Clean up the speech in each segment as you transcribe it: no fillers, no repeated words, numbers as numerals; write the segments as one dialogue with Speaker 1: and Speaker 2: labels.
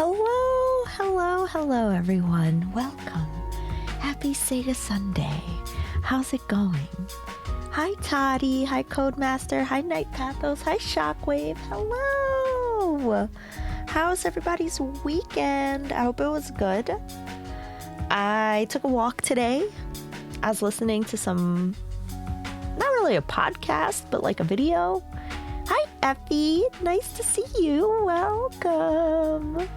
Speaker 1: Hello, hello, hello, everyone. Welcome. Happy Sega Sunday. How's it going? Hi, Toddy. Hi, Codemaster. Hi, Night Pathos. Hi, Shockwave. Hello. How's everybody's weekend? I hope it was good. I took a walk today. I was listening to some, not really a podcast, but like a video. Hi, Effie. Nice to see you. Welcome.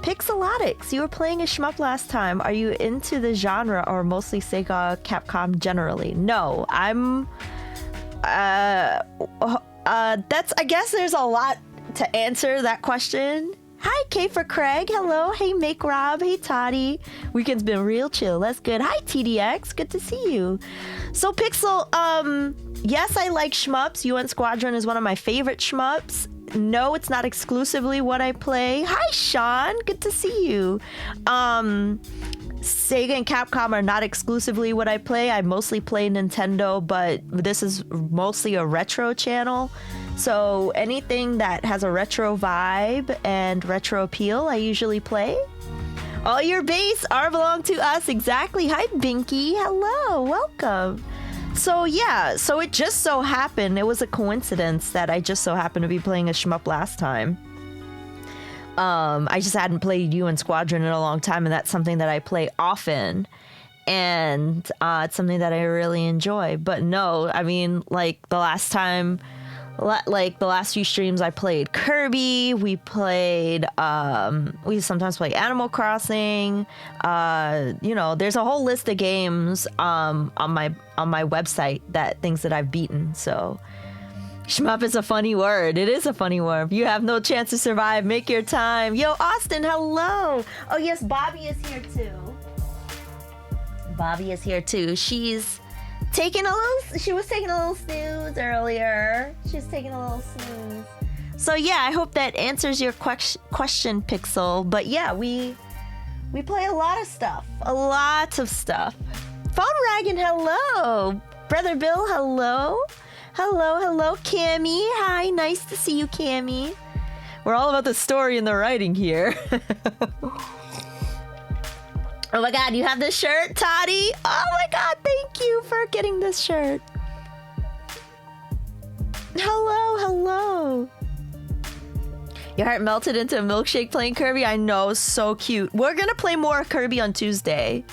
Speaker 1: Pixelatics, you were playing a shmup last time. Are you into the genre or mostly Sega, Capcom generally? No, I'm... I guess there's a lot to answer that question. Hi, K for Craig. Hello. Hey, Make Rob. Hey, Toddy. Weekend's been real chill. That's good. Hi, TDX. Good to see you. So, Pixel, yes, I like shmups. UN Squadron is one of my favorite shmups. No, it's not exclusively what I play. Hi, Sean. Good to see you. Sega and Capcom are not exclusively what I play. I mostly play Nintendo, but this is mostly a retro channel. So anything that has a retro vibe and retro appeal, I usually play. All your base are belong to us. Exactly. Hi, Binky. Hello. Welcome. So yeah, so it just so happened, it was a coincidence that I just so happened to be playing a shmup last time. I just hadn't played UN Squadron in a long time, and that's something that I play often. And it's something that I really enjoy. But no, I mean, like the last few streams I played Kirby, we played, we sometimes play Animal Crossing, you know, there's a whole list of games on my website, that things that I've beaten. So shmup is a funny word. It is a funny word. You have no chance to survive. Make your time. Yo, Austin, hello. Oh yes, Bobby is here too. Bobby is here too. She was taking a little snooze earlier. She's taking a little snooze. So yeah, I hope that answers your question, Pixel. But yeah, we play a lot of stuff. A lot of stuff. Phone Raggin, hello. Brother Bill, hello. Hello, Cammy. Hi, nice to see you, Cammy. We're all about the story and the writing here. Oh my god, you have this shirt, Toddy? Oh my god, thank you for getting this shirt. Hello. Your heart melted into a milkshake playing Kirby? I know, so cute. We're gonna play more Kirby on Tuesday.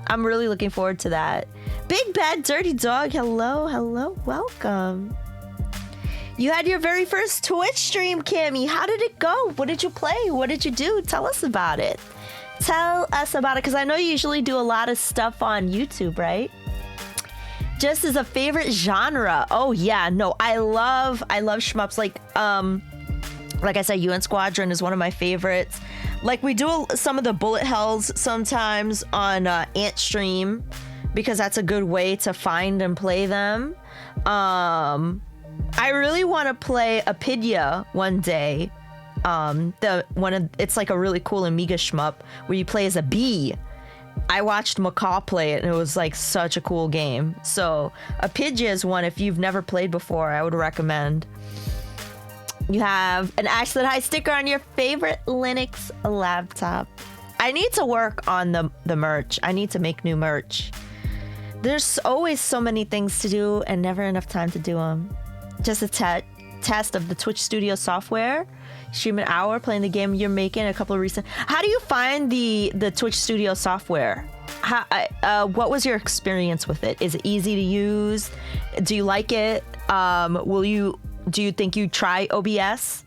Speaker 1: I'm really looking forward to that. Big Bad Dirty Dog, hello, welcome. You had your very first Twitch stream, Cammy. How did it go? What did you play? What did you do? Tell us about it. Tell us about it, because I know you usually do a lot of stuff on YouTube, right? Just as a favorite genre. Oh yeah, no, I love shmups. Like I said, UN Squadron is one of my favorites. Like we do some of the bullet hells sometimes on Ant Stream, because that's a good way to find and play them. I really want to play Apidia one day. It's like a really cool Amiga shmup where you play as a bee. I watched Macaw play it and it was like such a cool game. So Apidia is one, if you've never played before, I would recommend. You have an Ashland High sticker on your favorite Linux laptop. I need to work on the merch. I need to make new merch. There's always so many things to do and never enough time to do them. Just a test of the Twitch Studio software. Stream an hour playing the game you're making. A couple of recent. How do you find the Twitch Studio software? What was your experience with it? Is it easy to use? Do you like it? Do you think you'd try OBS?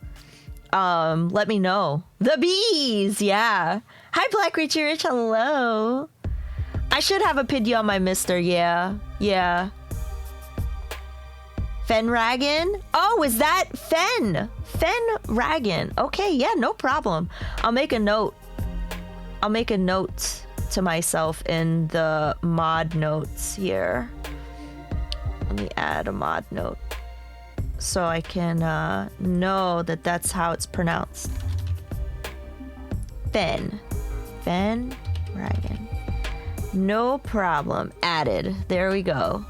Speaker 1: Let me know. The bees, yeah. Hi, Black Richie Rich. Hello. I should have a Pidgey on my mister. Yeah. Fenragon? Oh, is that Fenragon? Okay, yeah, no problem. I'll make a note to myself in the mod notes here. Let me add a mod note so I can know that that's how it's pronounced. Fenragon. No problem. Added. There we go.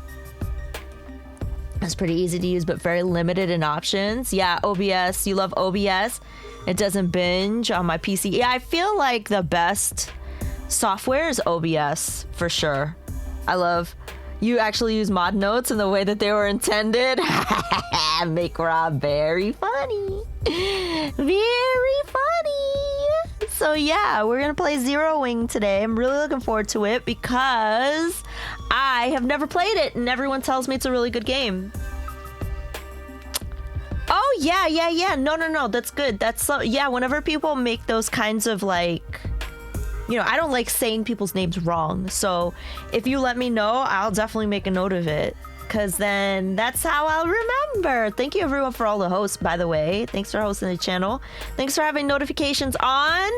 Speaker 1: It's pretty easy to use, but very limited in options. Yeah, OBS. You love OBS. It doesn't binge on my PC. Yeah, I feel like the best software is OBS for sure. I love you actually use mod notes in the way that they were intended. Make Rob very funny. Very funny. So yeah, we're gonna play Zero Wing today. I'm really looking forward to it because I have never played it and everyone tells me it's a really good game. Oh yeah. No. That's good. That's so, yeah. Whenever people make those kinds of like, you know, I don't like saying people's names wrong. So if you let me know, I'll definitely make a note of it. Cause then that's how I'll remember. Thank you everyone for all the hosts, by the way. Thanks for hosting the channel. Thanks for having notifications on.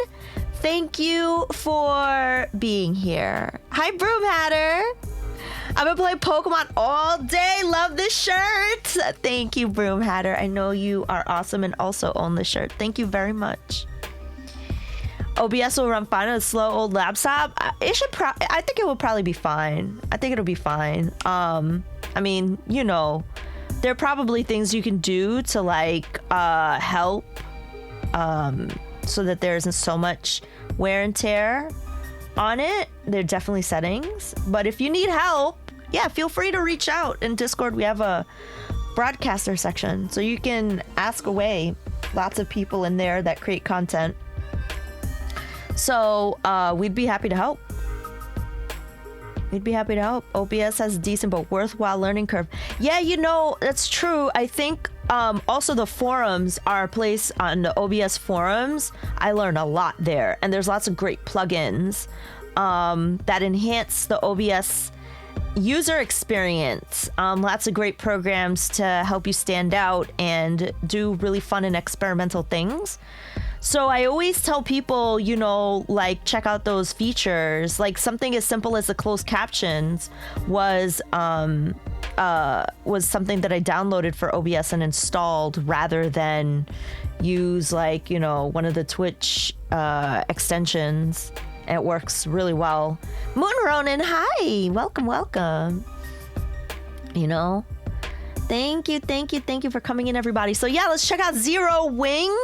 Speaker 1: Thank you for being here. Hi, Broom Hatter. I've been playing Pokemon all day. Love this shirt. Thank you, Broom Hatter. I know you are awesome and also own the shirt. Thank you very much. OBS will run fine on a slow old laptop. It should. I think it will probably be fine. I think it'll be fine. I mean, you know, there are probably things you can do to like help, so that there isn't so much wear and tear on it. There are definitely settings, but if you need help, yeah, feel free to reach out. In Discord, we have a broadcaster section, so you can ask away. Lots of people in there that create content. So we'd be happy to help. We'd be happy to help. OBS has a decent but worthwhile learning curve. Yeah, you know, that's true. I think also the forums are a place on the OBS forums. I learn a lot there. And there's lots of great plugins that enhance the OBS user experience. Lots of great programs to help you stand out and do really fun and experimental things. So I always tell people, you know, like check out those features. Like something as simple as the closed captions was something that I downloaded for OBS and installed rather than use like, you know, one of the Twitch extensions. It works really well. Moon Ronin, hi, welcome. You know, thank you for coming in, everybody. So yeah, let's check out Zero Wing.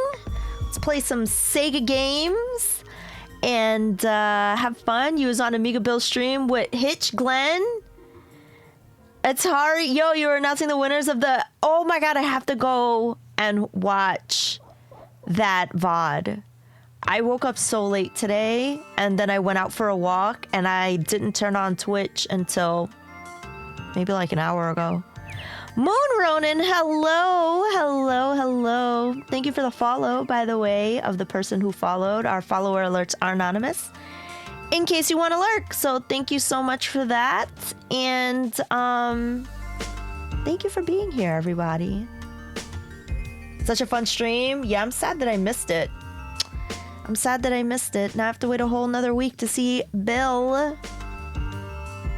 Speaker 1: Let's play some Sega games and have fun. You was on Amiga Bill stream with Hitch, Glenn, Atari. Yo, you were announcing the winners of the... Oh my god, I have to go and watch that VOD. I woke up so late today and then I went out for a walk and I didn't turn on Twitch until maybe like an hour ago. Moon Ronin, hello. Thank you for the follow, by the way, of the person who followed. Our follower alerts are anonymous, in case you want to lurk. So thank you so much for that. And thank you for being here, everybody. Such a fun stream. Yeah, I'm sad that I missed it. Now I have to wait a whole nother week to see Bill.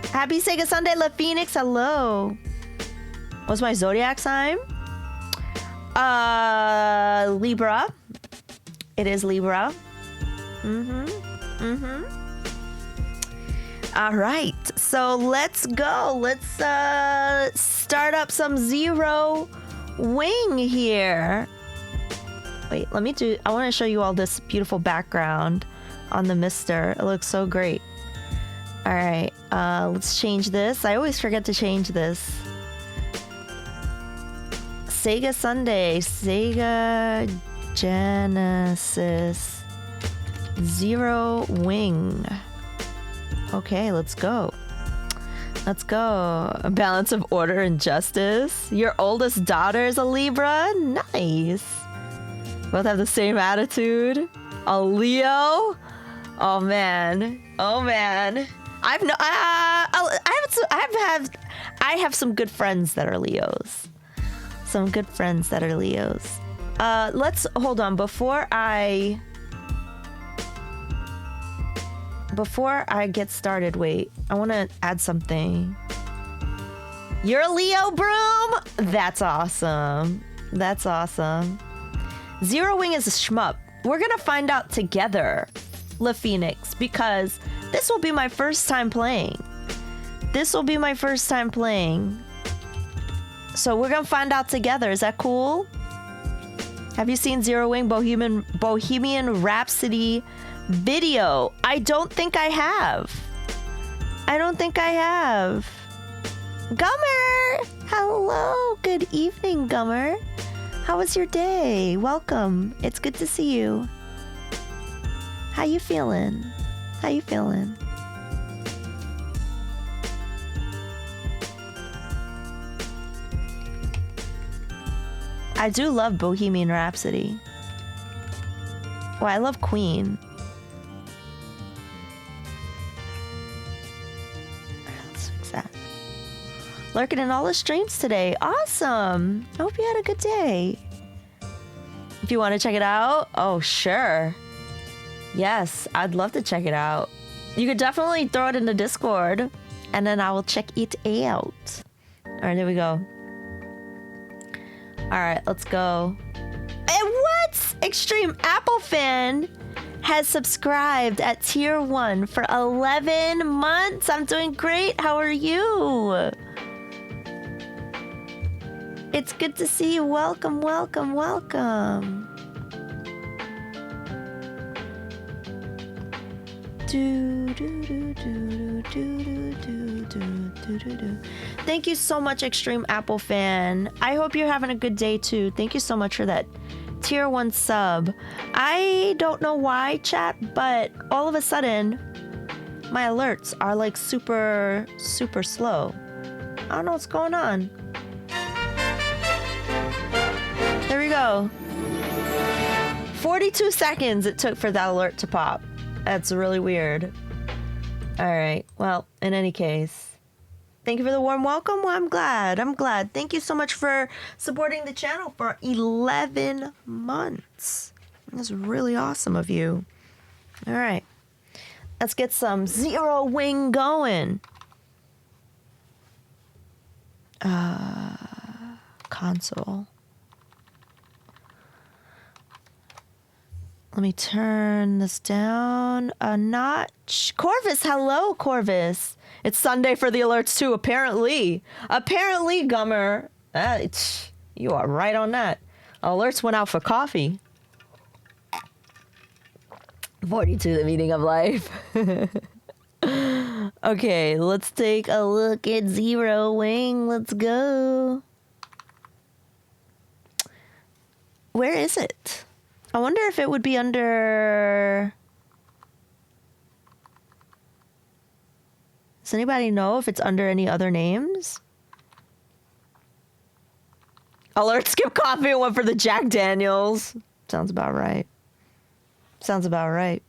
Speaker 1: Happy Sega Sunday, La Phoenix. Hello. What's my zodiac sign? Libra. It is Libra. All right. So let's go. Let's start up some Zero Wing here. Wait, I want to show you all this beautiful background on the Mister. It looks so great. All right. Let's change this. I always forget to change this. Sega Sunday, Sega Genesis, Zero Wing. Okay, let's go. A balance of order and justice. Your oldest daughter is a Libra? Nice. Both have the same attitude. A Leo? Oh man. I have some good friends that are Leos. Let's hold on before I get started. Wait, I want to add something. You're a Leo, Broom? That's awesome. Zero Wing is a shmup. We're gonna find out together, La Phoenix, because this will be my first time playing. So we're gonna find out together. Is that cool? Have you seen Zero Wing Bohemian Rhapsody video? I don't think I have. I don't think I have. Gummer! Hello! Good evening, Gummer. How was your day? Welcome. It's good to see you. How you feeling? How you feeling? I do love Bohemian Rhapsody. Oh, I love Queen. Let's fix that. Lurking in all the streams today. Awesome. I hope you had a good day. If you want to check it out, oh, sure. Yes, I'd love to check it out. You could definitely throw it in the Discord, and then I will check it out. All right, there we go. All right, let's go. And what? Extreme Apple fan has subscribed at tier 1 for 11 months. I'm doing great. How are you? It's good to see you. Welcome, welcome, welcome. Thank you so much, Extreme Apple fan. I hope you're having a good day too. Thank you so much for that tier 1 sub. I don't know why, chat, but all of a sudden my alerts are like super slow. I don't know what's going on. There we go. 42 seconds it took for that alert to pop. That's really weird. All right. Well, in any case, thank you for the warm welcome. Well, I'm glad. Thank you so much for supporting the channel for 11 months. That's really awesome of you. All right. Let's get some Zero Wing going. Console. Let me turn this down a notch. Corvus, hello, Corvus. It's Sunday for the alerts too, apparently. Apparently, Gummer. You are right on that. Alerts went out for coffee. 42, the meaning of life. Okay, let's take a look at Zero Wing. Let's go. Where is it? I wonder if it would be under... Does anybody know if it's under any other names? Alert, skip coffee and went for the Jack Daniels. Sounds about right. Sounds about right.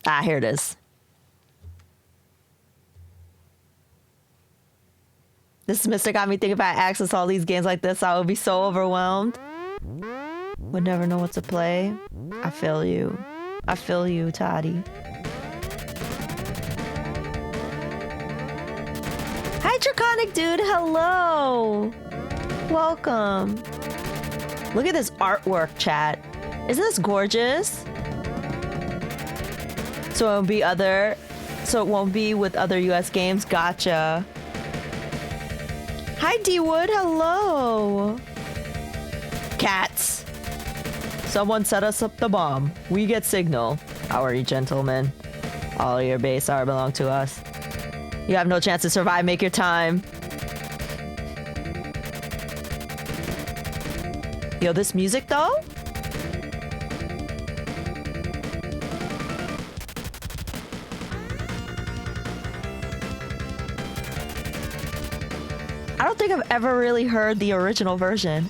Speaker 1: Ah, here it is. This semester got me thinking if I access all these games like this, I would be so overwhelmed. Would never know what to play. I feel you. I feel you, Toddy. Hi, Draconic Dude. Hello. Welcome. Look at this artwork, chat. Isn't this gorgeous? So it won't be with other US games. Gotcha. Hi, D-Wood. Hello. Cats. Someone set us up the bomb. We get signal. How are you, gentlemen? All your base are belong to us. You have no chance to survive. Make your time. Yo, this music, though? I don't think I've ever really heard the original version.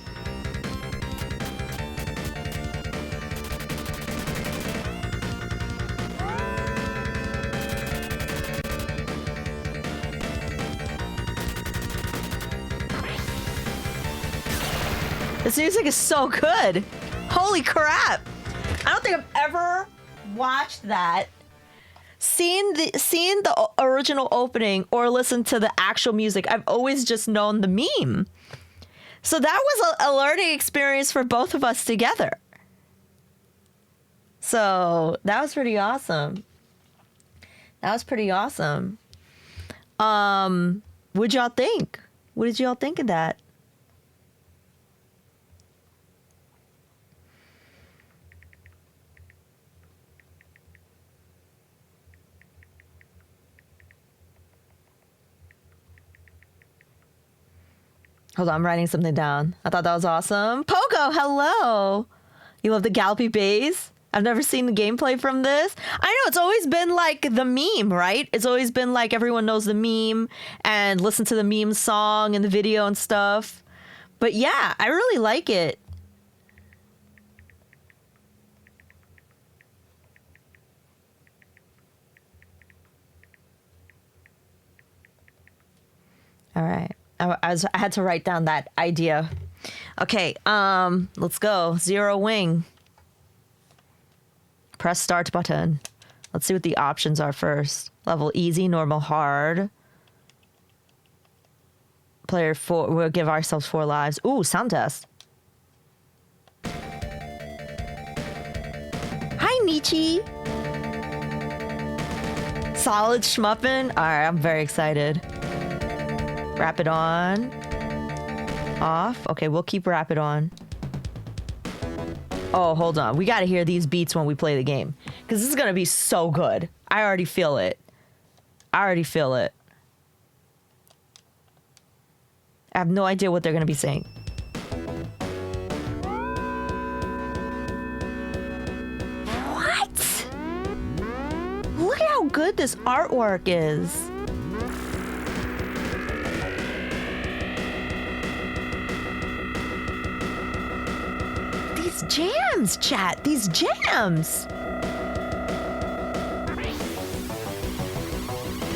Speaker 1: This music is so good. Holy crap. I don't think I've ever watched that, seen the original opening, or listened to the actual music. I've always just known the meme. So that was a learning experience for both of us together. So that was pretty awesome. That was pretty awesome. What'd y'all think? What did y'all think of that? Hold on, I'm writing something down. I thought that was awesome. Pogo, hello. You love the Gallopy Bays? I've never seen the gameplay from this. I know it's always been like the meme, right? It's always been like everyone knows the meme and listen to the meme song and the video and stuff. But yeah, I really like it. All right. I had to write down that idea. Okay, let's go. Zero Wing. Press start button. Let's see what the options are first. Level easy, normal, hard. Player 4, we'll give ourselves 4 lives. Ooh, sound test. Hi, Nietzsche. Solid schmuppin'. All right, I'm very excited. Rapid on. Off. Okay, we'll keep rapid on. Oh, hold on. We gotta hear these beats when we play the game. Because this is gonna be so good. I already feel it. I already feel it. I have no idea what they're gonna be saying. What? Look at how good this artwork is. These jams, chat. These jams.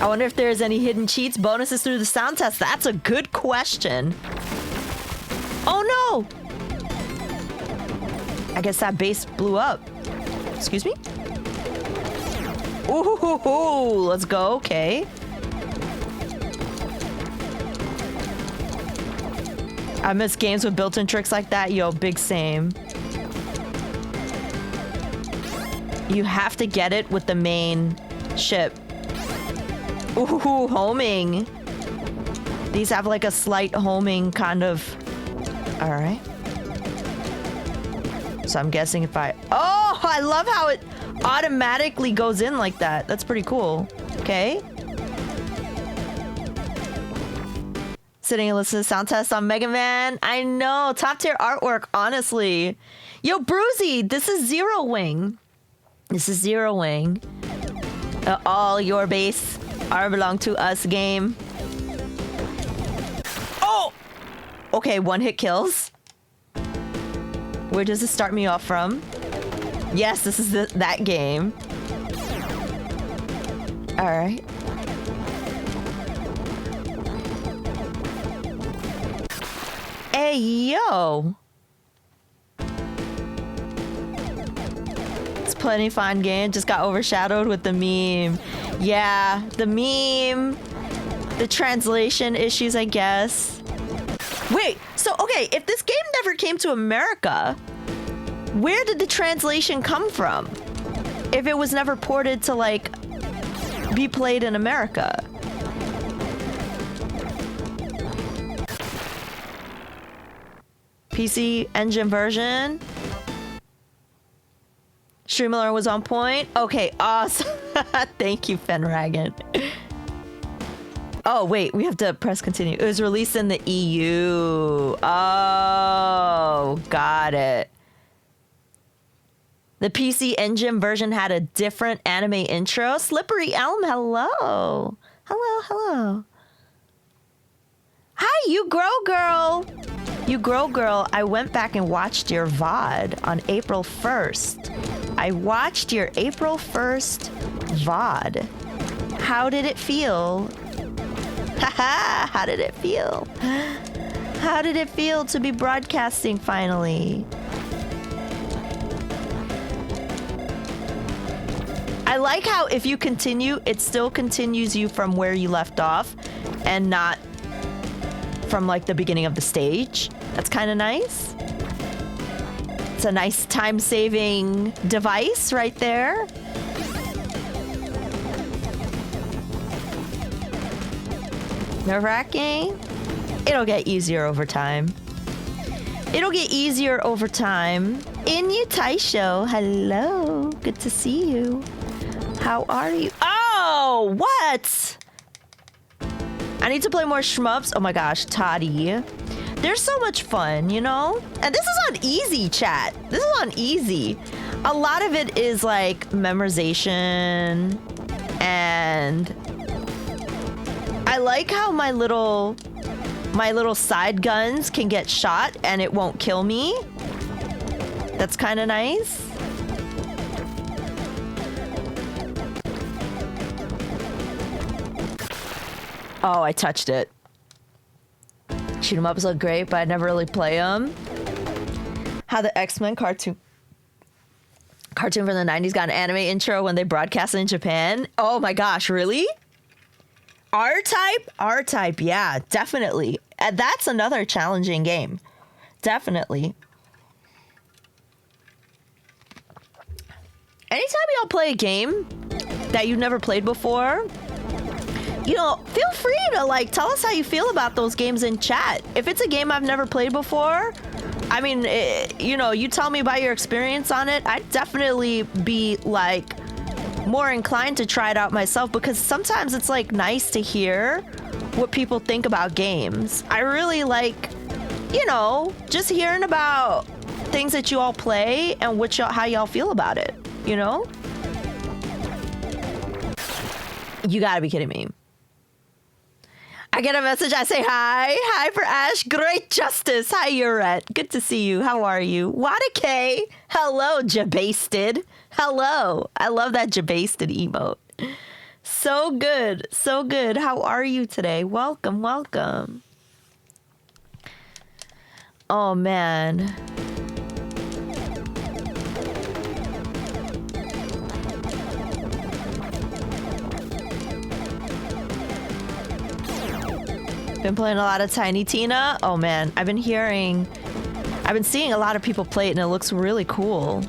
Speaker 1: I wonder if there's any hidden cheats, bonuses through the sound test. That's a good question. Oh no! I guess that bass blew up. Excuse me? Ooh, let's go. Okay. I miss games with built-in tricks like that. Yo, big same. You have to get it with the main ship. Ooh, homing. These have like a slight homing kind of... All right. So I'm guessing if I... Oh, I love how it automatically goes in like that. That's pretty cool. Okay. Sitting and listening to sound test on Mega Man. I know. Top tier artwork, honestly. Yo, Bruzy, this is Zero Wing. This is Zero Wing. All your base are belong to us game. Oh! Okay, one hit kills. Where does this start me off from? Yes, this is that game. All right. Hey, yo. It's plenty fun game. Just got overshadowed with the meme. Yeah, the meme. The translation issues, I guess. Wait, so, okay, if this game never came to America, where did the translation come from? If it was never ported to, like, be played in America. PC Engine version. Streamliner was on point. Okay, awesome. Thank you, Fenragon. Oh, wait, we have to press continue. It was released in the EU. Oh, got it. The PC Engine version had a different anime intro. Slippery Elm, hello. Hello, hello. Hi, you grow girl. You grow girl, I went back and watched your VOD on April 1st. I watched your April 1st VOD. How did it feel? Haha, how did it feel? How did it feel to be broadcasting finally? I like how if you continue, it still continues you from where you left off and not from like the beginning of the stage. That's kind of nice. It's a nice time-saving device right there. Nerve-wracking? It'll get easier over time. It'll get easier over time. Inyu Taisho, hello. Good to see you. How are you? Oh, what? I need to play more shmups. Oh my gosh, Toddy. They're so much fun, you know? And this is on easy, chat. This is on easy. A lot of it is like memorization, and I like how my little side guns can get shot and it won't kill me. That's kind of nice. Oh, I touched it. Shoot 'em ups look great, but I never really play them. How the X-Men cartoon from the 90s got an anime intro when they broadcast in Japan. Oh my gosh, really? R-Type? R-Type, yeah, definitely. That's another challenging game. Definitely. Anytime y'all play a game that you've never played before, you know, feel free to like tell us how you feel about those games in chat. If it's a game I've never played before, I mean, you know, you tell me about your experience on it. I'd definitely be like more inclined to try it out myself, because sometimes it's like nice to hear what people think about games. I really like, you know, just hearing about things that you all play and how y'all feel about it, you know? You gotta be kidding me. I get a message, I say hi. Hi for Ash. Great justice. Hi, Urette. Good to see you. How are you? Wada K. Hello, Jabasted. Hello. I love that Jabasted emote. So good. So good. How are you today? Welcome, welcome. Oh, man. Been playing a lot of Tiny Tina. Oh man, I've been seeing a lot of people play it and it looks really cool.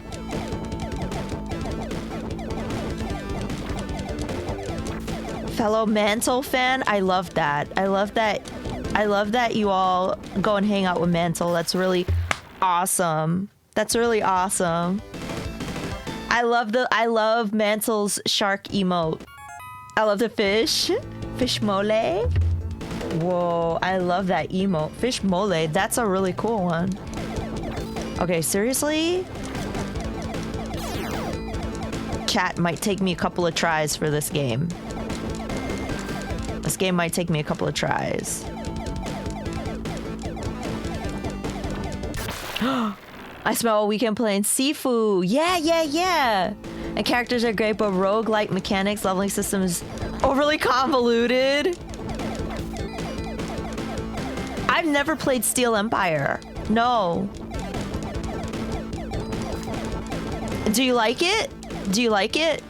Speaker 1: Fellow Mantle fan, I love that. I love that you all go and hang out with Mantle. That's really awesome. That's really awesome. I love Mantle's shark emote. I love the fish mole. Whoa, I love that emote. Fish mole, that's a really cool one. Okay, seriously? Chat might take me a couple of tries for this game. This game might take me a couple of tries. I smell a weekend playing Sifu. Yeah. And characters are great, but rogue-like mechanics, leveling system is overly convoluted. I've never played Steel Empire. No. Do you like it? Do you like it?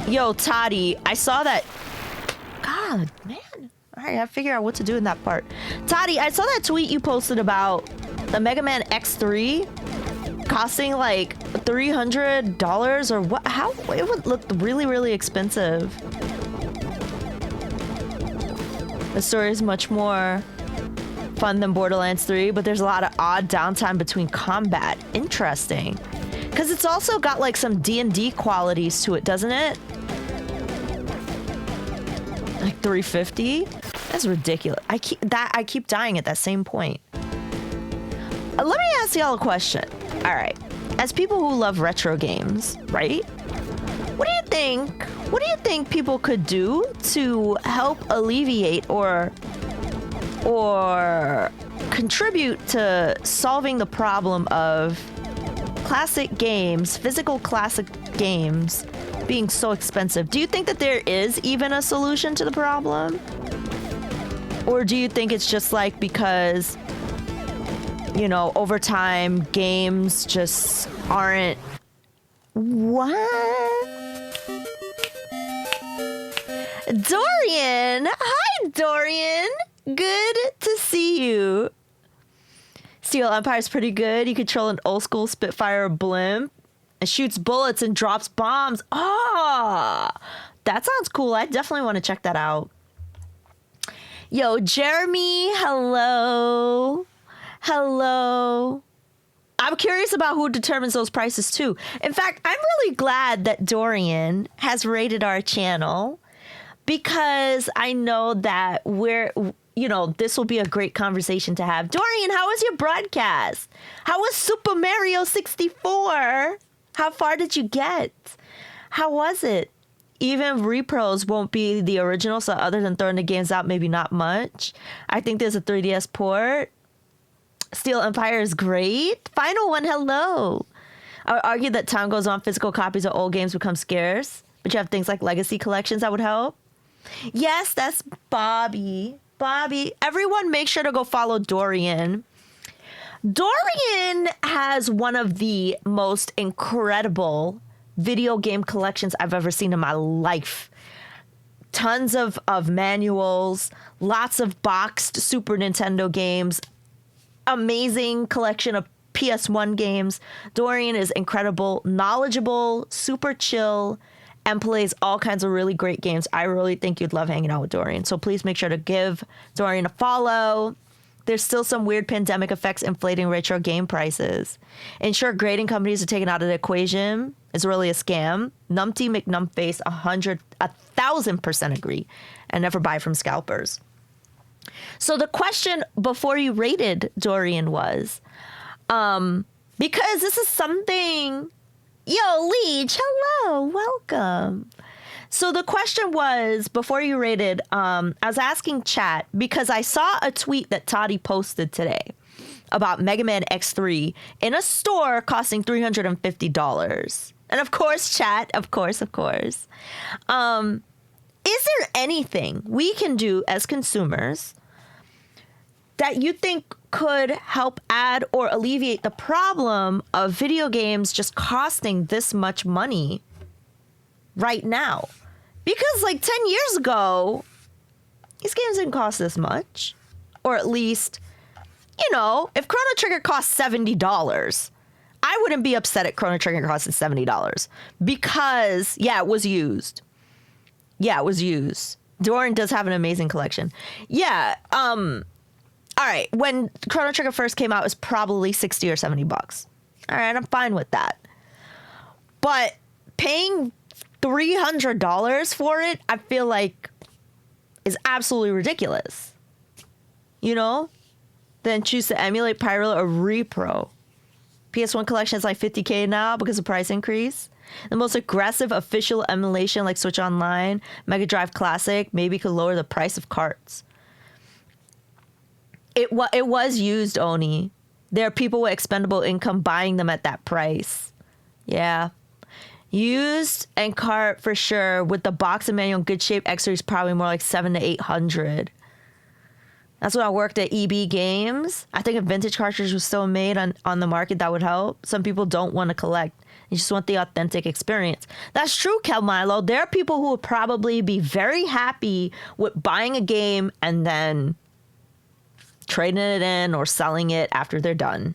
Speaker 1: Yo, Toddy, I saw that. God, man. All right, I gotta figure out what to do in that part. Toddy, I saw that tweet you posted about the Mega Man X3 costing like $300 or what? How? It would look really, really expensive. The story is much more fun than Borderlands 3, but there's a lot of odd downtime between combat. Interesting. Because it's also got like some D&D qualities to it, doesn't it? Like 350? That's ridiculous. I keep dying at that same point. Let me ask y'all a question. All right. As people who love retro games, right? What do you think people could do to help alleviate or contribute to solving the problem of classic games, physical classic games being so expensive? Do you think that there is even a solution to the problem? Or do you think it's just like because, you know, over time, games just aren't... What? Dorian! Hi, Dorian! Good to see you. Steel Empire's pretty good. You control an old school Spitfire blimp. It shoots bullets and drops bombs. Oh, that sounds cool. I definitely want to check that out. Yo, Jeremy, hello. Hello. I'm curious about who determines those prices too. In fact, I'm really glad that Dorian has rated our channel because I know that this will be a great conversation to have. Dorian, how was your broadcast? How was Super Mario 64? How far did you get? How was it? Even repros won't be the original, so other than throwing the games out, maybe not much. I think there's a 3DS port. Steel Empire is great. Final one, hello. I would argue that time goes on, physical copies of old games become scarce, but you have things like legacy collections that would help. Yes, that's Bobby. Bobby, everyone make sure to go follow Dorian. Dorian has one of the most incredible video game collections I've ever seen in my life. Tons of manuals, lots of boxed Super Nintendo games, amazing collection of PS1 games. Dorian is incredible, knowledgeable, super chill, and plays all kinds of really great games. I really think you'd love hanging out with Dorian. So please make sure to give Dorian a follow. There's still some weird pandemic effects inflating retro game prices. Ensure grading companies are taken out of the equation. It's really a scam. Numpty McNumpface 1,000% agree. And never buy from scalpers. So the question before you rated Dorian was, because this is something, yo, Leech, hello, welcome. So the question was, before you rated, I was asking chat because I saw a tweet that Toddy posted today about Mega Man X3 in a store costing $350. And of course, chat, of course. Is there anything we can do as consumers that you think could help add or alleviate the problem of video games just costing this much money right now? Because like 10 years ago, these games didn't cost this much. Or at least, if Chrono Trigger cost $70, I wouldn't be upset at Chrono Trigger costing $70 because, it was used. Yeah, it was used. Dorian does have an amazing collection. Yeah, all right, when Chrono Trigger first came out, it was probably $60 or $70. All right, I'm fine with that. But paying $300 for it, I feel like is absolutely ridiculous. Then choose to emulate, pirate, or repro. PS1 collection is like $50K now because of price increase. The most aggressive official emulation like Switch Online, Mega Drive Classic, maybe could lower the price of carts. It was used, Oni. There are people with expendable income buying them at that price. Yeah. Used and cart for sure. With the box and manual in good shape, X3 is probably more like $700 to $800. That's when I worked at EB Games. I think a vintage cartridge was still made on the market, that would help. Some people don't want to collect. They just want the authentic experience. That's true, Kel Milo. There are people who would probably be very happy with buying a game and then trading it in or selling it after they're done.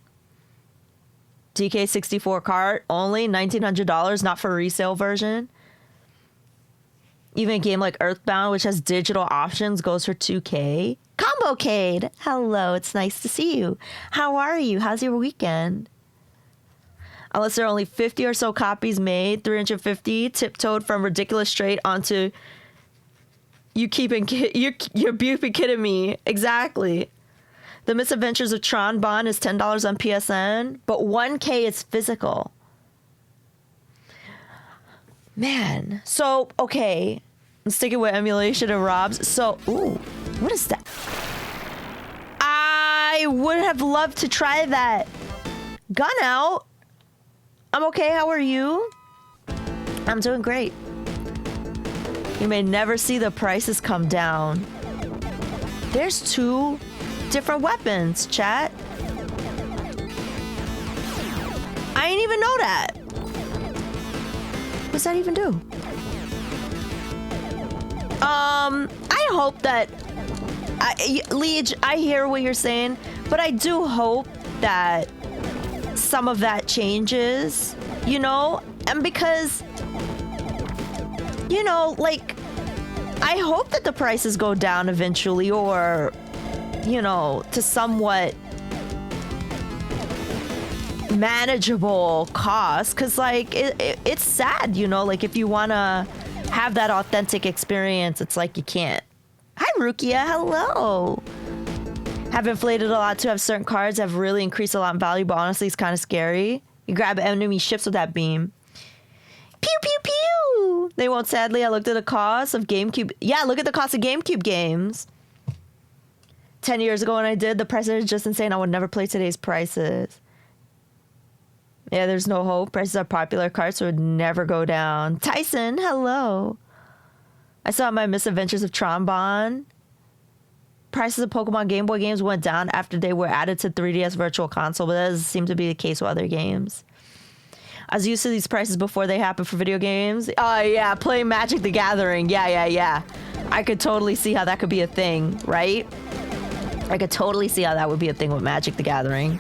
Speaker 1: DK64 cart only $1,900, not for a resale version. Even a game like Earthbound, which has digital options, goes for $2K. Combocade, hello, it's nice to see you. How are you? How's your weekend? Unless there are only 50 or so copies made, 350 tiptoed from ridiculous straight onto you're be kidding me. Exactly. The Misadventures of Tron Bond is $10 on PSN, but $1K is physical. Man. So, okay. I'm sticking with emulation and Rob's. So, ooh, what is that? I would have loved to try that. Gun out. I'm okay. How are you? I'm doing great. You may never see the prices come down. There's 2 different weapons, chat. I didn't even know that. What does that even do? I hope that Liege, I hear what you're saying, but I do hope that some of that changes you know? And because, you know, like, I hope that the prices go down eventually, or, you know, to somewhat manageable cost, because, like, it's sad, you know? Like, if you want to have that authentic experience, it's like you can't. Hi, Rukia. Hello. Have inflated a lot to have certain cards have really increased a lot in value, but honestly, it's kind of scary. You grab enemy ships with that beam. Pew, pew, pew. They won't, sadly. I looked at the cost of GameCube. Yeah, look at the cost of GameCube games. 10 years ago when I did, the prices are just insane. I would never play today's prices. Yeah, there's no hope. Prices are popular. Cards would never go down. Tyson, hello. I saw my misadventures of Trombone. Prices of Pokemon Game Boy games went down after they were added to 3DS Virtual Console, but that doesn't seem to be the case with other games. I was used to these prices before they happened for video games. Oh, yeah, playing Magic the Gathering. Yeah. I could totally see how that could be a thing, right? I could totally see how that would be a thing with Magic the Gathering.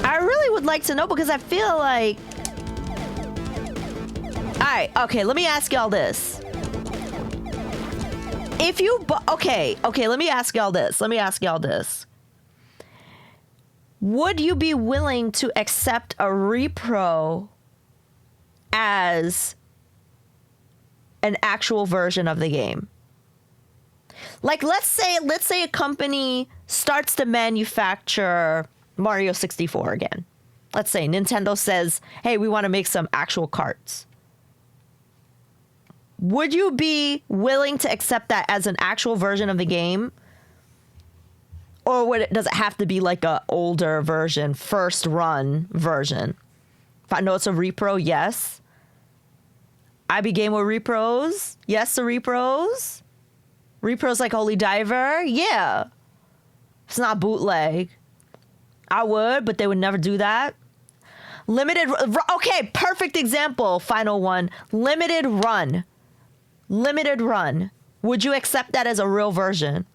Speaker 1: I really would like to know, because I feel like... Alright, okay, let me ask y'all this. If you... Okay, let me ask y'all this. Would you be willing to accept a repro as an actual version of the game? Like, let's say a company starts to manufacture Mario 64 again. Let's say Nintendo says, hey, we want to make some actual carts. Would you be willing to accept that as an actual version of the game? Or does it have to be like a older version, first run version? If I know it's a repro, yes. I be game with repros. Yes to repros. Repros like Holy Diver. Yeah. It's not bootleg. I would, but they would never do that. Limited. Okay, perfect example. Final one. Limited run. Would you accept that as a real version?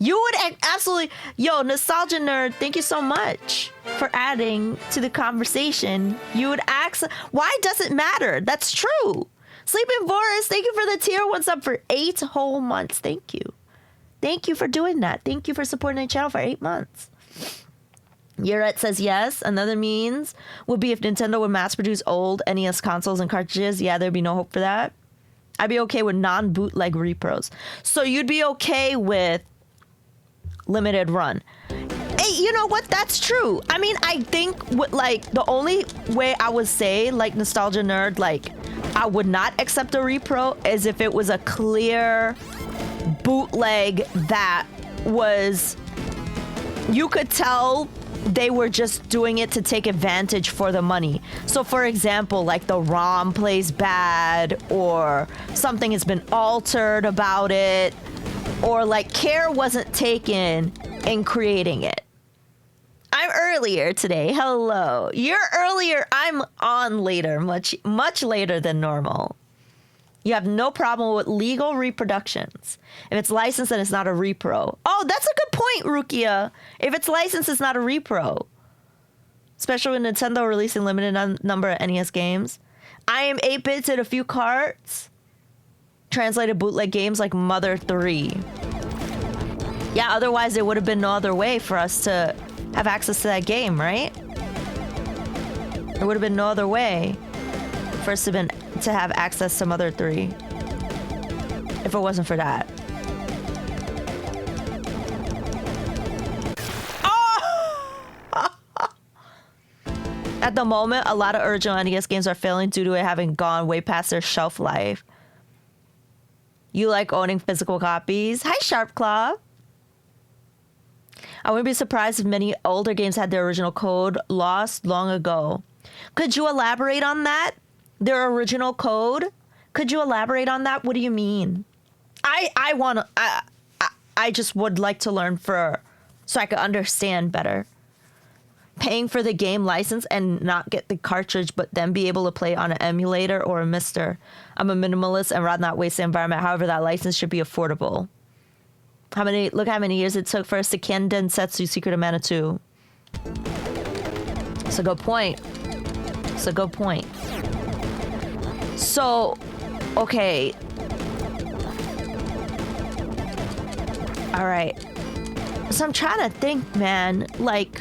Speaker 1: You would absolutely. Yo, Nostalgia Nerd, thank you so much for adding to the conversation. You would ask, why does it matter? That's true. Sleeping Boris, thank you for the tier 1 sub for 8 whole months. Thank you. Thank you for doing that. Thank you for supporting the channel for 8 months. Yuret says yes. Another means would be if Nintendo would mass produce old NES consoles and cartridges. Yeah, there'd be no hope for that. I'd be okay with non-bootleg repros. So you'd be okay with limited run. Hey, you know what? That's true. I mean, I think like the only way I would say, like, Nostalgia Nerd, like, I would not accept a repro is if it was a clear bootleg that was, you could tell they were just doing it to take advantage for the money. So for example, like the ROM plays bad, or something has been altered about it, or like care wasn't taken in creating it. I'm earlier today. Hello. You're earlier. I'm on later, much later than normal. You have no problem with legal reproductions. If it's licensed, then it's not a repro. Oh, that's a good point, Rukia. If it's licensed, it's not a repro. Especially with Nintendo releasing limited number of NES games. I am 8-bit did a few carts. Translated bootleg games like Mother 3. Yeah, otherwise there would have been no other way for us to have access to that game, right? There would have been no other way for us to have access to Mother 3 if it wasn't for that. Oh! At the moment, a lot of original NES games are failing due to it having gone way past their shelf life. You like owning physical copies? Hi, Sharpclaw. I wouldn't be surprised if many older games had their original code lost long ago. Could you elaborate on that? Their original code? Could you elaborate on that? What do you mean? I just would like to learn so I could understand better. Paying for the game license and not get the cartridge, but then be able to play on an emulator or a mister. I'm a minimalist and rather not waste the environment. However, that license should be affordable. Look how many years it took for us to Ken Densetsu Secret of Mana 2. It's a good point. It's a good point. So, okay. All right. So I'm trying to think, man, like,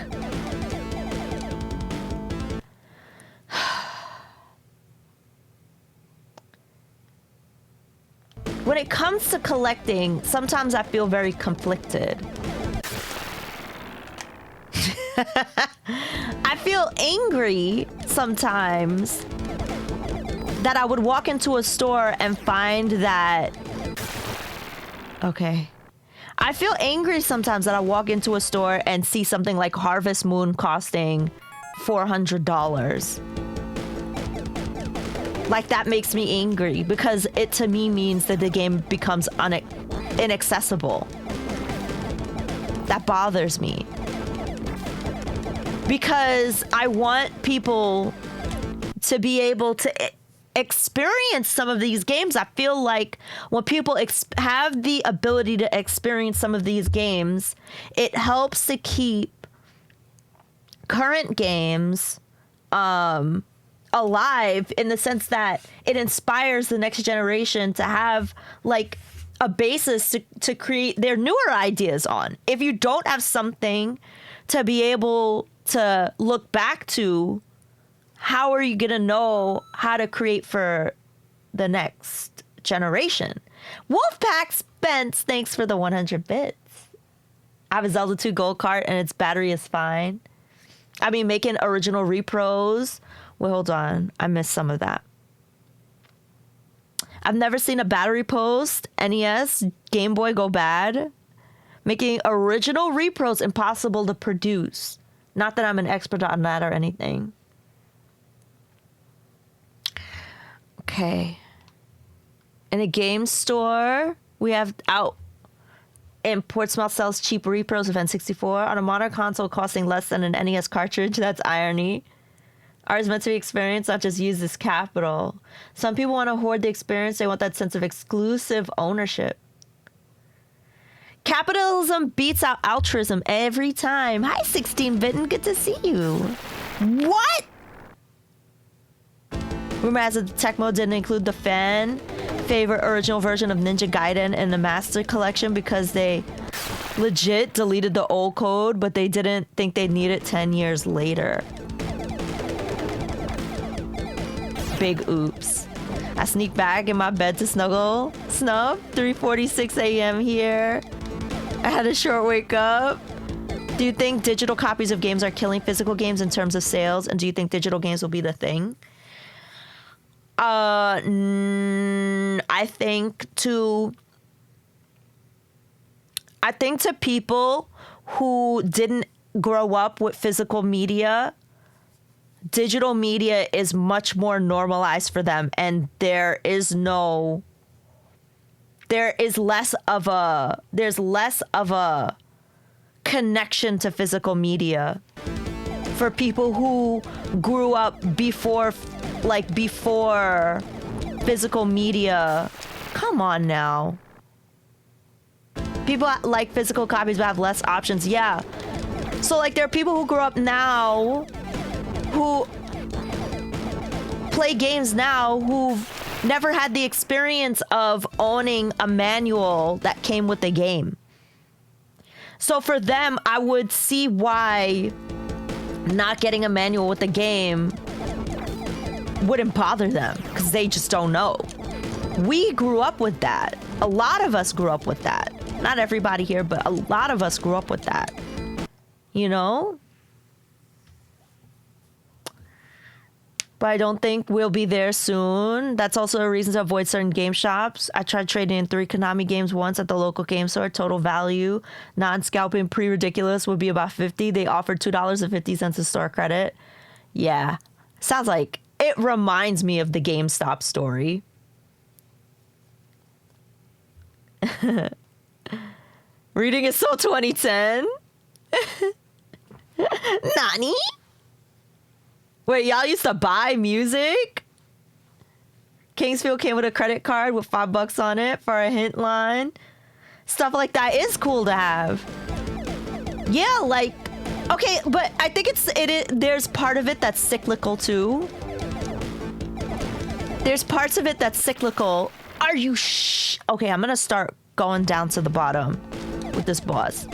Speaker 1: when it comes to collecting, sometimes I feel very conflicted. I feel angry sometimes that I would walk into a store and find that... Okay. I feel angry sometimes that I walk into a store and see something like Harvest Moon costing $400. Like, that makes me angry because it to me means that the game becomes inaccessible. That bothers me. Because I want people to be able to experience some of these games. I feel like when people have the ability to experience some of these games, it helps to keep current games alive, in the sense that it inspires the next generation to have like a basis to create their newer ideas on. If you don't have something to be able to look back to, how are you going to know how to create for the next generation? Wolfpack Spence, thanks for the 100 bits. I have a Zelda 2 Gold cart and its battery is fine. I mean, making original repros. Wait, hold on. I missed some of that. I've never seen a battery post, NES, Game Boy go bad. Making original repros impossible to produce. Not that I'm an expert on that or anything. Okay. In a game store, we have out in Portsmouth sells cheap repros of N64 on a modern console costing less than an NES cartridge. That's irony. Art is meant to be experienced, not just used as capital. Some people want to hoard the experience. They want that sense of exclusive ownership. Capitalism beats out altruism every time. Hi, 16-Bitten. Good to see you. What? Rumor has it the tech mode didn't include the fan favorite original version of Ninja Gaiden in the Master Collection because they legit deleted the old code, but they didn't think they'd need it 10 years later. Big oops. I sneak back in my bed to snuggle. Snub. 3:46 a.m. here. I had a short wake up. Do you think digital copies of games are killing physical games in terms of sales? And do you think digital games will be the thing? I think to people who didn't grow up with physical media, digital media is much more normalized for them, and there's less of a connection to physical media for people who grew up before physical media. Come on now. People like physical copies but have less options. Yeah. So like there are people who grew up now who play games now who've never had the experience of owning a manual that came with the game. So for them, I would see why not getting a manual with the game wouldn't bother them, because they just don't know. We grew up with that. A lot of us grew up with that. Not everybody here, but a lot of us grew up with that. You know? But I don't think we'll be there soon. That's also a reason to avoid certain game shops. I tried trading in 3 Konami games once at the local game store. Total value, non-scalping, pre-ridiculous would be about $50. They offered $2.50 of store credit. Yeah. Sounds like it reminds me of the GameStop story. Reading is so 2010. Nani? Wait, y'all used to buy music? Kingsfield came with a credit card with $5 on it for a hint line. Stuff like that is cool to have. Yeah, like Okay, but I think there's part of it that's cyclical too. There's parts of it that's cyclical. Are you Okay, I'm gonna start going down to the bottom with this boss.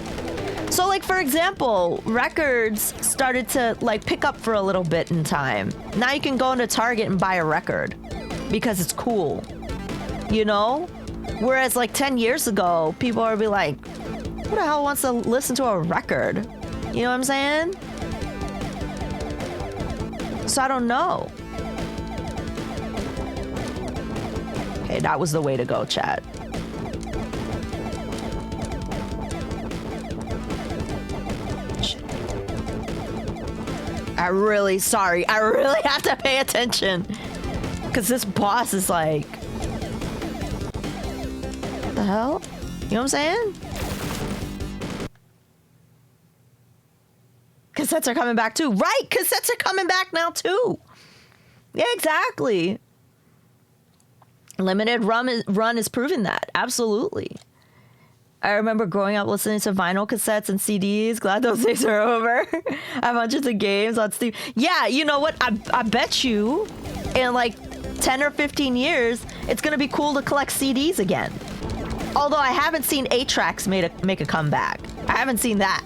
Speaker 1: So like, for example, records started to like pick up for a little bit in time. Now you can go into Target and buy a record because it's cool, you know? Whereas like 10 years ago, people would be like, who the hell wants to listen to a record? You know what I'm saying? So I don't know. Okay, that was the way to go, chat. Shit. I really have to pay attention. Because this boss is like... What the hell? You know what I'm saying? Cassettes are coming back too. Right, cassettes are coming back now too. Yeah, exactly. Limited run is proving that. Absolutely. I remember growing up listening to vinyl cassettes and CDs. Glad those days are over. I have hundreds of games on Steam. Yeah, you know what? I bet you in like 10 or 15 years, it's going to be cool to collect CDs again. Although I haven't seen 8-tracks make a comeback. I haven't seen that.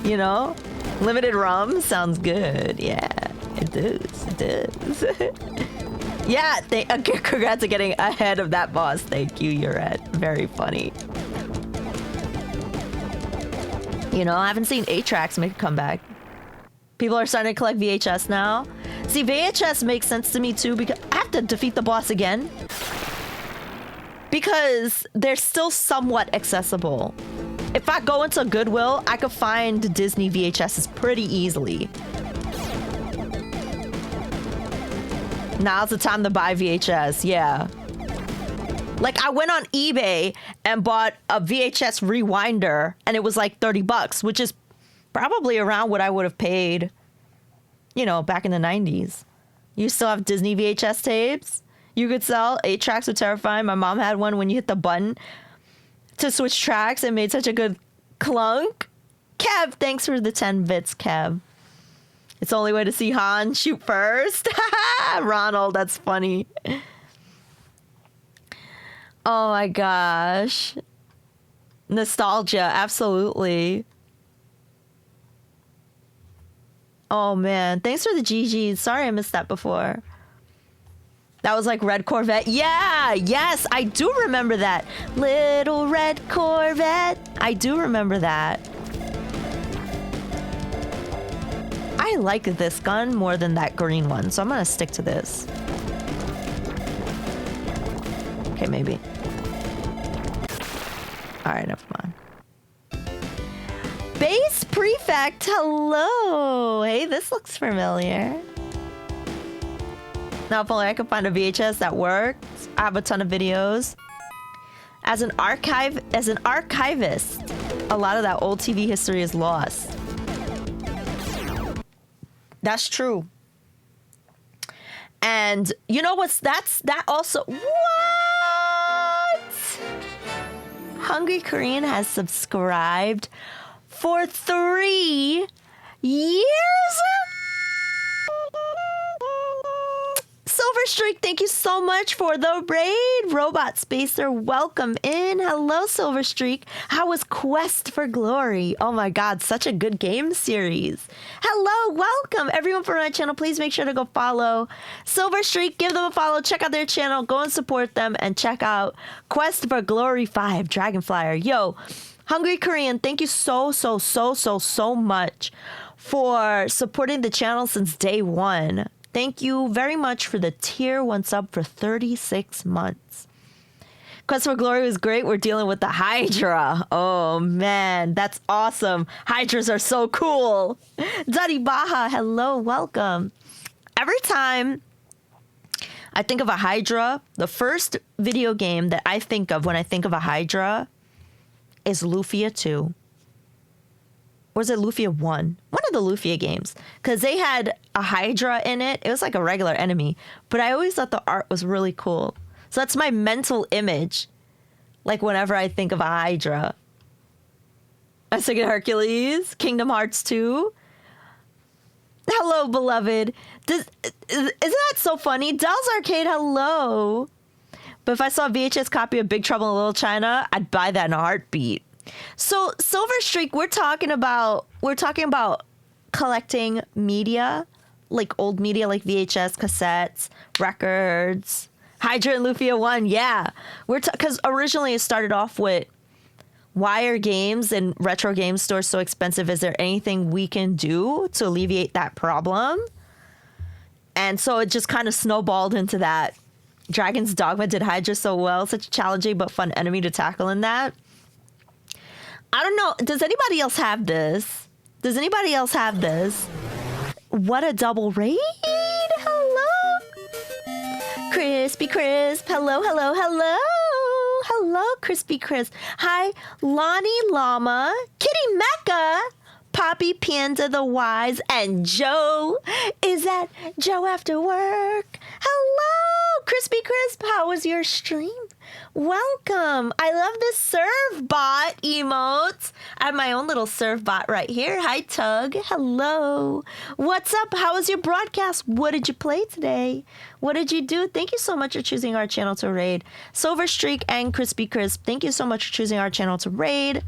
Speaker 1: You know? Limited rum sounds good. Yeah, it does. It does. Yeah, congrats on getting ahead of that boss. Thank you, Yuret. Very funny. You know, I haven't seen 8-tracks make a comeback. People are starting to collect VHS now. See, VHS makes sense to me too because I have to defeat the boss again. Because they're still somewhat accessible. If I go into Goodwill, I could find Disney VHSs pretty easily. Now's the time to buy VHS, yeah. Like, I went on eBay and bought a VHS rewinder, and it was like $30, which is probably around what I would have paid, you know, back in the 90s. You still have Disney VHS tapes? You could sell 8-tracks were terrifying. My mom had one when you hit the button to switch tracks. It made such a good clunk. Kev, thanks for the 10 bits, Kev. It's the only way to see Han shoot first. Ronald, that's funny. Oh my gosh. Nostalgia, absolutely. Oh man, thanks for the GGs. Sorry I missed that before. That was like Red Corvette. Yeah, yes, I do remember that. Little Red Corvette. I do remember that. I like this gun more than that green one, so I'm gonna stick to this. Okay, maybe. All right, never mind. Base Prefect, hello. Hey, this looks familiar. Now, if only I could find a VHS that works. I have a ton of videos. As an archivist, a lot of that old TV history is lost. That's true. And you know what's that also what? Hungry Korean has subscribed for 3 years. Silver Streak, thank you so much for the raid. Robot Spacer, welcome in. Hello, Silver Streak. How was Quest for Glory? Oh my God, such a good game series. Hello, welcome. Everyone from my channel, please make sure to go follow Silver Streak. Give them a follow. Check out their channel. Go and support them. And check out Quest for Glory 5, Dragonflyer. Yo, Hungry Korean, thank you so much for supporting the channel since day one. Thank you very much for the tier 1 sub for 36 months. Quest for Glory was great. We're dealing with the Hydra. Oh, man, that's awesome. Hydras are so cool. Duddy Baha, hello, welcome. Every time I think of a Hydra, the first video game that I think of when I think of a Hydra is Lufia 2. Or is it Lufia 1? One of the Lufia games. Because they had a Hydra in it. It was like a regular enemy. But I always thought the art was really cool. So that's my mental image. Like whenever I think of a Hydra. I was thinking Hercules, Kingdom Hearts 2. Hello, beloved. Isn't that so funny? Dell's Arcade, hello. But if I saw a VHS copy of Big Trouble in Little China, I'd buy that in a heartbeat. So Silver Streak, we're talking about collecting media, like old media, like VHS, cassettes, records. Hydra and Lufia 1, yeah. Because originally it started off with, why are games and retro game stores so expensive? Is there anything we can do to alleviate that problem? And so it just kind of snowballed into that. Dragon's Dogma did Hydra so well, such a challenging but fun enemy to tackle in that. I don't know. Does anybody else have this? What a double raid. Hello. Crispy Crisp. Hello. Hello, Crispy Crisp. Hi, Lonnie Llama, Kitty Mecca, Poppy Panda the Wise, and Joe. Is that Joe after work? Hello, Crispy Crisp. How was your stream? Welcome. I love this serve bot emotes. I have my own little serve bot right here. Hi, Tug. Hello. What's up? How was your broadcast? What did you play today? What did you do? Thank you so much for choosing our channel to raid. Silver Streak and Crispy Crisp, thank you so much for choosing our channel to raid.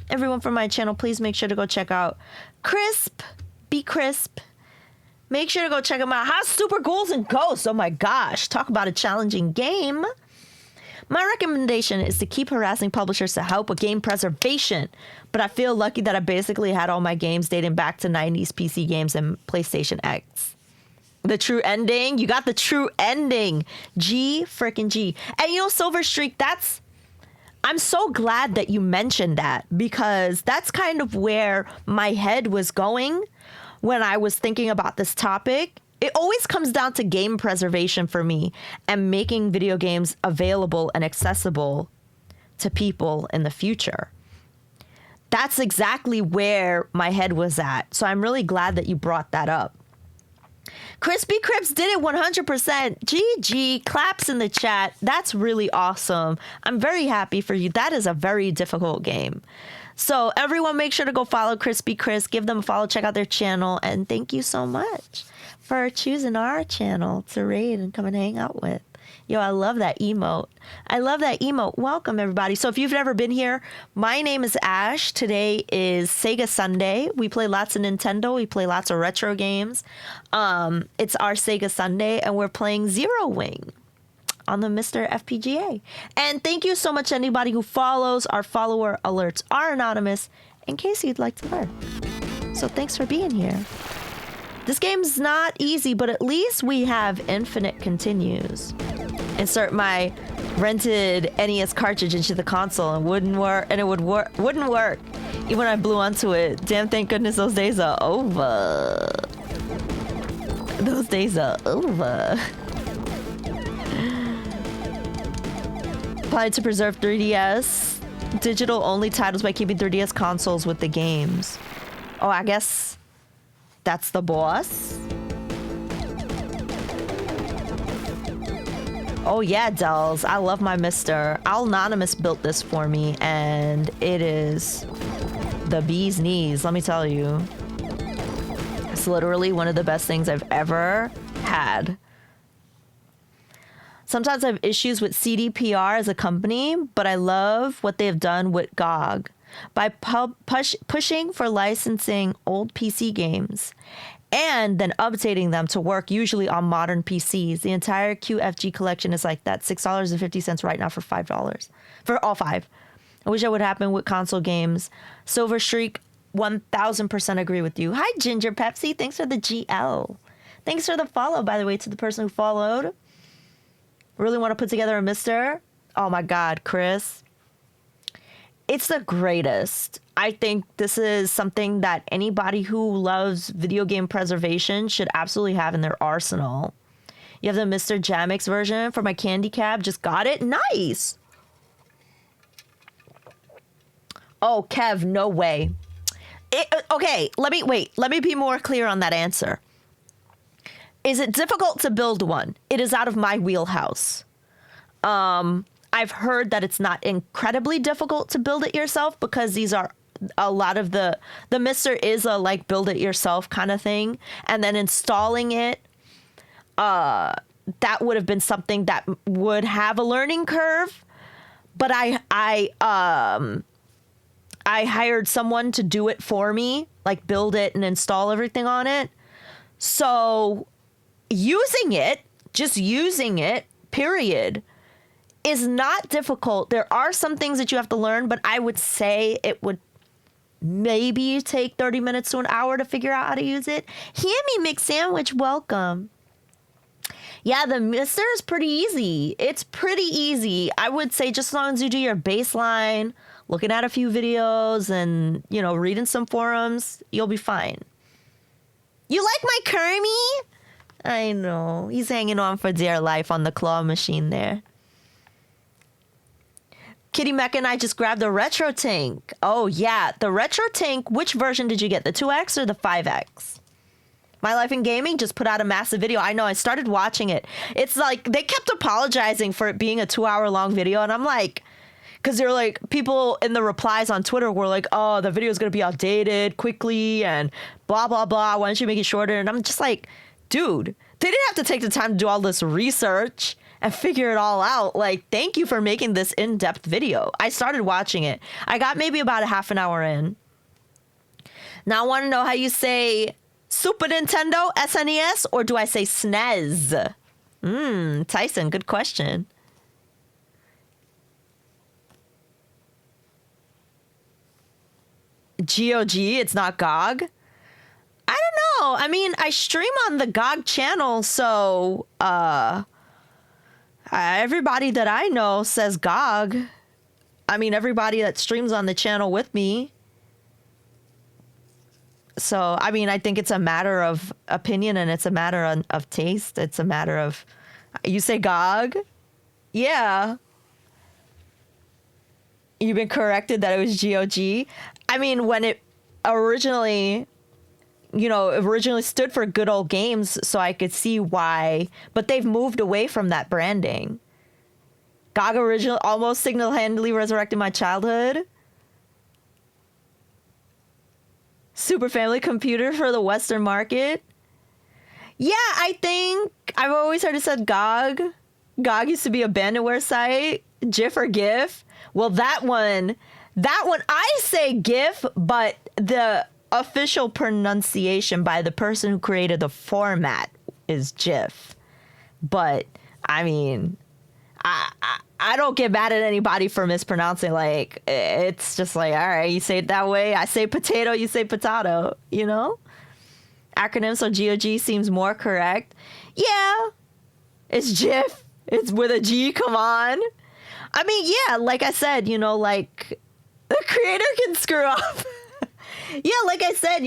Speaker 1: Everyone from my channel, please make sure to go check out Crisp. Be Crisp. Make sure to go check them out. How's Super Ghouls and Ghosts? Oh my gosh. Talk about a challenging game. My recommendation is to keep harassing publishers to help with game preservation, but I feel lucky that I basically had all my games dating back to 90s PC games and PlayStation X. The true ending? You got the true ending. G frickin' G. And you know, Silver Streak, I'm so glad that you mentioned that, because that's kind of where my head was going when I was thinking about this topic. It always comes down to game preservation for me and making video games available and accessible to people in the future. That's exactly where my head was at. So I'm really glad that you brought that up. Crispy Crips did it 100%. GG, claps in the chat. That's really awesome. I'm very happy for you. That is a very difficult game. So everyone make sure to go follow Crispy Chris, give them a follow, check out their channel, and thank you so much for choosing our channel to raid and come and hang out with. Yo, I love that emote. Welcome, everybody. So if you've never been here, my name is Ash. Today is Sega Sunday. We play lots of Nintendo. We play lots of retro games. It's our Sega Sunday, and we're playing Zero Wing on the Mr. FPGA. And thank you so much to anybody who follows. Our follower alerts are anonymous in case you'd like to learn. So thanks for being here. This game's not easy, but at least we have infinite continues. Insert my rented NES cartridge into the console and wouldn't work. Even when I blew onto it. Damn, thank goodness those days are over. Applied to preserve 3DS digital only titles by keeping 3DS consoles with the games. Oh, I guess that's the boss. Oh yeah, Dells. I love my Mr. Anonymous built this for me, and it is the bee's knees, let me tell you. It's literally one of the best things I've ever had. Sometimes I have issues with CDPR as a company, but I love what they have done with GOG by pushing for licensing old PC games and then updating them to work usually on modern PCs. The entire QFG collection is like that, $6.50 right now for $5 for all 5. I wish that would happen with console games. Silver Streak, 1000% agree with you. Hi, Ginger Pepsi. Thanks for the GL. Thanks for the follow, by the way, to the person who followed. Really want to put together a Mr. Oh my God, Chris. It's the greatest. I think this is something that anybody who loves video game preservation should absolutely have in their arsenal. You have the Mr. Jamix version for my candy cab. Just got it. Nice. Oh, Kev, no way. Okay, let me be more clear on that answer. Is it difficult to build one? It is out of my wheelhouse. I've heard that it's not incredibly difficult to build it yourself because these are a lot of the Mister is a like build it yourself kind of thing, and then installing it, that would have been something that would have a learning curve. But I hired someone to do it for me, like build it and install everything on it. So just using it, period, is not difficult. There are some things that you have to learn, but I would say it would maybe take 30 minutes to an hour to figure out how to use it. Hammy McSandwich, welcome. Yeah, the Mister is pretty easy. It's pretty easy. I would say just as long as you do your baseline, looking at a few videos and, reading some forums, you'll be fine. You like my Kermie? I know. He's hanging on for dear life on the claw machine there. Kitty Mech and I just grabbed the Retro Tank. Oh, yeah. The Retro Tank, which version did you get? The 2X or the 5X? My Life in Gaming just put out a massive video. I know, I started watching it. It's like, they kept apologizing for it being a 2-hour-long video, and I'm like, because they're like, people in the replies on Twitter were like, oh, the video is going to be outdated quickly, and blah, blah, blah. Why don't you make it shorter? And I'm just like, dude, they didn't have to take the time to do all this research and figure it all out. Like, thank you for making this in-depth video. I started watching it. I got maybe about a half an hour in. Now I want to know how you say Super Nintendo, SNES, or do I say SNES? Tyson, good question. GOG, it's not GOG? I don't know. I mean, I stream on the GOG channel, so everybody that I know says GOG. I mean, everybody that streams on the channel with me. So, I mean, I think it's a matter of opinion and it's a matter of taste. It's a matter of, you say GOG? Yeah. You've been corrected that it was GOG. I mean, when it originally stood for Good Old Games, so I could see why, but they've moved away from that branding. GOG original almost single-handedly resurrected my childhood. Super Family Computer for the Western market. Yeah, I think I've always heard it said GOG. GOG used to be a bandware site. GIF or GIF. Well, that one, I say GIF, but the official pronunciation by the person who created the format is GIF. But, I mean, I don't get mad at anybody for mispronouncing. Like, it's just like, all right, you say it that way. I say potato, you say potato, Acronym, so GOG seems more correct. Yeah, it's GIF. It's with a G, come on. I mean, yeah, like I said, like, the creator can screw up. Yeah, like I said,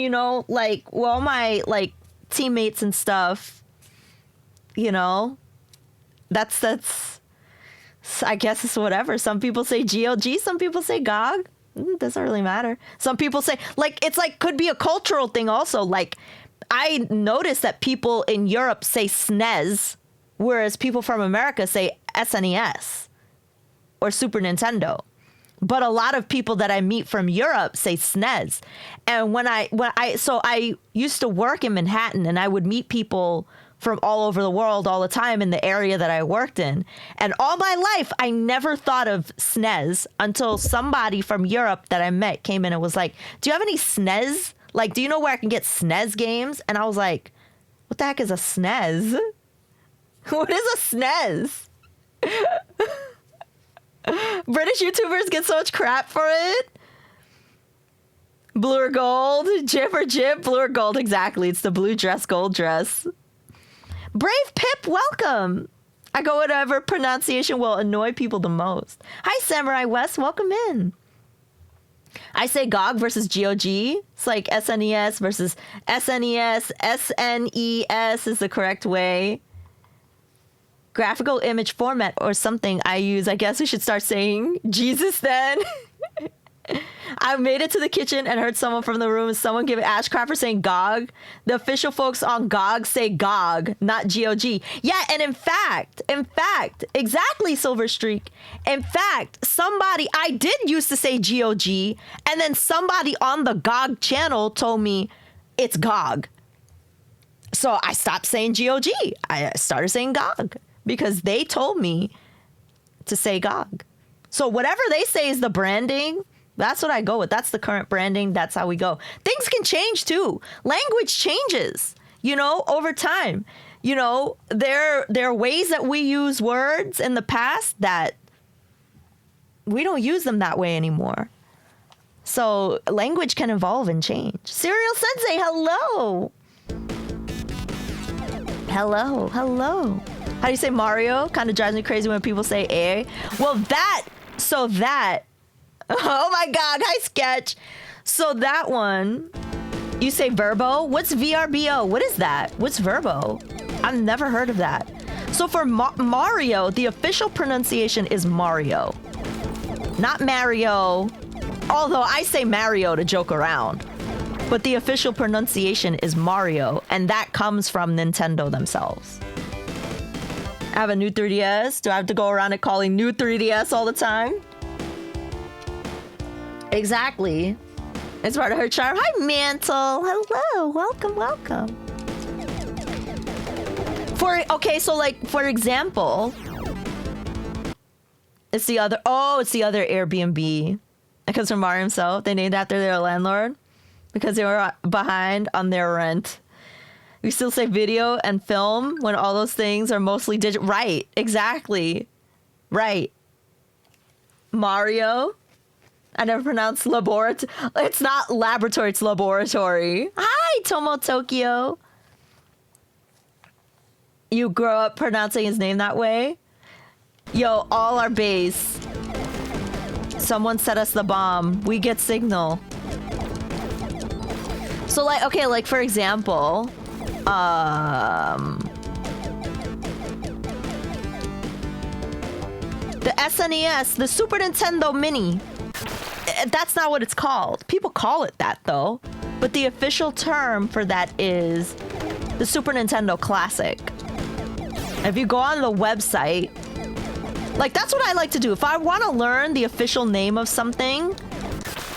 Speaker 1: like, well, my, like, teammates and stuff, that's I guess it's whatever. Some people say GOG, some people say GOG. It doesn't really matter. Some people say, like, it's like, could be a cultural thing also. Like, I noticed that people in Europe say SNES, whereas people from America say SNES or Super Nintendo. But a lot of people that I meet from Europe say SNES. And so I used to work in Manhattan, and I would meet people from all over the world all the time in the area that I worked in. And all my life, I never thought of SNES until somebody from Europe that I met came in and was like, do you have any SNES? Like, do you know where I can get SNES games? And I was like, what the heck is a SNES? What is a SNES? British YouTubers get so much crap for it. Blue or gold? Jip or jip? Blue or gold, exactly. It's the blue dress, gold dress. Brave Pip, welcome. I go whatever pronunciation will annoy people the most. Hi, Samurai West, welcome in. I say GOG versus GOG. It's like SNES versus SNES. SNES is the correct way. Graphical image format or something I use. I guess we should start saying Jesus then. I made it to the kitchen and heard someone from the room and someone give Ash crap for saying GOG. The official folks on GOG say GOG, not GOG. Yeah, and in fact, exactly, Silver Streak. In fact, I did used to say GOG, and then somebody on the GOG channel told me it's GOG. So I stopped saying GOG. I started saying GOG because they told me to say GOG. So whatever they say is the branding, that's what I go with. That's the current branding. That's how we go. Things can change too. Language changes, over time. There are ways that we use words in the past that we don't use them that way anymore. So language can evolve and change. Serial Sensei, hello. Hello. How do you say Mario? Kind of drives me crazy when people say A. Well, oh my God, hi Sketch. So that one, you say Verbo. What's VRBO? What is that? What's Verbo? I've never heard of that. So for Mario, the official pronunciation is Mario, not Mario. Although I say Mario to joke around. But the official pronunciation is Mario, and that comes from Nintendo themselves. I have a new 3DS. Do I have to go around and calling new 3DS all the time? Exactly. It's part of her charm. Hi, Mantle. Hello. Welcome. For example, it's the other Airbnb. It comes from Mario himself. They named after their landlord because they were behind on their rent. We still say video and film when all those things are mostly digital. Right. Exactly. Right. Mario. I never pronounced laboratory. It's not laboratory, it's laboratory. Hi, Tomo Tokyo. You grow up pronouncing his name that way? Yo, all our base. Someone set us the bomb. We get signal. So for example, the SNES, the Super Nintendo Mini. That's not what it's called. People call it that though. But the official term for that is the Super Nintendo Classic. If you go on the website, that's what I like to do. If I want to learn the official name of something,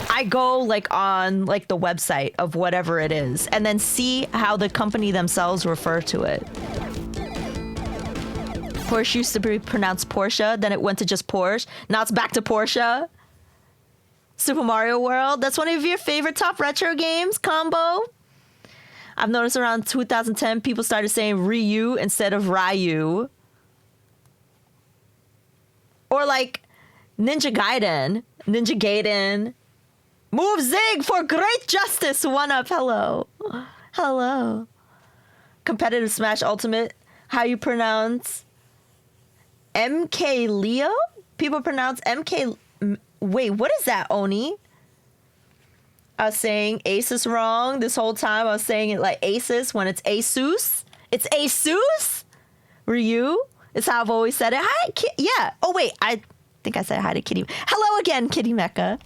Speaker 1: I go on the website of whatever it is and then see how the company themselves refer to it. Porsche used to be pronounced Porsche, then it went to just Porsche. Now it's back to Porsche. Super Mario World, that's one of your favorite top retro games, Combo. I've noticed around 2010, people started saying Ryu instead of Ryu. Or Ninja Gaiden. Move Zig for great justice. One up. Hello. Competitive Smash Ultimate. How you pronounce MK Leo? People pronounce MK. Wait, what is that, Oni? I was saying Asus wrong this whole time. I was saying it like Asus when it's Asus. It's Asus? Ryu? It's how I've always said it. Hi, yeah. Oh, wait. I think I said hi to Kitty. Hello again, Kitty Mecha.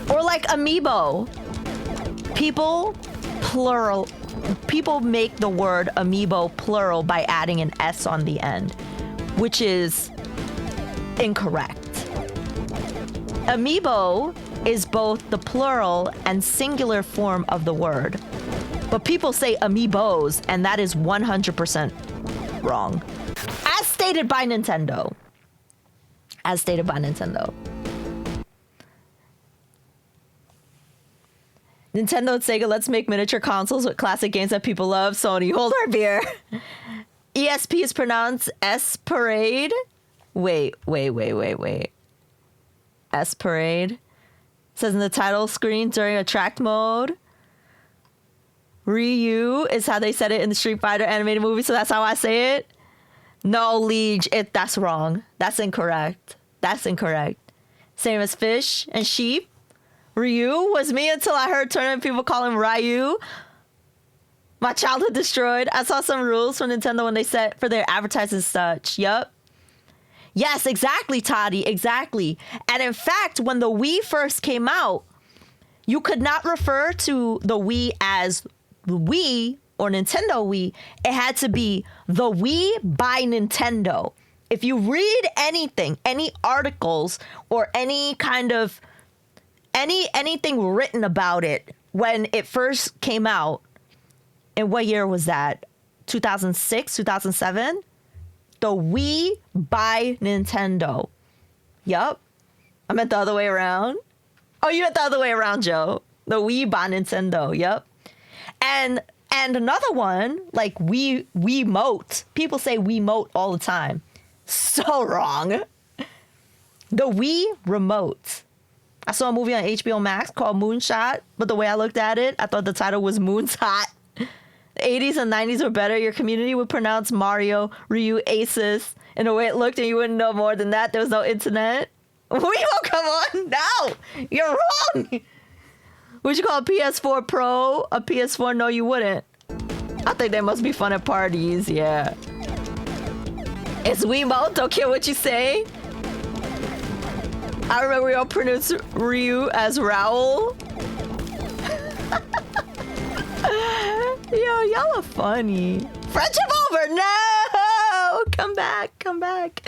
Speaker 1: Or Amiibo. People make the word Amiibo plural by adding an S on the end, which is incorrect. Amiibo is both the plural and singular form of the word. But people say amiibos, and that is 100% wrong. As stated by Nintendo. Nintendo and Sega, let's make miniature consoles with classic games that people love. Sony, hold our beer. ESP is pronounced S-Parade. Wait. S-Parade. Says in the title screen during attract mode. Ryu is how they said it in the Street Fighter animated movie, so that's how I say it. No, Liege, that's wrong. That's incorrect. Same as fish and sheep. Ryu was me until I heard tournament people call him Ryu. My childhood destroyed. I saw some rules from Nintendo when they set for their advertising such. Yup. Yes, exactly, Toddy. Exactly. And in fact, when the Wii first came out, you could not refer to the Wii as the Wii or Nintendo Wii. It had to be the Wii by Nintendo. If you read anything, any articles or any kind of anything written about it when it first came out, and what year was that? 2006, 2007? The Wii by Nintendo. Yup. I meant the other way around. Oh, you meant the other way around, Joe. The Wii by Nintendo. Yup. And another one, like Wiimote. People say Wiimote all the time. So wrong. The Wii remote. I saw a movie on HBO Max called Moonshot, but the way I looked at it, I thought the title was Moon's Hot. The 80s and 90s were better. Your community would pronounce Mario, Ryu, Aces in the way it looked, and you wouldn't know more than that. There was no internet. Wiimote, come on. No, you're wrong. Would you call a PS4 Pro a PS4? No, you wouldn't. I think they must be fun at parties. Yeah. It's Wiimote. Don't care what you say. I remember we all pronounced Ryu as Raoul. Yo, y'all are funny. Friendship over. No. Come back. Come back.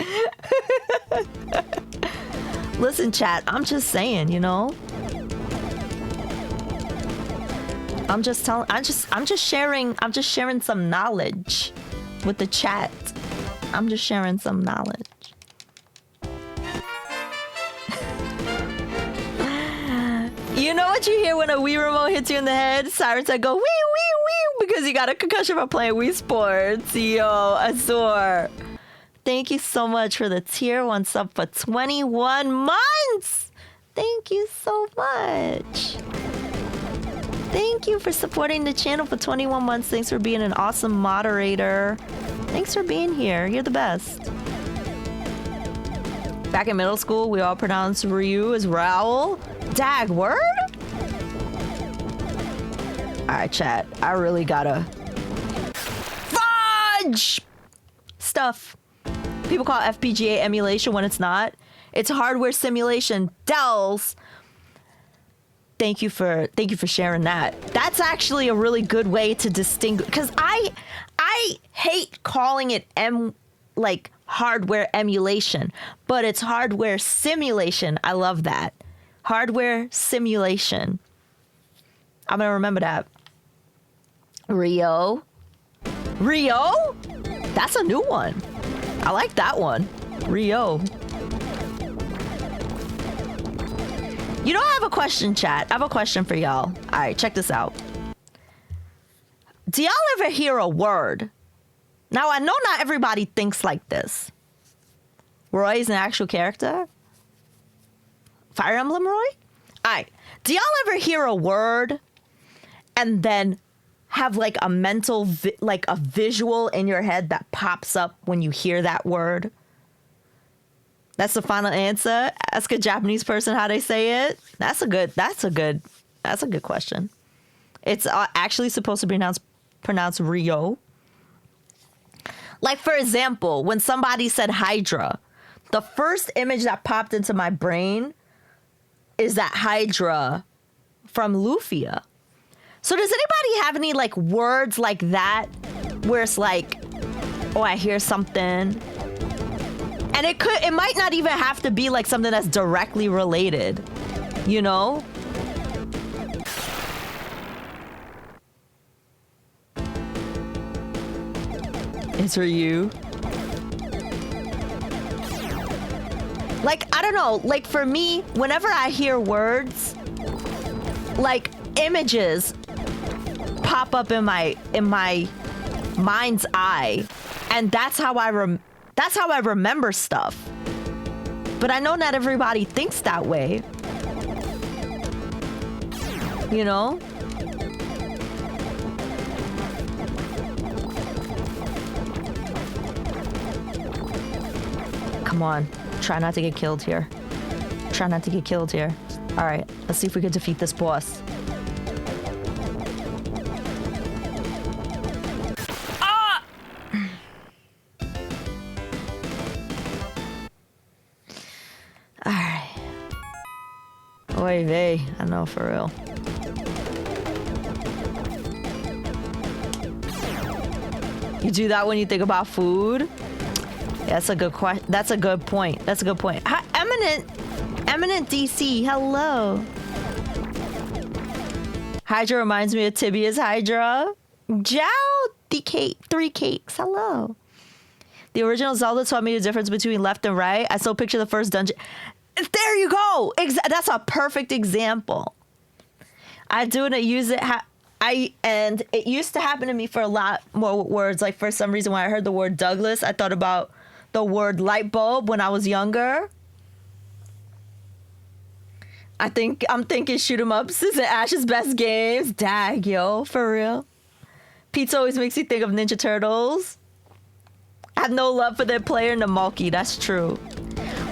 Speaker 1: Listen, chat. I'm just saying, you know. I'm just sharing some knowledge with the chat. I'm just sharing some knowledge. You know what you hear when a Wii remote hits you in the head? Sirens that go wee wee wee because you got a concussion from playing Wii Sports. Yo, Azor. Thank you so much for the tier 1 sub for 21 months. Thank you so much. Thank you for supporting the channel for 21 months. Thanks for being an awesome moderator. Thanks for being here. You're the best. Back in middle school, we all pronounced Ryu as Raoul. Dag, word? Alright, chat. I really gotta... Fudge! Stuff. People call FPGA emulation when it's not. It's hardware simulation. Dells. Thank you for sharing that. That's actually a really good way to distinguish, because I hate calling it hardware emulation, but it's hardware simulation. I love that. Hardware simulation. I'm gonna remember that. Rio? That's a new one. I like that one. Rio. You know, I have a question, chat. I have a question for y'all. All right, check this out. Do y'all ever hear a word? Now, I know not everybody thinks like this. Roy is an actual character? Fire Emblem Roy? All right. Do y'all ever hear a word and then have like a mental, a visual in your head that pops up when you hear that word? That's the final answer. Ask a Japanese person how they say it. That's a good question. It's actually supposed to be pronounced Rio. Like, for example, when somebody said Hydra, the first image that popped into my brain is that Hydra from Lufia. So does anybody have any like words like that where it's like, oh, I hear something? And it might not even have to be like something that's directly related, you know? It's for you. Like, I don't know, like for me, whenever I hear words, like images pop up in my mind's eye, and that's how I remember stuff. But I know not everybody thinks that way. You know? Come on. Try not to get killed here. Try not to get killed here. All right. Let's see if we can defeat this boss. Oy vey. I know, for real. You do that when you think about food? Yeah, that's a good question. That's a good point. That's a good point. Hi, Eminent DC, hello. Hydra reminds me of Tibia's Hydra. Jow, three cakes, hello. The original Zelda taught me the difference between left and right. I still picture the first dungeon. There you go. That's a perfect example. I do and I use it. And it used to happen to me for a lot more words. Like for some reason, when I heard the word Douglas, I thought about the word light bulb when I was younger. I'm thinking shoot 'em ups is Ash's best games. Dag, yo, for real. Pizza always makes you think of Ninja Turtles. I have no love for their player Namalki. That's true.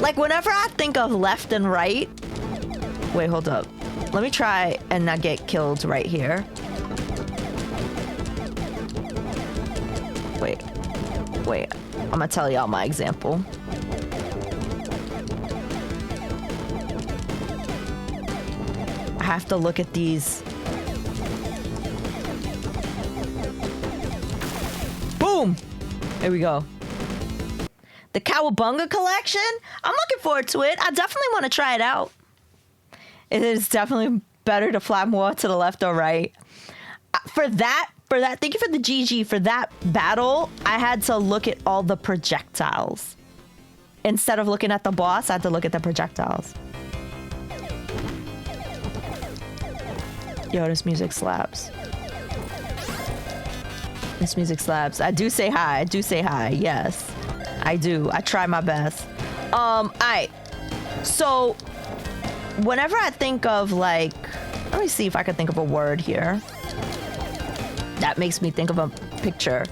Speaker 1: Like whenever I think of left and right. Wait, hold up. Let me try and not get killed right here. Wait. I'm gonna tell y'all my example. I have to look at these. Boom! There we go. The Cowabunga collection? I'm looking forward to it. I definitely want to try it out. It is definitely better to fly more to the left or right. For that, thank you for the GG. For that battle, I had to look at all the projectiles. Instead of looking at the boss, I had to look at the projectiles. Yo, this music slaps. This music slaps. I do say hi. Yes, I do. I try my best. Alright. So, whenever I think of like, let me see if I can think of a word here that makes me think of a picture.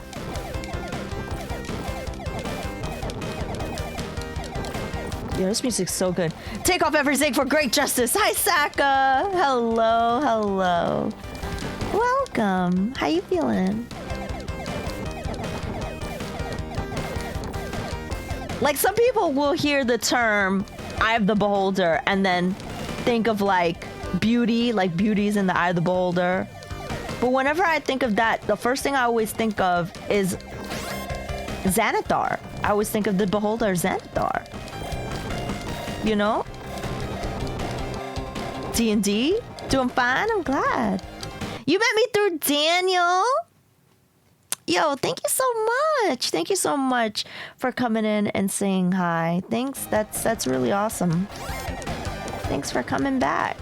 Speaker 1: Yeah, this music's so good. Take off everything for great justice. Hi, Saka. Hello. Welcome. How you feeling? Like some people will hear the term Eye of the Beholder and then think of like beauty, like beauty's in the eye of the beholder. But whenever I think of that, the first thing I always think of is Xanathar. I always think of the beholder Xanathar. You know? D&D? Doing fine? I'm glad. You met me through Daniel. Yo, thank you so much. Thank you so much for coming in and saying hi. Thanks. That's really awesome. Thanks for coming back.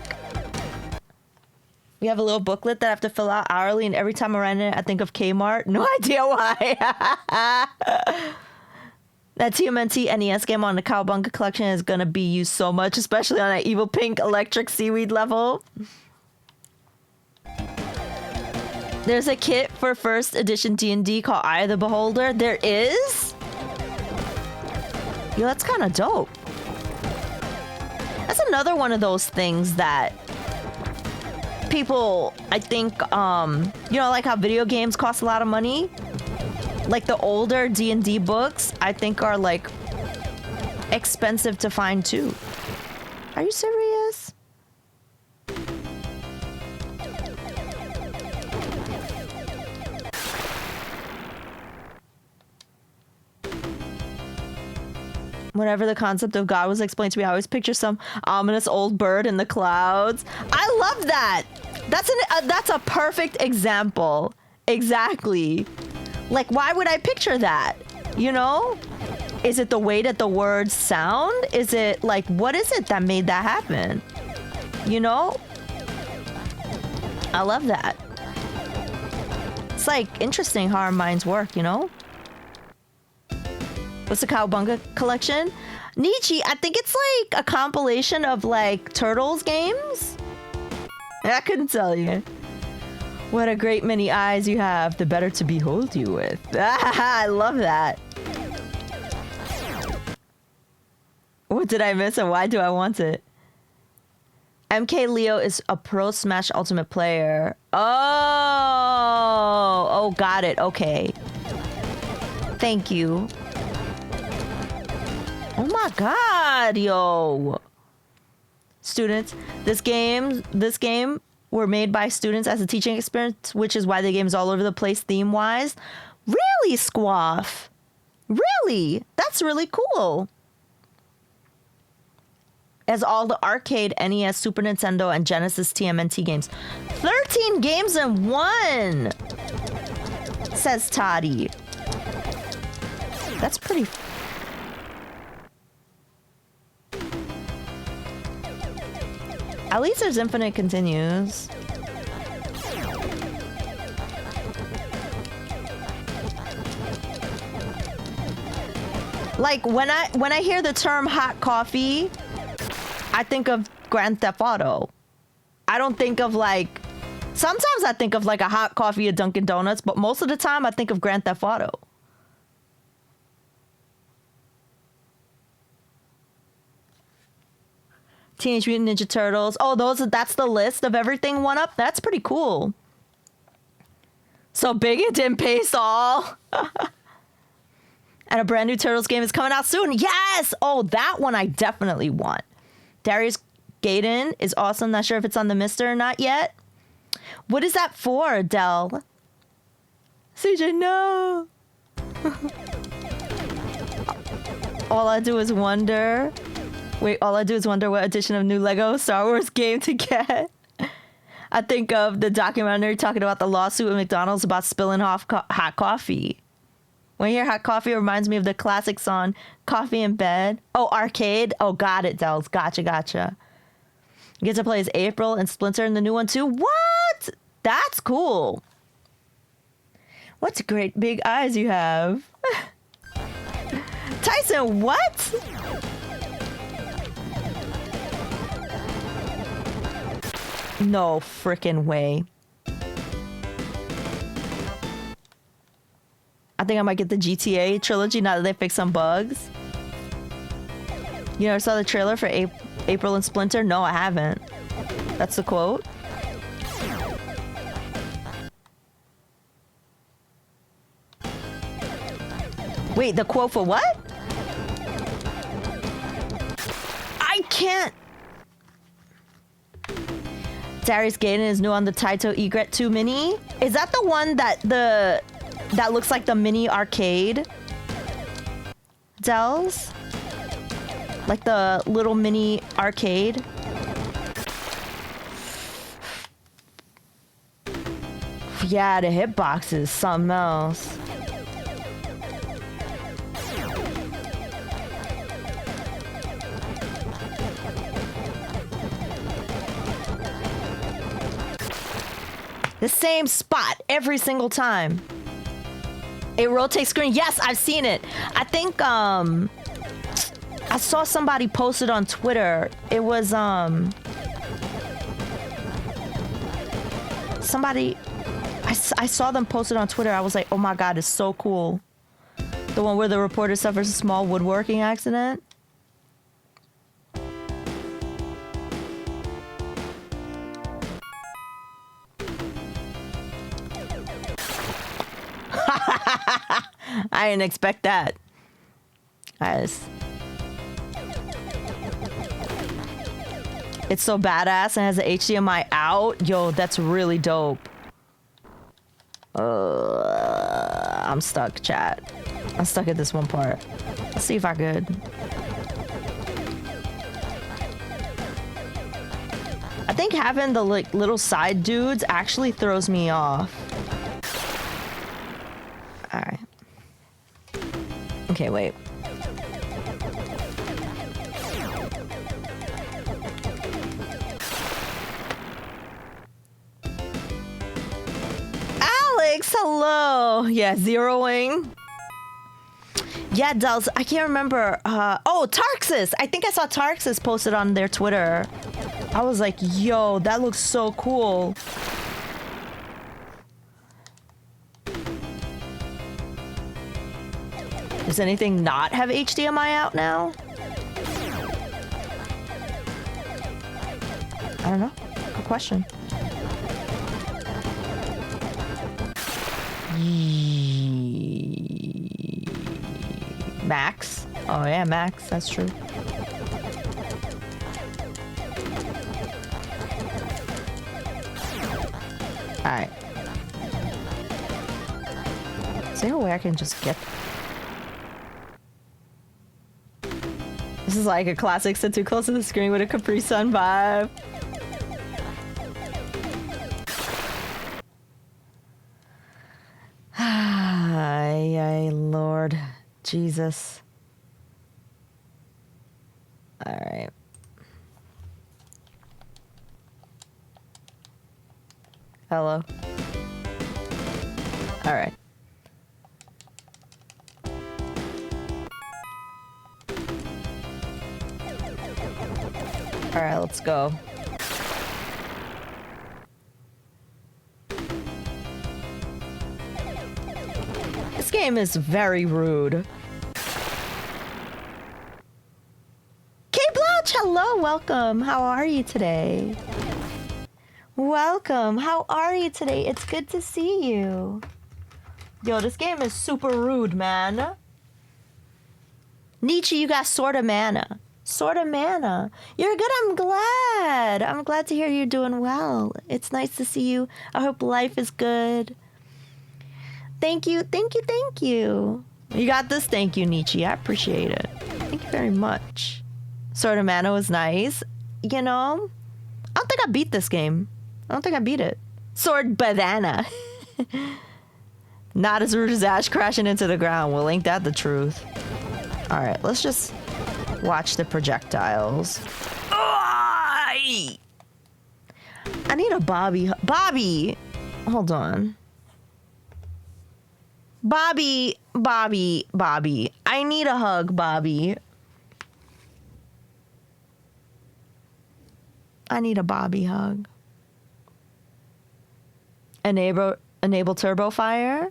Speaker 1: We have a little booklet that I have to fill out hourly, and every time I run it, I think of Kmart. No idea why. That TMNT NES game on the Cowabunga collection is gonna be used so much, especially on that evil pink electric seaweed level. There's a kit for first edition D&D called Eye of the Beholder. There is? Yo, that's kind of dope. That's another one of those things that people, I think, you know, like how video games cost a lot of money? Like the older D&D books, I think are like expensive to find too. Are you serious? Whenever the concept of God was explained to me, I always picture some ominous old bird in the clouds. I love that. That's a perfect example. Exactly. Like, why would I picture that? You know? Is it the way that the words sound? Is it like, what is it that made that happen? You know? I love that. It's like interesting how our minds work, you know? What's the Cowabunga collection? Nietzsche, I think it's like a compilation of like Turtles games. I couldn't tell you. What a great many eyes you have, the better to behold you with. I love that. What did I miss and why do I want it? MK Leo is a pro Smash Ultimate player. Oh, got it. Okay. Thank you. Oh my god, yo. students. This game were made by students as a teaching experience, which is why the game's all over the place theme-wise. Really, Squaff? Really? That's really cool. As all the arcade, NES, Super Nintendo, and Genesis TMNT games. 13 games in one, says Toddy. That's pretty... At least there's infinite continues. Like, when I hear the term hot coffee, I think of Grand Theft Auto. I don't think of like... Sometimes I think of like a hot coffee at Dunkin' Donuts, but most of the time I think of Grand Theft Auto. Teenage Mutant Ninja Turtles. Oh, that's the list of everything one up? That's pretty cool. So big it didn't pace all. And a brand new Turtles game is coming out soon. Yes! Oh, that one I definitely want. Darius Gaiden is awesome. Not sure if it's on the Mister or not yet. What is that for, Adele? CJ, no. All I do is wonder. Wait, all I do is wonder what edition of new Lego Star Wars game to get. I think of the documentary talking about the lawsuit with McDonald's about spilling off hot coffee. When you hear hot coffee, it reminds me of the classic song, Coffee in Bed. Oh, arcade? Oh, got it, Dels. Gotcha. You get to play as April and Splinter in the new one, too? What? That's cool. What great big eyes you have. Tyson, what? No frickin' way. I think I might get the GTA trilogy now that they fixed some bugs. You never saw the trailer for April and Splinter? No, I haven't. That's the quote. Wait, the quote for what? I can't. Darius Gaiden is new on the Taito Egret 2 Mini. Is that the one that looks like the mini arcade? Dells? Like the little mini arcade? Yeah, the hitbox is something else. The same spot every single time. It rotates screen. Yes, I've seen it. I think I saw somebody post it on Twitter. It was somebody I saw them post it on Twitter. I was like, oh my god, it's so cool. The one where the reporter suffers a small woodworking accident. I didn't expect that. It's so badass and has the HDMI out. Yo, that's really dope. I'm stuck, chat. I'm stuck at this one part. Let's see if I could. I think having the like little side dudes actually throws me off. Alright. Okay, wait. Alex, hello. Yeah, zeroing. Yeah, Dells, I can't remember. Oh, Tarxis. I think I saw Tarxis posted on their Twitter. I was like, yo, that looks so cool. Does anything not have HDMI out now? I don't know. Good question. Max? Oh yeah, Max. That's true. Alright. Is there a way I can just get... This is like a classic sit too close to the screen with a Capri Sun vibe. Ay, Lord Jesus. Alright. Hello. Alright. Alright, let's go. This game is very rude. K-Blouch, hello, welcome. How are you today? Welcome. How are you today? It's good to see you. Yo, this game is super rude, man. Nietzsche, you got sorta mana. Sorta mana. You're good, I'm glad. I'm glad to hear you're doing well. It's nice to see you. I hope life is good. Thank you, thank you, thank you. You got this? Thank you, Nietzsche. I appreciate it. Thank you very much. Sorta mana was nice. You know, I don't think I beat this game. I don't think I beat it. Sword banana. Not as rude as Ash crashing into the ground. Well, ain't that the truth? Alright, let's just watch the projectiles. I need a Bobby. Bobby! Hold on. Bobby. I need a hug, Bobby. I need a Bobby hug. Enable turbo fire?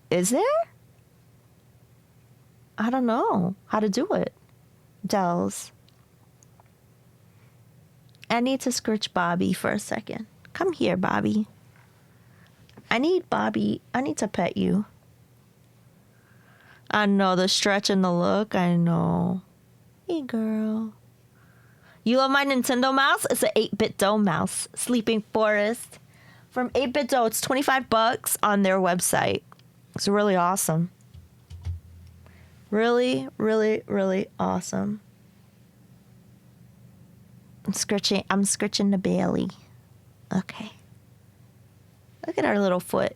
Speaker 1: Is there? I don't know how to do it. Dells. I need to scritch Bobby for a second. Come here, Bobby. I need to pet you. I know the stretch and the look. I know. Hey, girl. You love my Nintendo mouse? It's an 8-bit dough mouse. Sleeping Forest. From 8-bit dough. It's $25 on their website. It's really awesome. Really, really, really awesome. I'm scritching the Bailey. Okay. Look at our little foot.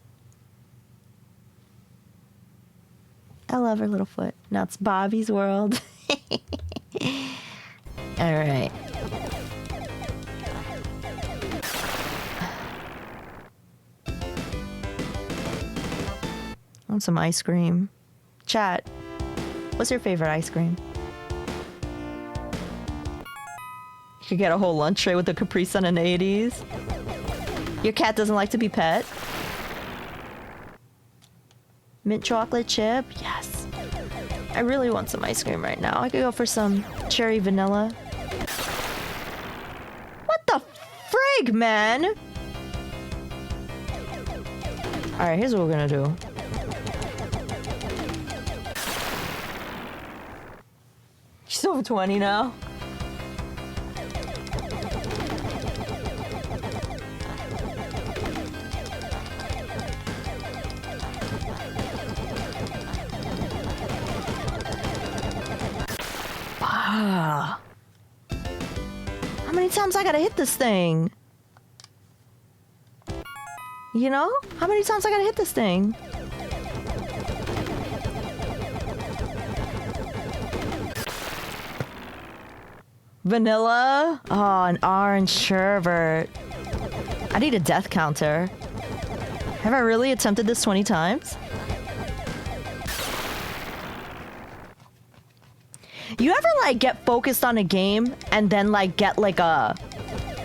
Speaker 1: I love her little foot. Now it's Bobby's world. All right. I want some ice cream. Chat, what's your favorite ice cream? You could get a whole lunch tray with a Capri Sun in the 80s. Your cat doesn't like to be pet. Mint chocolate chip? Yes. I really want some ice cream right now. I could go for some cherry vanilla. What the frig, man? Alright, here's what we're gonna do. She's over 20 now. How many times I gotta hit this thing? You know? How many times I gotta hit this thing? Vanilla? Oh, an orange sherbet. I need a death counter. Have I really attempted this 20 times? You ever like get focused on a game and then like get like a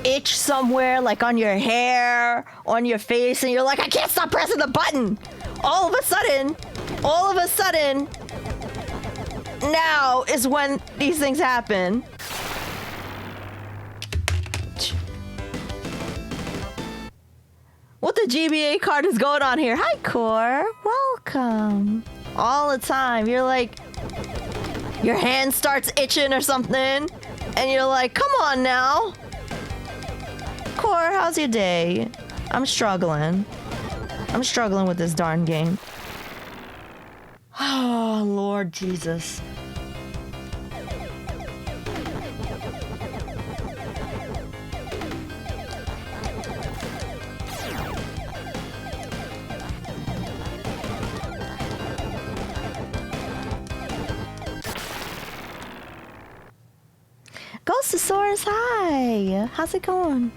Speaker 1: itch somewhere, like on your hair, on your face, and you're like, I can't stop pressing the button. All of a sudden, now is when these things happen. What the GBA card is going on here? Hi, Core. Welcome. All the time. You're like, your hand starts itching or something, and you're like, come on now. Core, how's your day? I'm struggling. I'm struggling with this darn game. Oh, Lord Jesus. Ghostosaurus, hi! How's it going?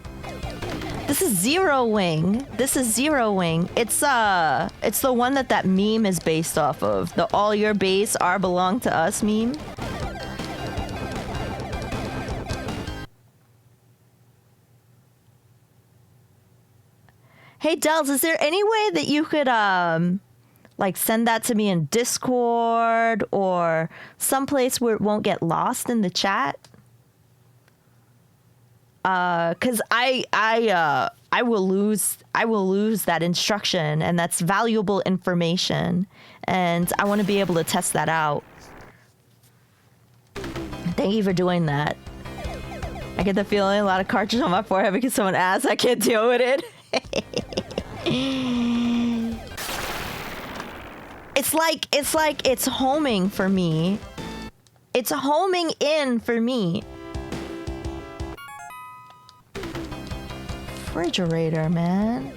Speaker 1: This is Zero Wing. This is Zero Wing. It's the one that meme is based off of. The all your base are belong to us meme. Hey Dels, is there any way that you could like send that to me in Discord or someplace where it won't get lost in the chat? Cause I will lose that instruction, and that's valuable information, and I want to be able to test that out. Thank you for doing that. I get the feeling a lot of cartridge on my forehead because someone asked. I can't deal with it. It's like it's homing for me. It's homing in for me. Refrigerator, man.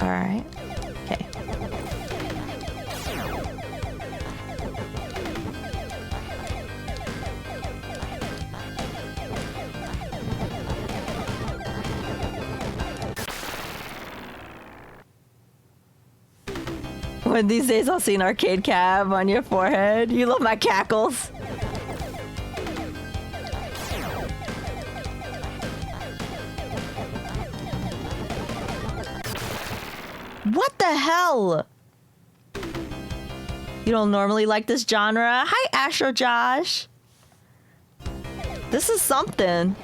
Speaker 1: All right. Okay. One of these days I'll see an arcade cab on your forehead. You love my cackles. What the hell? You don't normally like this genre? Hi, Astro Josh. This is something.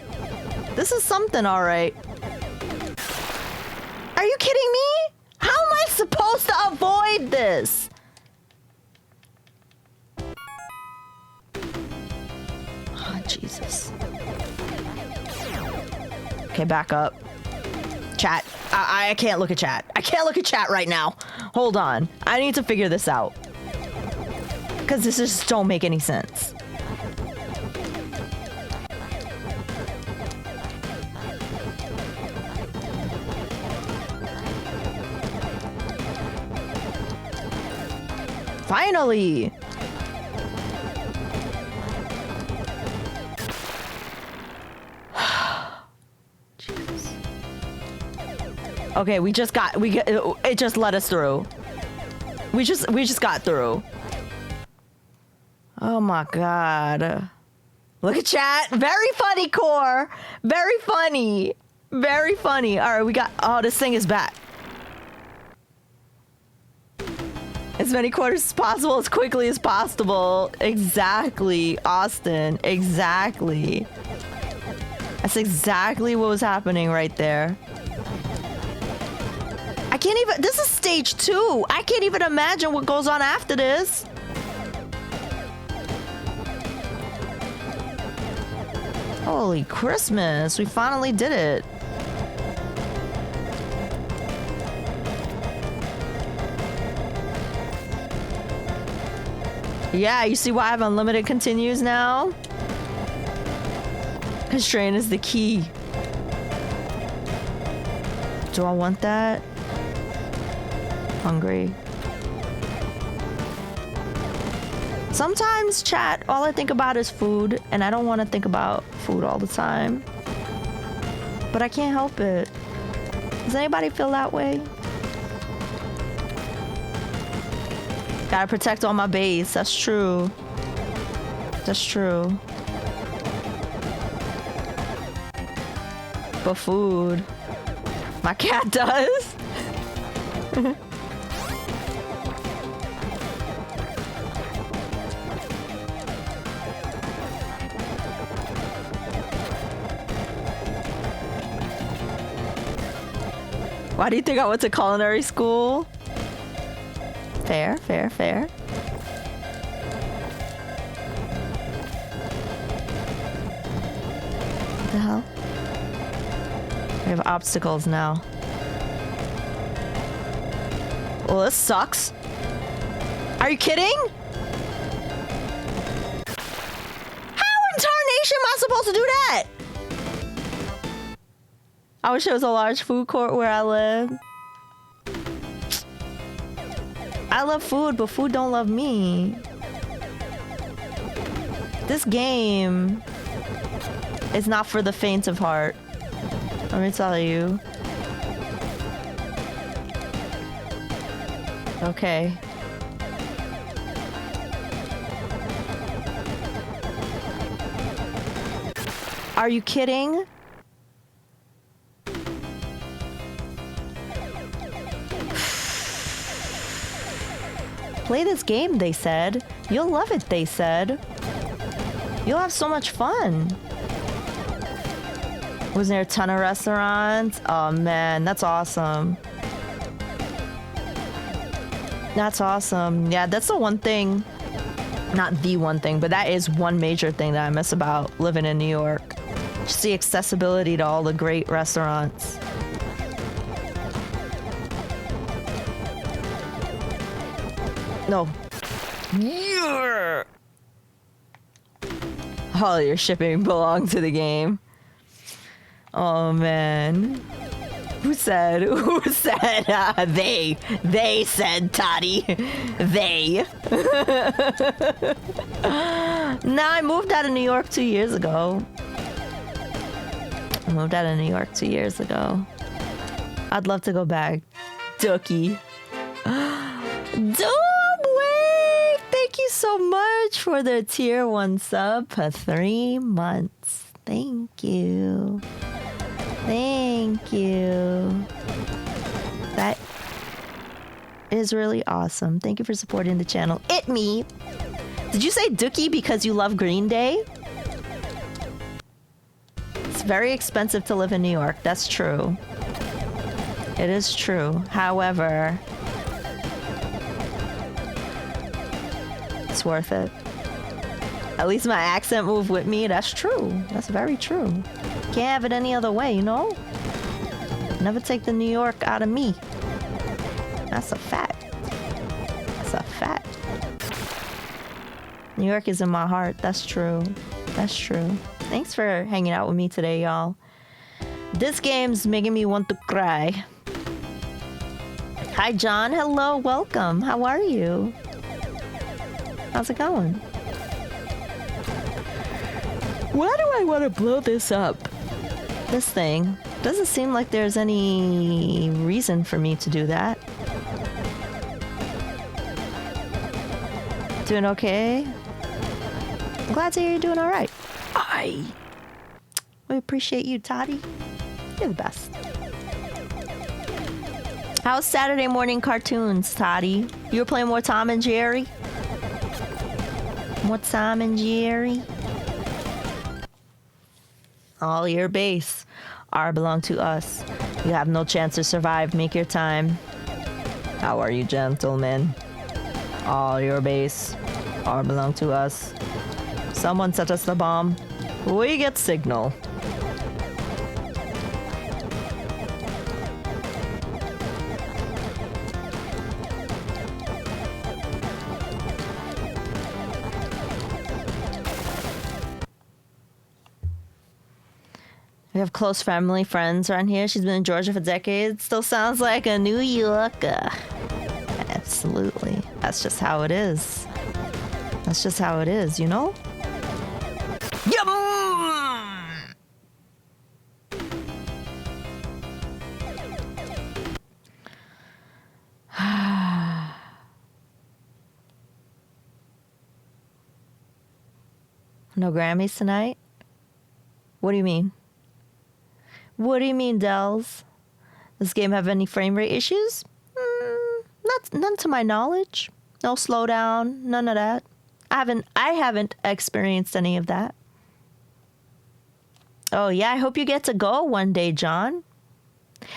Speaker 1: This is something, all right. Are you kidding me? How am I supposed to avoid this? Oh, Jesus. Okay, back up. Chat. I can't look at chat. I can't look at chat right now. Hold on. I need to figure this out. Because this just don't make any sense. Finally! Jesus. Okay, it just let us through. We just got through. Oh my god. Look at chat. Very funny, Core. Very funny. Very funny. All right, we got... Oh, this thing is back. As many quarters as possible, as quickly as possible. Exactly, Austin. Exactly. That's exactly what was happening right there. I can't even... This is stage 2. I can't even imagine what goes on after this. Holy Christmas. We finally did it. Yeah, you see why I have unlimited continues now? Constraint is the key. Do I want that? Hungry. Sometimes, chat, all I think about is food, and I don't want to think about food all the time. But I can't help it. Does anybody feel that way? Gotta protect all my base. That's true. That's true. But food. My cat does. Why do you think I went to culinary school? Fair, fair, fair. the hell? We have obstacles now. Well, this sucks. Are you kidding? How in tarnation am I supposed to do that? I wish there was a large food court where I live. I love food, but food don't love me. This game is not for the faint of heart. Let me tell you. Okay. Are you kidding? Play this game, they said. You'll love it, they said. You'll have so much fun. Wasn't there a ton of restaurants? Oh man, that's awesome. That's awesome. Yeah, that's the one thing. Not the one thing, but that is one major thing that I miss about living in New York. Just the accessibility to all the great restaurants. No. Yeah. All your shipping belong to the game. Oh man. Who said? Who said? They said, Toddy. They. Nah, I moved out of New York 2 years ago. I moved out of New York 2 years ago. I'd love to go back. Dookie. Dubway! Thank you so much for the tier 1 sub for 3 months. Thank you. Thank you. That is really awesome. Thank you for supporting the channel. It me. Did you say Dookie because you love Green Day? It's very expensive to live in New York. That's true. It is true. However, it's worth it. At least my accent moved with me. That's true. That's very true. Can't have it any other way, you know? Never take the New York out of me. That's a fact. That's a fact. New York is in my heart. That's true. That's true. Thanks for hanging out with me today, y'all. This game's making me want to cry. Hi, John. Hello. Welcome. How are you? How's it going? Why do I want to blow this up? This thing. Doesn't seem like there's any reason for me to do that. Doing okay? I'm glad to hear you're doing alright. We appreciate you, Toddy. You're the best. How's Saturday morning cartoons, Toddy? You were playing more Tom and Jerry? More Tom and Jerry? All your base are belong to us. You have no chance to survive. Make your time. How are you, gentlemen? All your base are belong to us. Someone set us the bomb. We get signal. We have close family friends around here. She's been in Georgia for decades. Still sounds like a New Yorker. Absolutely. That's just how it is. That's just how it is, you know? Yum! No Grammys tonight? What do you mean? What do you mean, Dells? Does this game have any frame rate issues? None to my knowledge. No slowdown, none of that. I haven't experienced any of that. Oh yeah, I hope you get to go one day, John.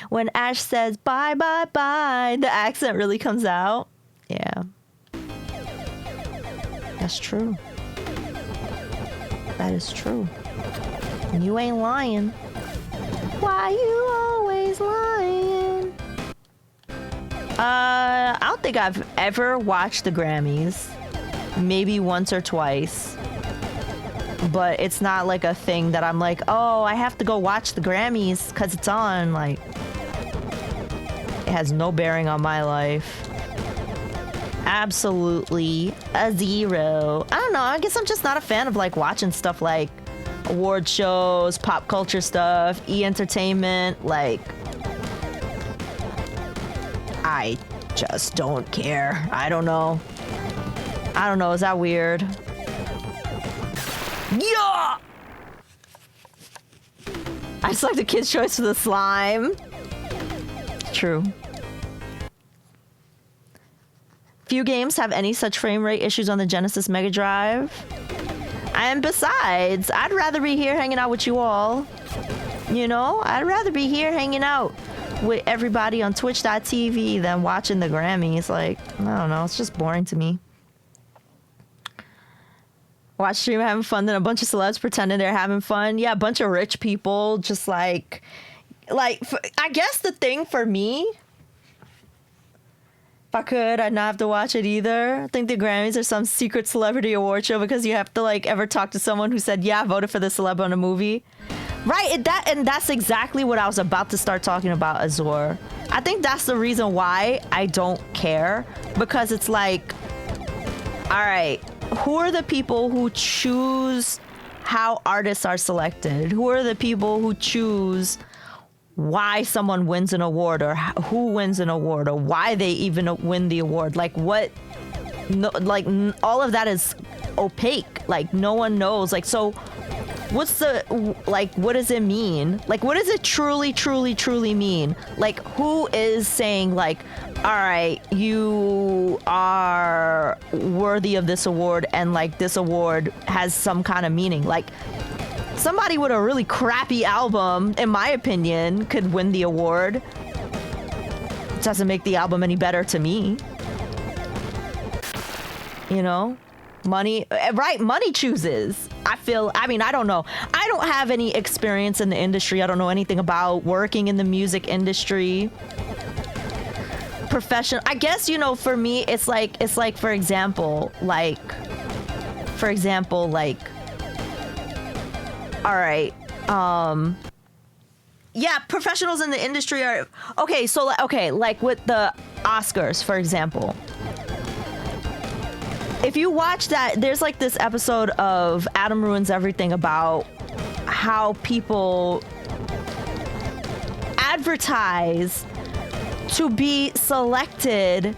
Speaker 1: When Ash says bye bye bye, the accent really comes out. Yeah. That's true. That is true. You ain't lying. Why you always lying? I don't think I've ever watched the Grammys. Maybe once or twice. But it's not like a thing that I'm like, oh, I have to go watch the Grammys because it's on. Like, it has no bearing on my life. Absolutely a zero. I don't know. I guess I'm just not a fan of like watching stuff like award shows, pop culture stuff, e-entertainment. Like, I just don't care. I don't know. Is that weird? Yeah! I just like the kid's choice for the slime. True. Few games have any such frame rate issues on the Genesis Mega Drive. And besides, I'd rather be here hanging out with you all. You know, I'd rather be here hanging out with everybody on Twitch.tv than watching the Grammys. Like, I don't know, it's just boring to me. Watch stream having fun, then a bunch of celebs pretending they're having fun. Yeah, a bunch of rich people just like I guess the thing for me, if I could, I'd not have to watch it either. I think the Grammys are some secret celebrity award show because you have to like ever talk to someone who said, yeah, I voted for the celeb on a movie. Right, and that's exactly what I was about to start talking about, Azor. I think that's the reason why I don't care, because it's like, all right, who are the people who choose how artists are selected? Who are the people who choose why someone wins an award, or who wins an award, or why they even win the award? Like, what? No, like, all of that is opaque. Like, no one knows. Like, so what's the, like, what does it mean? Like, what does it truly, truly, truly mean? Like, who is saying, like, all right, you are worthy of this award, and like this award has some kind of meaning? Like, somebody with a really crappy album, in my opinion, could win the award. It doesn't make the album any better to me. You know? Money, right? Money chooses. I mean, I don't know. I don't have any experience in the industry. I don't know anything about working in the music industry. Professional, I guess, you know, for me, it's like, for example, like, all right, yeah, professionals in the industry are, okay, so, okay, like with the Oscars, for example. If you watch that, there's like this episode of Adam Ruins Everything about how people advertise to be selected,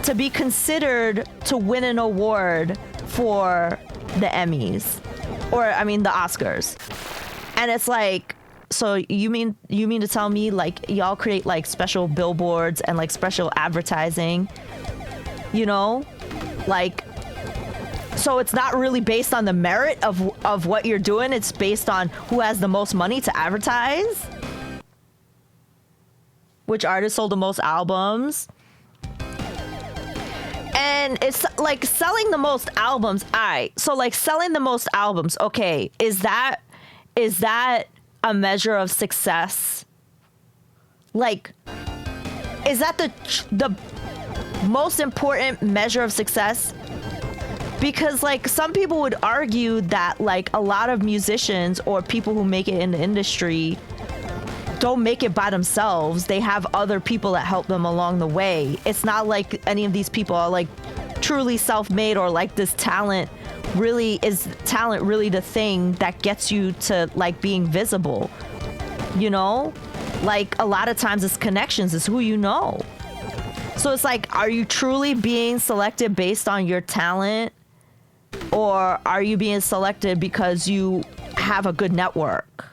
Speaker 1: to be considered to win an award for the Emmys, or I mean the Oscars. And it's like, so you mean to tell me like y'all create like special billboards and like special advertising, you know, like, so it's not really based on the merit of what you're doing, it's based on who has the most money to advertise? Which artist sold the most albums? And it's like selling the most albums. All right, so like selling the most albums, okay, is that a measure of success? Like, is that the most important measure of success? Because like some people would argue that like a lot of musicians or people who make it in the industry don't make it by themselves. They have other people that help them along the way. It's not like any of these people are like truly self-made, or like this talent really the thing that gets you to like being visible, you know? Like a lot of times it's connections, it's who you know. So it's like, are you truly being selected based on your talent, or are you being selected because you have a good network?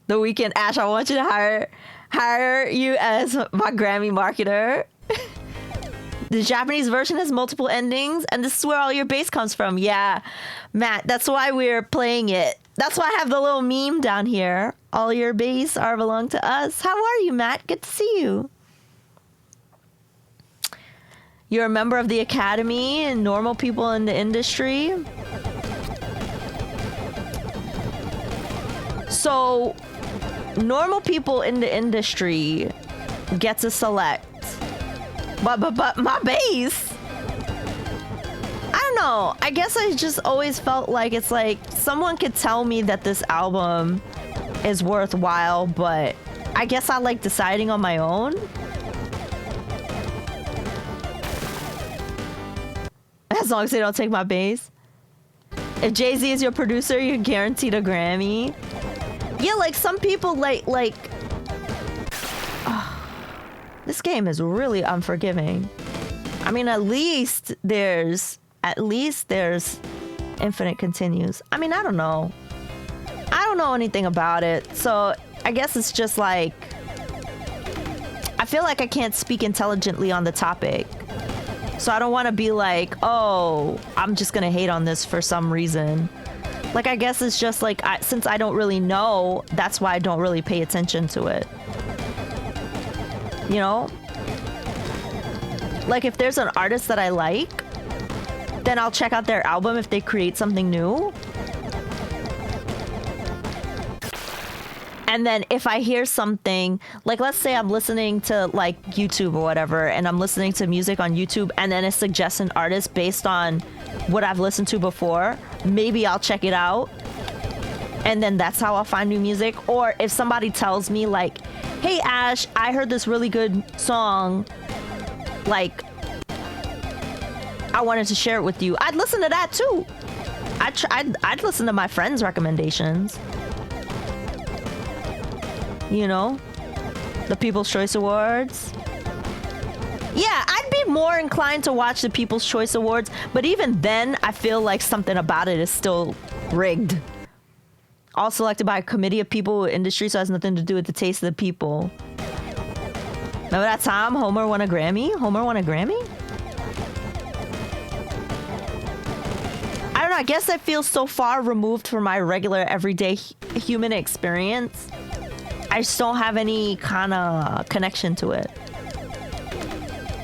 Speaker 1: The Weeknd, Ash, I want you to hire you as my Grammy marketer. The Japanese version has multiple endings, and this is where all your bass comes from. Yeah, Matt, that's why we're playing it. That's why I have the little meme down here. All your bass are belong to us. How are you, Matt? Good to see you. You're a member of the Academy and normal people in the industry. So normal people in the industry get to select, but my bass, I don't know. I guess I just always felt like it's like someone could tell me that this album is worthwhile, but I guess I like deciding on my own. As long as they don't take my bass. If Jay-Z is your producer, you're guaranteed a Grammy. Yeah, like some people like this game is really unforgiving. I mean, at least there's infinite continues. I mean, I don't know anything about it, so I guess it's just like I feel like I can't speak intelligently on the topic, so I don't want to be like, oh, I'm just gonna hate on this for some reason. Like, I guess it's just like, since I don't really know, that's why I don't really pay attention to it. You know? Like, if there's an artist that I like, then I'll check out their album if they create something new. And then if I hear something, like let's say I'm listening to like YouTube or whatever, and I'm listening to music on YouTube, and then it suggests an artist based on what I've listened to before, maybe I'll check it out. And then that's how I'll find new music. Or if somebody tells me like, hey Ash, I heard this really good song, like I wanted to share it with you, I'd listen to that too. I'd listen to my friends' recommendations. You know, the People's Choice Awards. Yeah, I'd be more inclined to watch the People's Choice Awards, but even then, I feel like something about it is still rigged. All selected by a committee of people in industry, so it has nothing to do with the taste of the people. Remember that time Homer won a Grammy? I don't know, I guess I feel so far removed from my regular everyday human experience. I just don't have any kind of connection to it.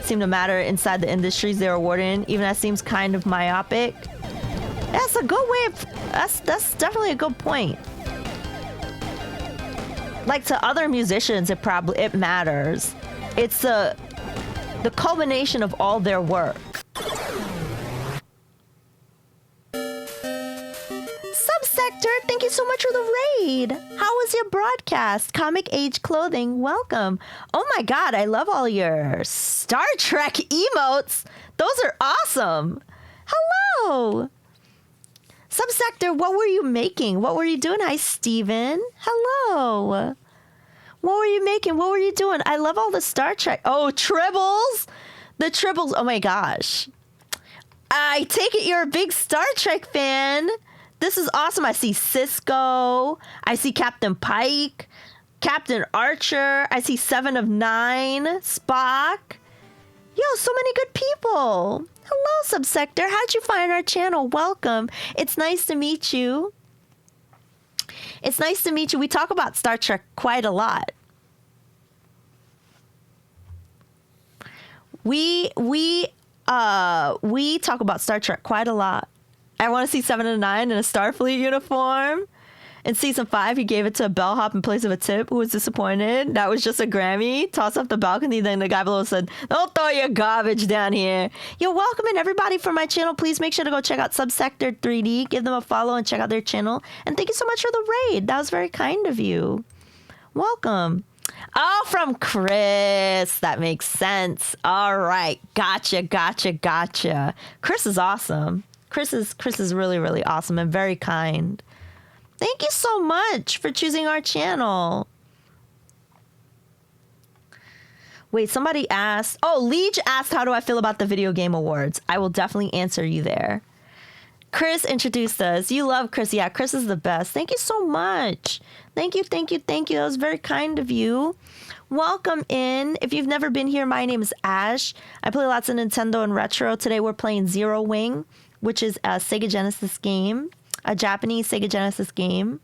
Speaker 1: Seem to matter inside the industries they're awarded in. Even that seems kind of myopic. That's a good way of, that's definitely a good point. Like to other musicians, it matters. It's the culmination of all their work. Subsector, thank you so much for the raid. How was your broadcast? Comic Age Clothing, welcome. Oh my god, I love all your Star Trek emotes. Those are awesome. Hello. Subsector, what were you making? What were you doing? Hi, Steven. Hello. What were you making? What were you doing? I love all the Star Trek. Oh, Tribbles. The Tribbles. Oh my gosh. I take it you're a big Star Trek fan. This is awesome. I see Cisco. I see Captain Pike, Captain Archer. I see 7 of 9, Spock. Yo, so many good people. Hello, Subsector. How'd you find our channel? Welcome. It's nice to meet you. It's nice to meet you. We talk about Star Trek quite a lot. We talk about Star Trek quite a lot. I want to see 7 of 9 in a Starfleet uniform. In season 5, he gave it to a bellhop in place of a tip who was disappointed. That was just a Grammy. Tossed off the balcony. Then the guy below said, don't throw your garbage down here. Yo, welcome in everybody from my channel. Please make sure to go check out Subsector 3D. Give them a follow and check out their channel. And thank you so much for the raid. That was very kind of you. Welcome. Oh, from Chris. That makes sense. All right. Gotcha. Chris is awesome. Chris is really, really awesome and very kind. Thank you so much for choosing our channel. Wait, somebody asked. Oh, Leech asked, how do I feel about the Video Game Awards? I will definitely answer you there. Chris introduced us. You love Chris. Yeah, Chris is the best. Thank you so much. Thank you. That was very kind of you. Welcome in. If you've never been here, my name is Ash. I play lots of Nintendo and retro. Today we're playing Zero Wing, which is a Sega Genesis game, a Japanese Sega Genesis game.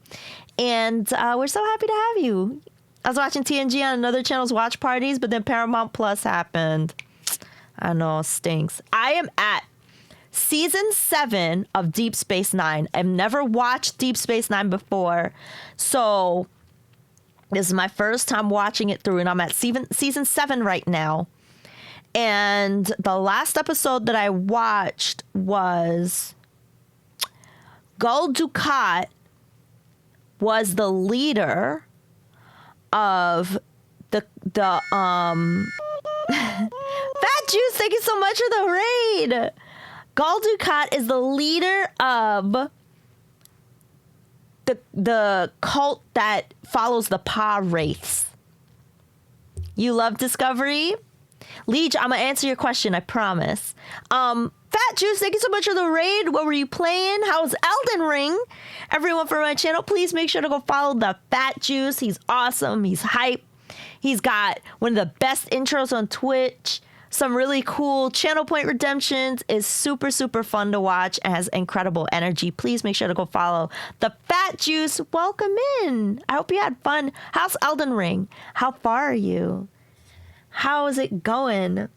Speaker 1: And we're so happy to have you. I was watching TNG on another channel's watch parties, but then Paramount Plus happened. I know, stinks. I am at season 7 of Deep Space Nine. I've never watched Deep Space Nine before, so this is my first time watching it through, and I'm at season 7 right now. And the last episode that I watched was Gul Dukat was the leader of the Fat Juice, thank you so much for the raid. Gul Dukat is the leader of the cult that follows the Pa Wraiths. You love Discovery? Leech, I'm gonna answer your question, I promise. Fat Juice, thank you so much for the raid. What were you playing? How's Elden Ring? Everyone from my channel, please make sure to go follow the Fat Juice. He's awesome. He's hype. He's got one of the best intros on Twitch. Some really cool channel point redemptions. Is super, super fun to watch and has incredible energy. Please make sure to go follow the Fat Juice. Welcome in. I hope you had fun. How's Elden Ring? How far are you? How is it going?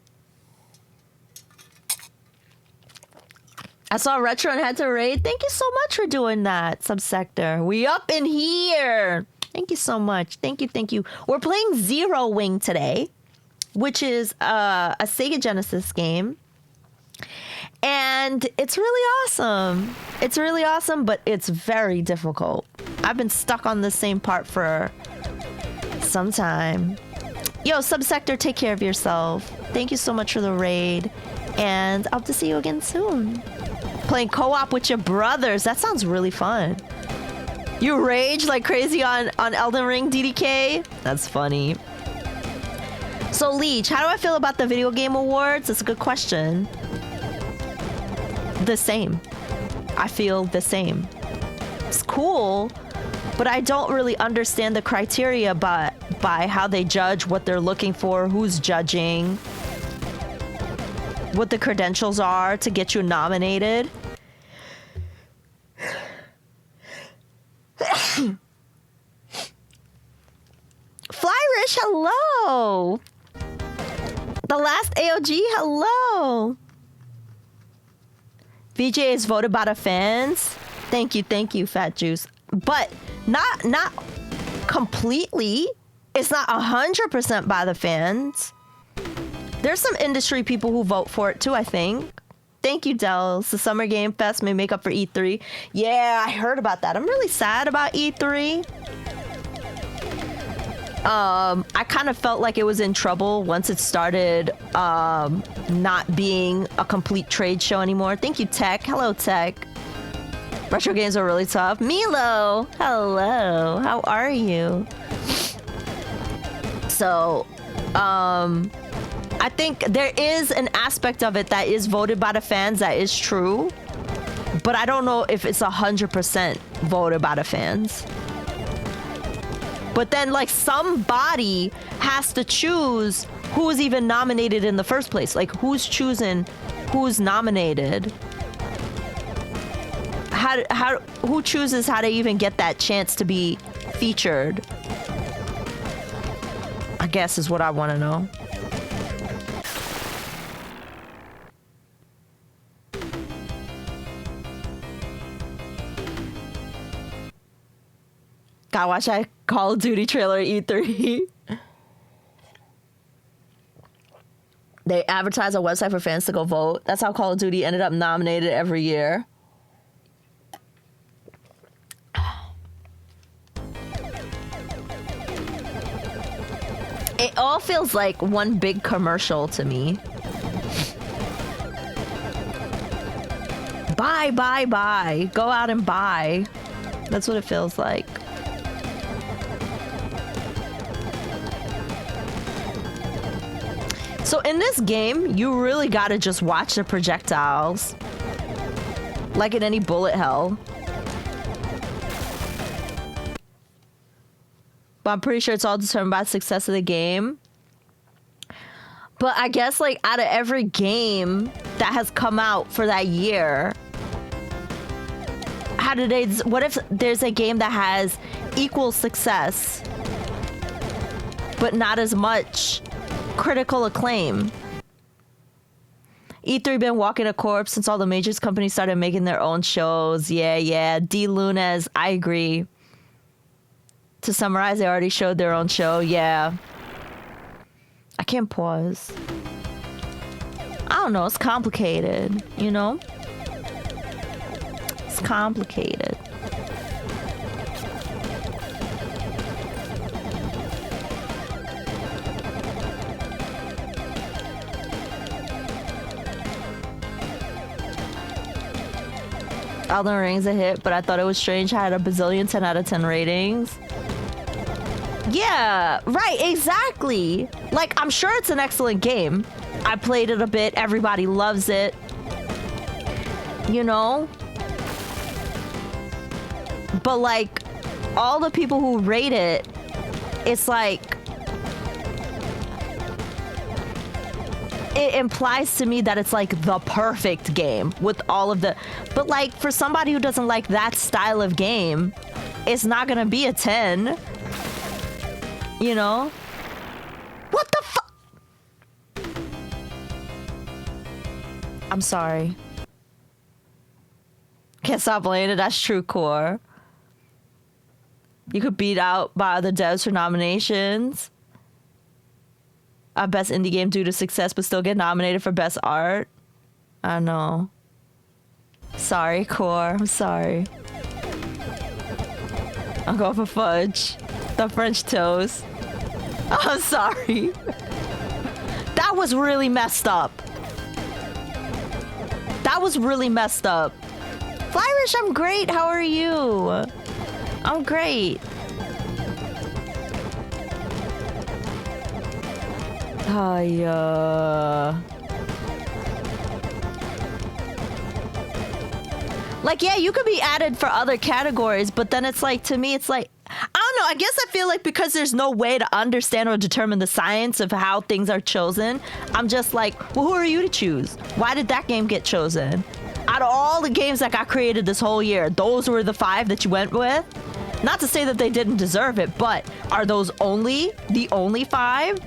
Speaker 1: I saw Retro and had to raid. Thank you so much for doing that, Subsector. We up in here. Thank you so much. Thank you, thank you. We're playing Zero Wing today, which is a Sega Genesis game. And it's really awesome. It's really awesome, but it's very difficult. I've been stuck on the same part for some time. Yo, Subsector, take care of yourself. Thank you so much for the raid. And I hope to see you again soon. Playing co-op with your brothers. That sounds really fun. You rage like crazy on Elden Ring, DDK? That's funny. So, Leech, how do I feel about the Video Game Awards? That's a good question. The same. I feel the same. It's cool, but I don't really understand the criteria by how they judge, what they're looking for, who's judging, what the credentials are to get you nominated. Flyrish, hello. The last AOG, hello. VJ is voted by the fans. Thank you, Fat Juice. But not completely. It's not 100% by the fans. There's some industry people who vote for it too, I think. Thank you, Dells. The Summer Game Fest may make up for E3. Yeah, I heard about that. I'm really sad about E3. I kind of felt like it was in trouble once it started not being a complete trade show anymore. Thank you, Tech. Hello, Tech. Retro games are really tough. Milo, hello. How are you? So, I think there is an aspect of it that is voted by the fans that is true, but I don't know if it's 100% voted by the fans. But then, like, somebody has to choose who's even nominated in the first place. Like, who's choosing who's nominated? Who chooses how to even get that chance to be featured? I guess is what I want to know. Gotta watch that Call of Duty trailer at E3. They advertise a website for fans to go vote. That's how Call of Duty ended up nominated every year. It all feels like one big commercial to me. Buy, buy, buy. Go out and buy. That's what it feels like. So in this game, you really gotta just watch the projectiles. Like in any bullet hell. But I'm pretty sure it's all determined by the success of the game. But I guess, like, out of every game that has come out for that year, how did they... What if there's a game that has equal success, but not as much critical acclaim? E3 been walking a corpse since all the majors companies started making their own shows. Yeah. D. Lunes, I agree. To summarize, they already showed their own show. Yeah. I can't pause. I don't know. It's complicated, you know? It's complicated. Elden Ring's a hit, but I thought it was strange how it had a bazillion 10 out of 10 ratings. Yeah, right, exactly. Like, I'm sure it's an excellent game. I played it a bit. Everybody loves it. You know? But, like, all the people who rate it, it's like... it implies to me that it's like the perfect game with all of the... But like for somebody who doesn't like that style of game, it's not gonna be a 10. You know? What the fuck? I'm sorry. Can't stop playing it. That's true, Core. You could beat out by other devs for nominations. Best indie game due to success, but still get nominated for best art. I know. Sorry, Core. I'm sorry. I'll go for fudge. The French toast. I'm sorry. That was really messed up. That was really messed up. Flyrish, I'm great. How are you? I'm great. Like, yeah, you could be added for other categories, but then it's like, to me, it's like, I don't know. I guess I feel like because there's no way to understand or determine the science of how things are chosen, I'm just like, well, who are you to choose? Why did that game get chosen? Out of all the games that got created this whole year, those were the 5 that you went with? Not to say that they didn't deserve it, but are those the only 5?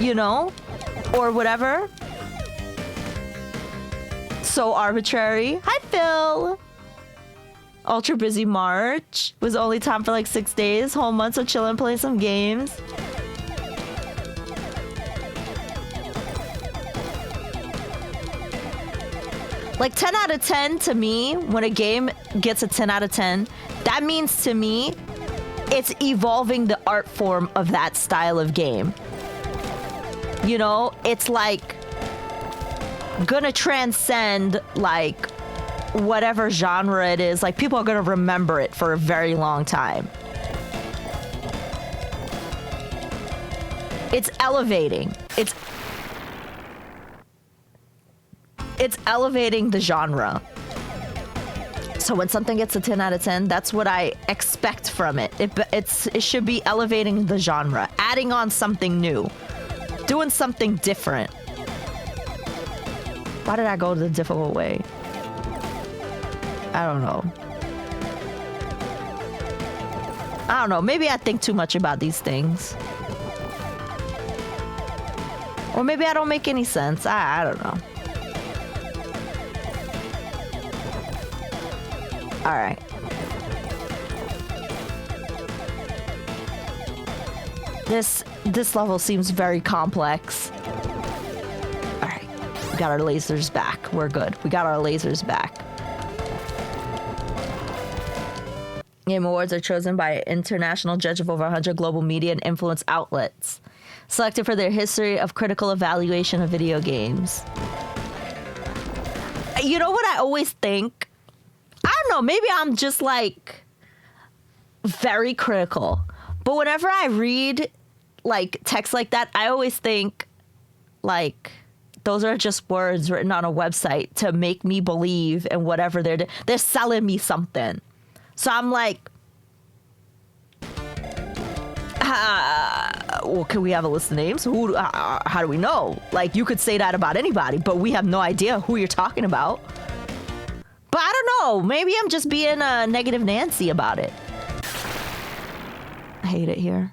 Speaker 1: You know? Or whatever. So arbitrary. Hi, Phil. Ultra busy March. Was only time for like 6 days. Whole month, so chilling, playing some games. Like 10 out of 10 to me, when a game gets a 10 out of 10, that means to me, it's evolving the art form of that style of game. You know, it's like gonna transcend like whatever genre it is. Like people are gonna remember it for a very long time. It's elevating. It's elevating the genre. So when something gets a 10 out of 10, that's what I expect from it. It should be elevating the genre, adding on something new. Doing something different. Why did I go the difficult way? I don't know. I don't know. Maybe I think too much about these things. Or maybe I don't make any sense. I don't know. All right. This level seems very complex. All right. We got our lasers back. We're good. We got our lasers back. Game awards are chosen by an international judge of over 100 global media and influence outlets, selected for their history of critical evaluation of video games. You know what I always think? I don't know. Maybe I'm just like very critical. But whenever I read like text like that, I always think like those are just words written on a website to make me believe in whatever they're selling me something. So I'm like, well, can we have a list of names? How do we know? Like, you could say that about anybody, but we have no idea who you're talking about. But I don't know. Maybe I'm just being a negative Nancy about it. I hate it here.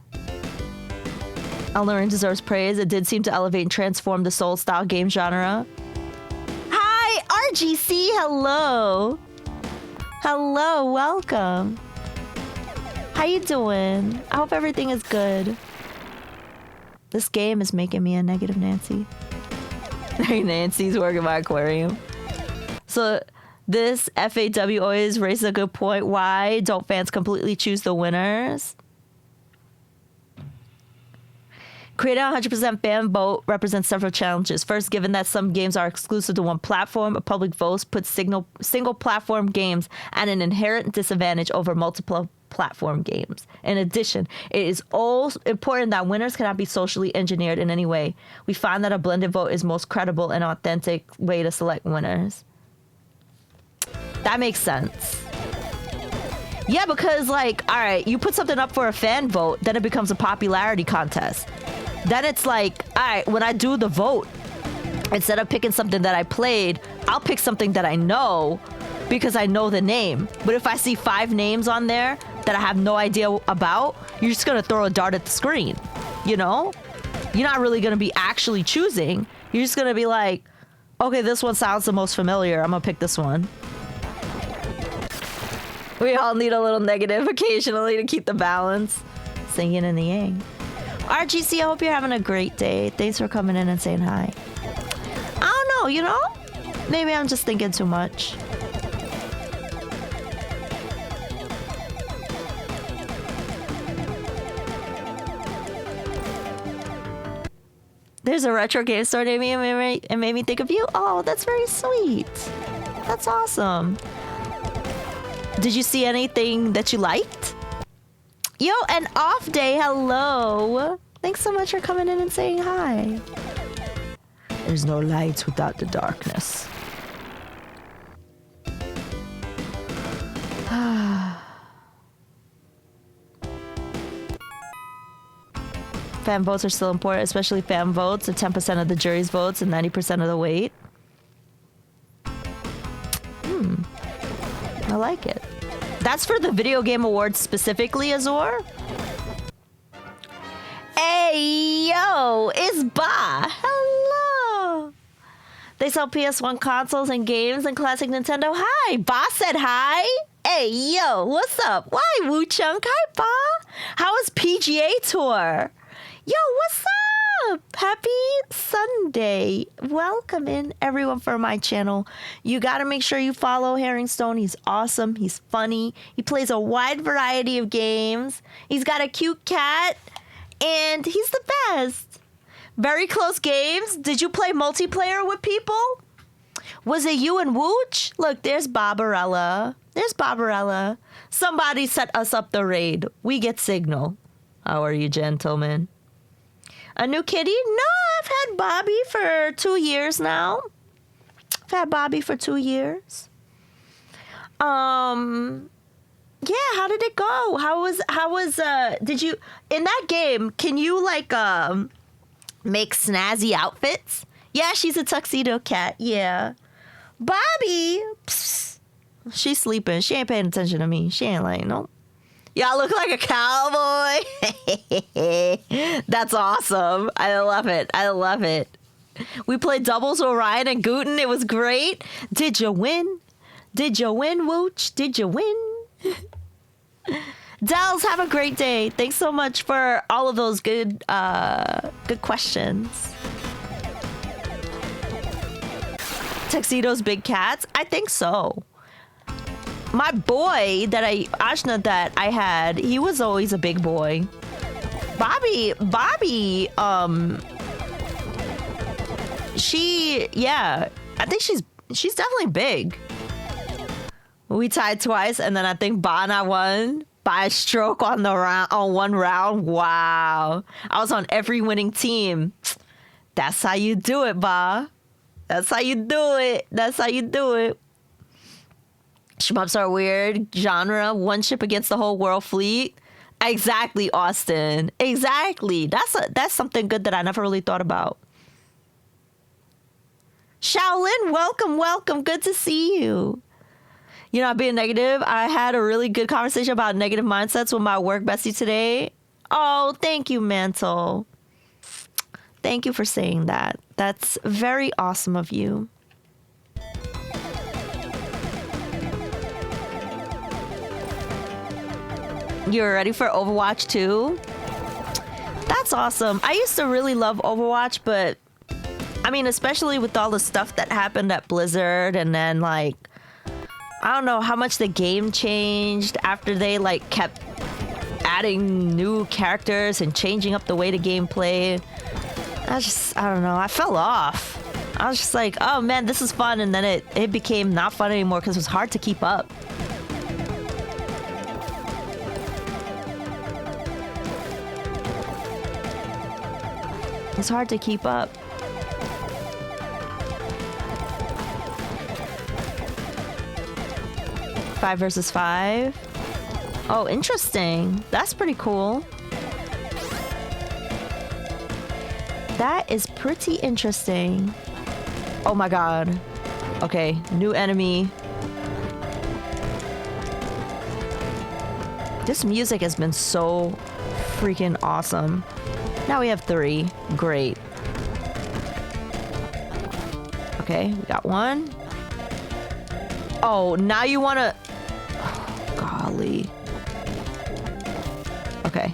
Speaker 1: Elden Ring deserves praise. It did seem to elevate and transform the Soul-style game genre. GC, hello. Hello, welcome. How you doing? I hope everything is good. This game is making me a negative Nancy. Nancy's working my aquarium. So this FAW always raises a good point. Why don't fans completely choose the winners? Creating a 100% fan vote represents several challenges. First, given that some games are exclusive to one platform, a public vote puts single platform games at an inherent disadvantage over multiple platform games. In addition, it is also important that winners cannot be socially engineered in any way. We find that a blended vote is most credible and authentic way to select winners. That makes sense. Yeah, because like, all right, you put something up for a fan vote, then it becomes a popularity contest. Then it's like, all right, when I do the vote, instead of picking something that I played, I'll pick something that I know because I know the name. But if I see 5 names on there that I have no idea about, you're just going to throw a dart at the screen, you know? You're not really going to be actually choosing. You're just going to be like, okay, this one sounds the most familiar. I'm going to pick this one. We all need a little negative occasionally to keep the balance. It's the yin and the yang. RGC, I hope you're having a great day. Thanks for coming in and saying hi. I don't know, you know? Maybe I'm just thinking too much. There's a retro game store near me and made me think of you. Oh, that's very sweet. That's awesome. Did you see anything that you liked? Yo, an off day, hello. Thanks so much for coming in and saying hi. There's no lights without the darkness. Fan votes are still important, especially fan votes at 10% of the jury's votes and 90% of the weight. I like it. That's for the Video Game Awards specifically, Azor? Hey, yo, it's Ba. Hello. They sell PS1 consoles and games and classic Nintendo. Hi, Ba said hi. Hey, yo, what's up? Why, Woo Chunk? Hi, Ba. How was PGA Tour? Yo, what's up? Happy Sunday. Welcome in, everyone, for my channel. You got to make sure you follow Herringstone. He's awesome. He's funny. He plays a wide variety of games. He's got a cute cat, and he's the best. Very close games. Did you play multiplayer with people? Was it you and Wooch? Look, there's Barbarella. There's Barbarella. Somebody set us up the raid. We get signal. How are you, gentlemen? A new kitty? No, I've had Bobby for 2 years now. I've had Bobby for 2 years. Yeah, how did it go? How was did you in that game, can you like make snazzy outfits? Yeah, she's a tuxedo cat. Yeah. Bobby, psst, she's sleeping. She ain't paying attention to me. She ain't like, nope. Y'all look like a cowboy. That's awesome. I love it. I love it. We played doubles with Ryan and Guten. It was great. Did you win? Did you win, Wooch? Did you win? Dells, have a great day. Thanks so much for all of those good questions. Tuxedos, big cats? I think so. My boy Ashna that I had, he was always a big boy. Bobby, yeah, I think she's definitely big. We tied twice, and then I think Bana won by a stroke on one round. Wow, I was on every winning team. That's how you do it, Ba. That's how you do it. That's how you do it. Shmups are weird genre. One ship against the whole world fleet. Exactly, Austin. Exactly. That's something good that I never really thought about. Shaolin, welcome. Good to see you. You know, being negative, I had a really good conversation about negative mindsets with my work bestie today. Oh, thank you, Mantle. Thank you for saying that. That's very awesome of you. You're ready for Overwatch 2? That's awesome. I used to really love Overwatch, but I mean, especially with all the stuff that happened at Blizzard, and then like, I don't know how much the game changed after they like kept adding new characters and changing up the way the game played. I don't know, I fell off. I was just like, oh man, this is fun, and then it became not fun anymore because it was hard to keep up. It's hard to keep up. Five versus 5. Oh, interesting. That's pretty cool. That is pretty interesting. Oh my god. Okay, new enemy. This music has been so freaking awesome. Now we have 3. Great. Okay, we got 1. Oh, now you wanna... Oh, golly. Okay.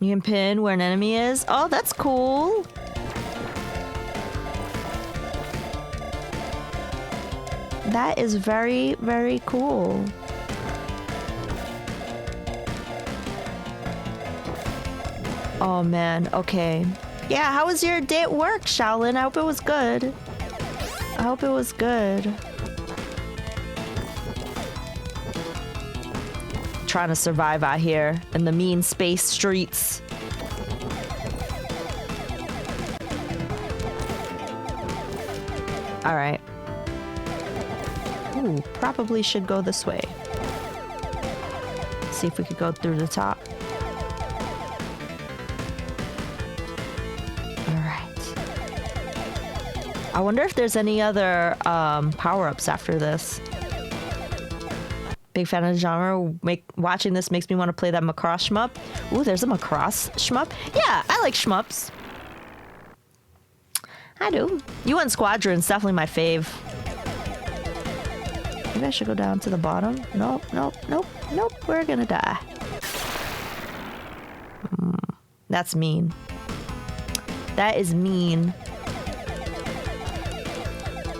Speaker 1: You can pin where an enemy is. Oh, that's cool. That is very, very cool. Oh man, okay. Yeah, how was your day at work, Shaolin? I hope it was good. I hope it was good. Trying to survive out here in the mean space streets. All right. Ooh, probably should go this way. See if we could go through the top. All right. I wonder if there's any other power-ups after this. Big fan of the genre. Watching this makes me want to play that Macross shmup. Ooh, there's a Macross shmup. Yeah, I like shmups. I do. UN Squadron's definitely my fave. Maybe I should go down to the bottom. Nope, nope, nope, nope. We're gonna die. That's mean. That is mean.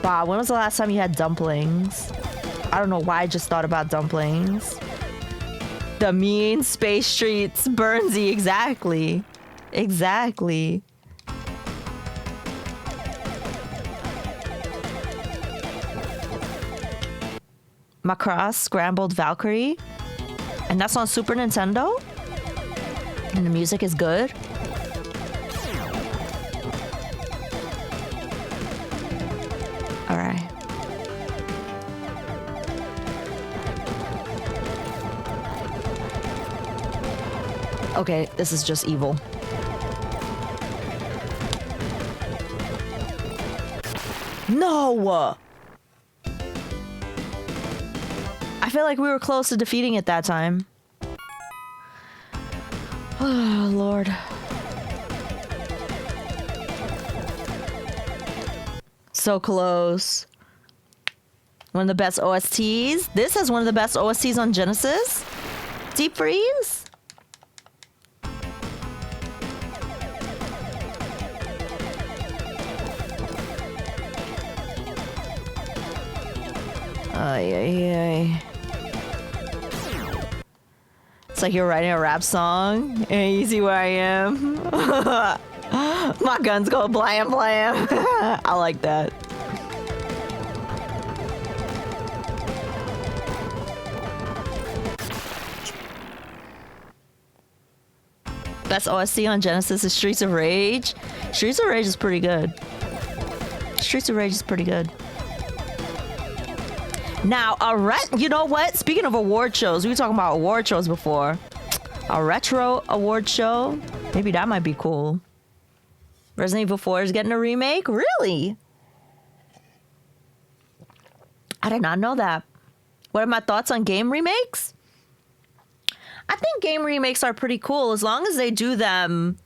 Speaker 1: Wow, when was the last time you had dumplings? I don't know why I just thought about dumplings. The mean space streets, Burnsy, exactly. Exactly. Macross Scrambled Valkyrie. And that's on Super Nintendo? And the music is good? Alright. Okay, this is just evil. No! I feel like we were close to defeating it that time. Oh, Lord. So close. One of the best OSTs. This is one of the best OSTs on Genesis. Deep Freeze. Ay, ay, ay. It's like you're writing a rap song and you see where I am. My guns go blam blam. I like that. Best OST on Genesis is Streets of Rage. Streets of Rage is pretty good. Streets of Rage is pretty good. Now, you know what? Speaking of award shows, we were talking about award shows before. A retro award show? Maybe that might be cool. Resident Evil 4 is getting a remake? Really? I did not know that. What are my thoughts on game remakes? I think game remakes are pretty cool as long as they do them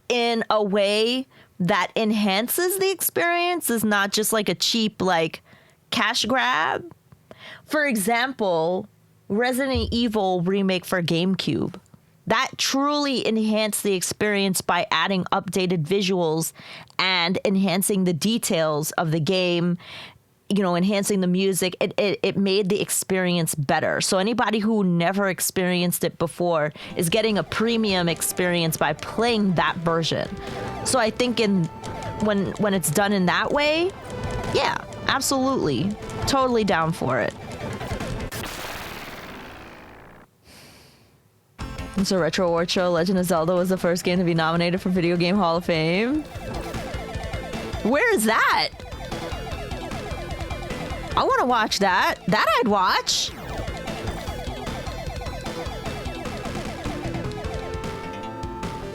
Speaker 1: in a way that enhances the experience is not just like a cheap like cash grab. For example, Resident Evil remake for GameCube. That truly enhanced the experience by adding updated visuals and enhancing the details of the game, you know, enhancing the music. It made the experience better. So anybody who never experienced it before is getting a premium experience by playing that version. So I think when it's done in that way, yeah, absolutely. Totally down for it. It's a retro award show. Legend of Zelda was the first game to be nominated for Video Game Hall of Fame. Where is that? I want to watch that. That I'd watch.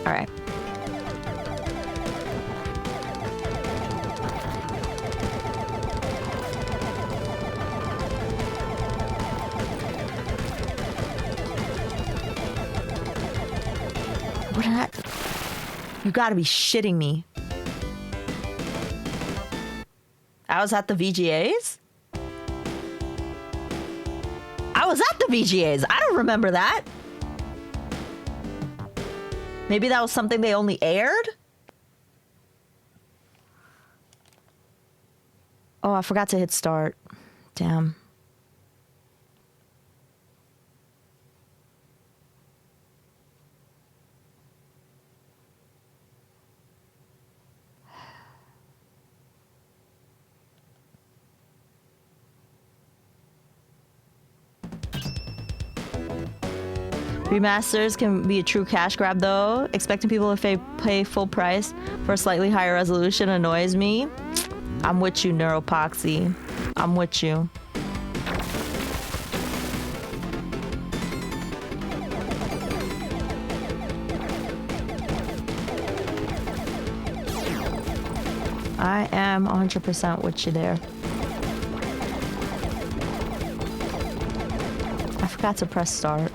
Speaker 1: All right. What did I... You gotta be shitting me. I was at the VGAs? I was at the VGAs. I don't remember that. Maybe that was something they only aired? Oh, I forgot to hit start. Damn. Remasters can be a true cash grab though. Expecting people to pay full price for a slightly higher resolution annoys me. I'm with you, Neuropoxy. I'm with you. I am 100% with you there. I forgot to press start.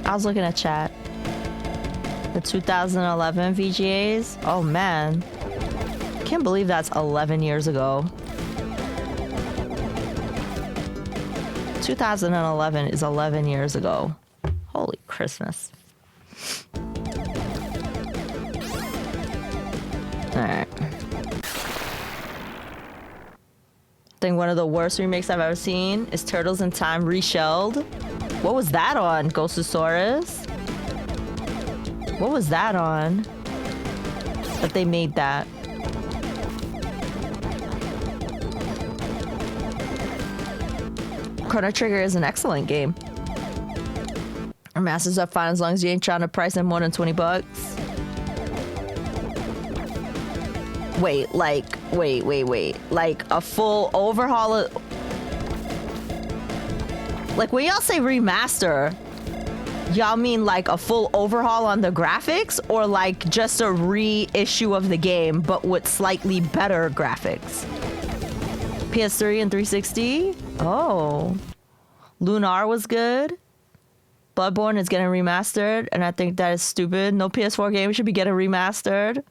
Speaker 1: I was looking at chat. The 2011 VGAs. Oh man. Can't believe that's 11 years ago. 2011 is 11 years ago. Holy Christmas. Alright. I think one of the worst remakes I've ever seen is Turtles in Time Reshelled. What was that on, Ghostosaurus? What was that on? That they made that. Chrono Trigger is an excellent game. Masters are fine as long as you ain't trying to price them more than 20 bucks. Wait. Like a full overhaul of... Like, when y'all say remaster, y'all mean like a full overhaul on the graphics, or like just a reissue of the game but with slightly better graphics? PS3 and 360? Oh. Lunar was good. Bloodborne is getting remastered, and I think that is stupid. No PS4 game should be getting remastered.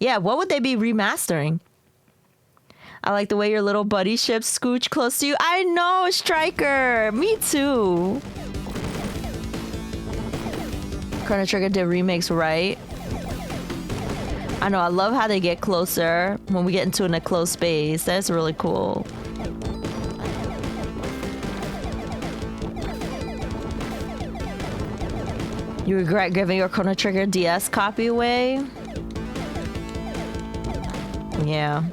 Speaker 1: Yeah, what would they be remastering? I like the way your little buddy ships scooch close to you. I know, Striker. Me too. Chrono Trigger did remakes right. I know, I love how they get closer when we get into an enclosed space. That's really cool. You regret giving your Chrono Trigger DS copy away? Yeah.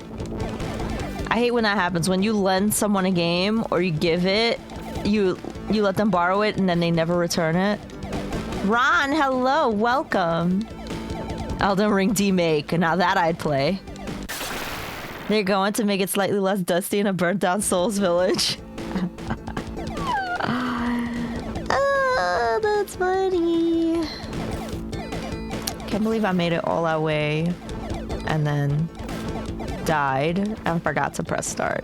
Speaker 1: I hate when that happens. When you lend someone a game or you give it, you let them borrow it and then they never return it. Ron, hello, welcome. Elden Ring demake. Now that I'd play. They're going to make it slightly less dusty in a burnt down Souls village. Oh, that's funny. Can't believe I made it all that way and then died and forgot to press start.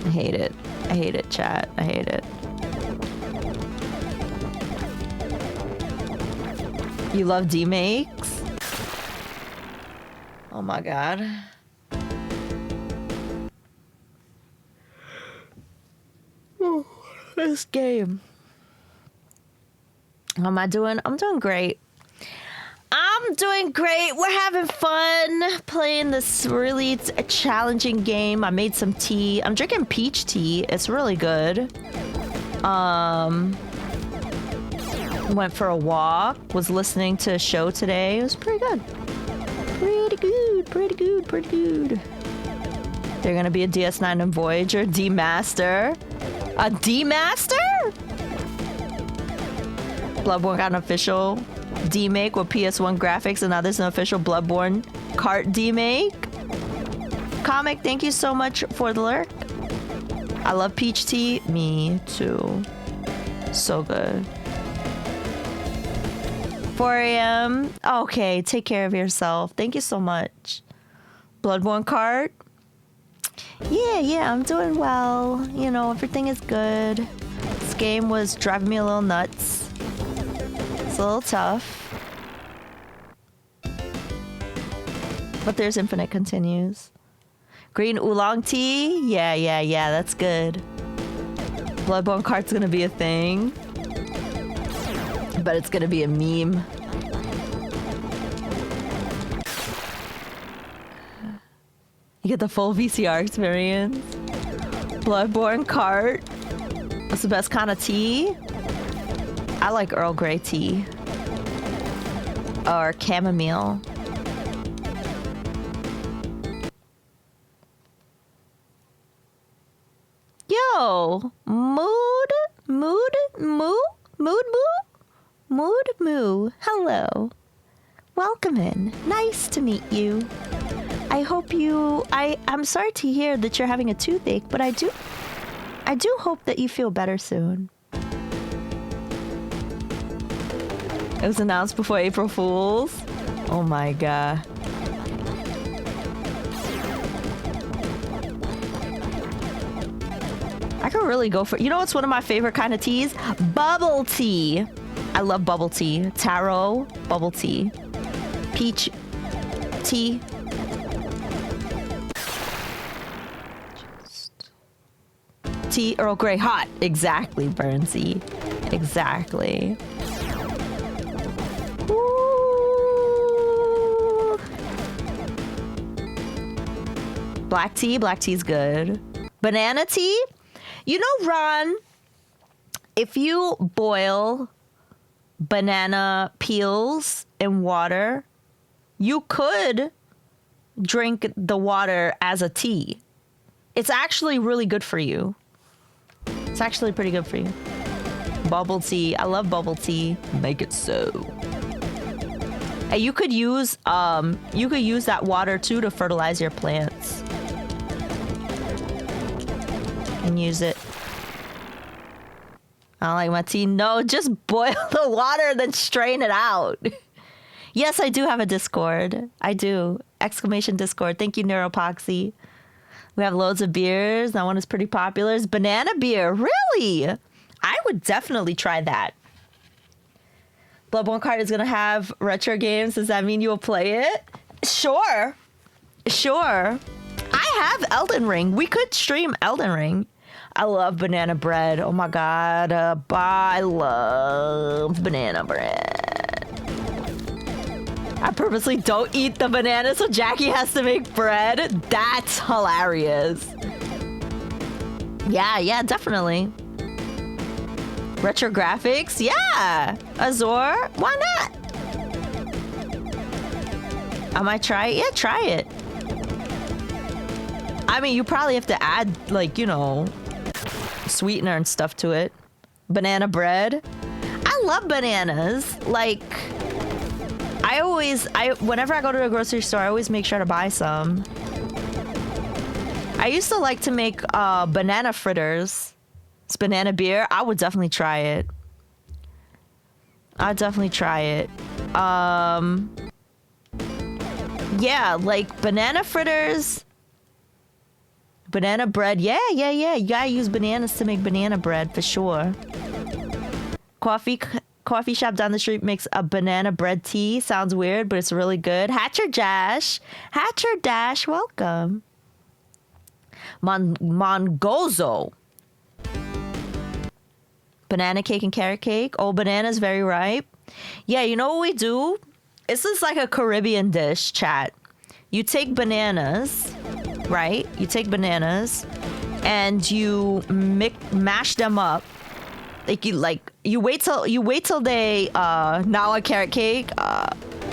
Speaker 1: I hate it. I hate it, chat. I hate it. You love D-makes? Oh my god. This game. How am I doing? I'm doing great. I'm doing great. We're having fun playing this really challenging game. I made some tea. I'm drinking peach tea. It's really good. Went for a walk. Was listening to a show today. It was pretty good. Pretty good. Pretty good. Pretty good. They're gonna be a DS9 and Voyager D-Master. A D-Master? Bloodborne got an official D-make with PS1 graphics, and now there's an official Bloodborne cart D-make. Comic, thank you so much for the lurk. I love peach tea. Me too. So good. 4 a.m. Okay, take care of yourself. Thank you so much. Bloodborne cart. Yeah, I'm doing well. You know, everything is good. This game was driving me a little nuts. It's a little tough. But there's infinite continues. Green oolong tea? Yeah, that's good. Bloodborne cart's gonna be a thing. But it's gonna be a meme. You get the full VCR experience. Bloodborne cart. What's the best kind of tea? I like Earl Grey tea. Or chamomile. Yo! Mood moo. Hello. Welcome in. Nice to meet you. I hope I'm sorry to hear that you're having a toothache, but I do hope that you feel better soon. It was announced before April Fools. Oh my god. I could really go for, you know what's one of my favorite kind of teas? Bubble tea. I love bubble tea. Taro, bubble tea. Peach tea. Tea, Earl Grey, hot. Exactly, Burnsy. Exactly. Ooh. Black tea's good. Banana tea? You know, Ron, if you boil banana peels in water, you could drink the water as a tea. It's actually really good for you. It's actually pretty good for you. Bubble tea. I love bubble tea. Make it so. And you could use that water too to fertilize your plants. And use it. I don't like my tea. No, just boil the water, then strain it out. Yes, I do have a Discord. I do. Exclamation Discord. Thank you, Neuropoxy. We have loads of beers. That one is pretty popular. It's banana beer. Really? I would definitely try that. Bloodborne card is going to have retro games. Does that mean you will play it? Sure. I have Elden Ring. We could stream Elden Ring. I love banana bread. Oh my god. I love banana bread. I purposely don't eat the banana so Jackie has to make bread. That's hilarious. Yeah, definitely. Retro graphics? Yeah. Azure? Why not? I might try it. Yeah, try it. I mean, you probably have to add, like, you know, sweetener and stuff to it. Banana bread. I love bananas. Like, whenever I go to a grocery store, I always make sure to buy some. I used to like to make banana fritters. It's banana beer. I would definitely try it. Yeah, like banana fritters. Banana bread. Yeah. You gotta use bananas to make banana bread for sure. Coffee coffee shop down the street makes a banana bread tea. Sounds weird, but it's really good. Hatcher Dash. Hatcher Dash, welcome. Mongozo. Banana cake and carrot cake. Oh, banana's very ripe. Yeah, you know what we do? This is like a Caribbean dish, chat. You take bananas, right? You take bananas and you mash them up. You wait till they now a carrot cake.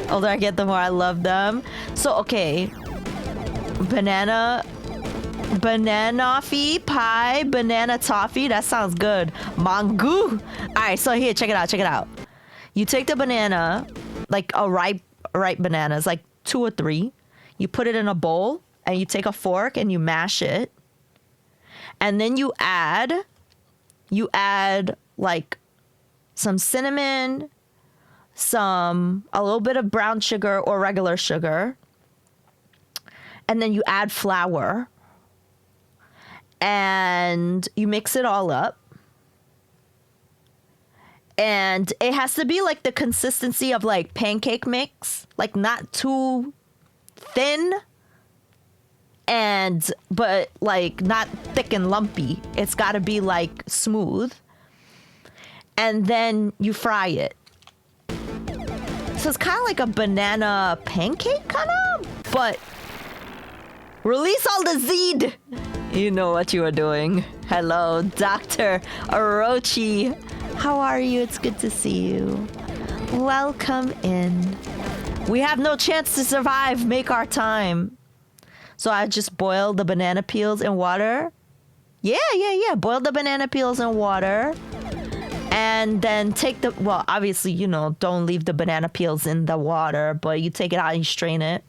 Speaker 1: Older I get, the more I love them. So okay, banana pie, banana toffee. That sounds good. Mango. All right, so here, check it out. You take the banana, like a ripe bananas, like 2 or 3. You put it in a bowl and you take a fork and you mash it. And then you add like some cinnamon, a little bit of brown sugar or regular sugar. And then you add flour. And you mix it all up. And it has to be like the consistency of like pancake mix, like not too thin but like not thick and lumpy. It's got to be like smooth. And then you fry it. So it's kind of like a banana pancake kind of, but release all the seed. You know what you are doing. Hello, Dr. Orochi. How are you? It's good to see you. Welcome in. We have no chance to survive. Make our time. So I just boil the banana peels in water. Yeah. Boil the banana peels in water. And then take well, obviously, don't leave the banana peels in the water, but you take it out and you strain it.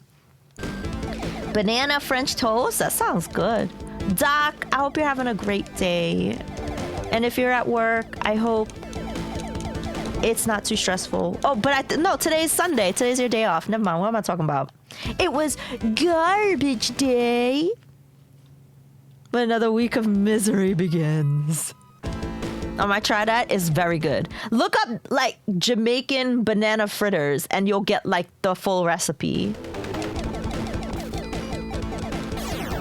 Speaker 1: Banana French toast? That sounds good. Doc, I hope you're having a great day. And if you're at work, I hope it's not too stressful. Oh, but no, today's Sunday. Today's your day off. Never mind. What am I talking about? It was garbage day. But another week of misery begins. I might try that. It's very good. Look up like Jamaican banana fritters and you'll get like the full recipe.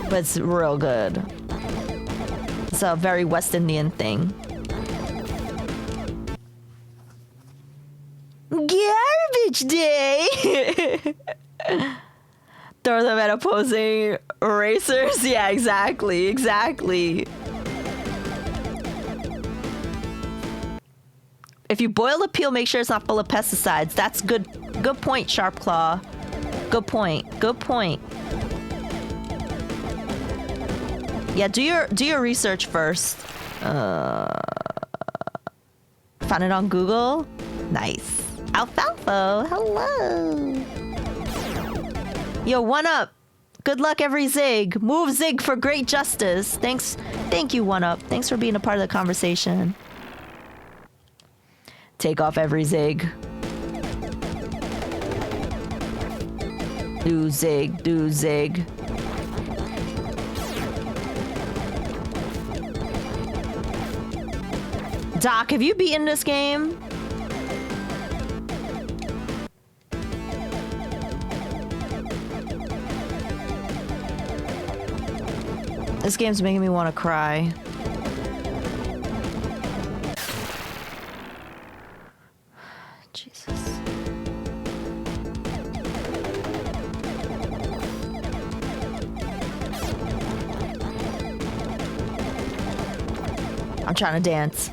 Speaker 1: But it's real good. It's a very West Indian thing. Garbage day! Throw them at opposing racers? Yeah, exactly. If you boil the peel, make sure it's not full of pesticides. That's good. Good point, Sharp Claw. Good point. Yeah, do your research first. Found it on Google. Nice. Alfalfa, hello. Yo, 1UP. Good luck, every Zig. Move Zig for great justice. Thank you, 1UP. Thanks for being a part of the conversation. Take off every Zig. Do Zig. Doc, have you beaten this game? This game's making me want to cry. Jesus. I'm trying to dance.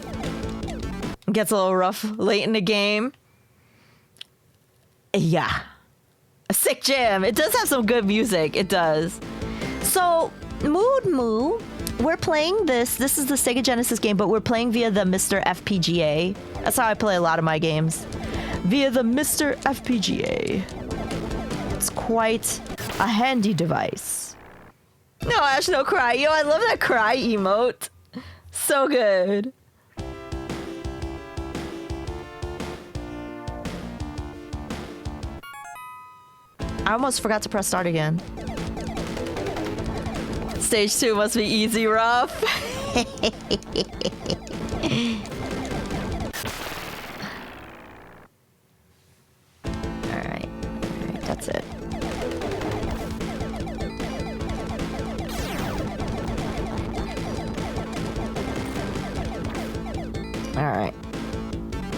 Speaker 1: It gets a little rough late in the game. Yeah. A sick jam. It does have some good music. It does. So, Mood Moo, we're playing this. This is the Sega Genesis game, but we're playing via the Mr. FPGA. That's how I play a lot of my games. Via the Mr. FPGA. It's quite a handy device. No, Ash, no cry. Yo, I love that cry emote. So good. I almost forgot to press start again. Stage 2 must be easy rough.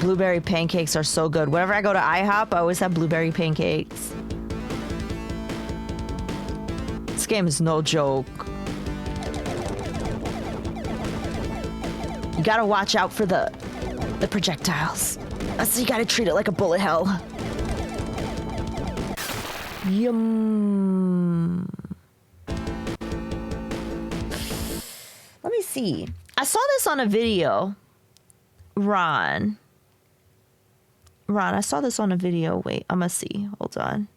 Speaker 1: Blueberry pancakes are so good. Whenever I go to IHOP, I always have blueberry pancakes. This game is no joke. You gotta watch out for the projectiles. You gotta treat it like a bullet hell. Yum. Let me see. I saw this on a video. Ron, I saw this on a video. Wait, I'm gonna see. Hold on.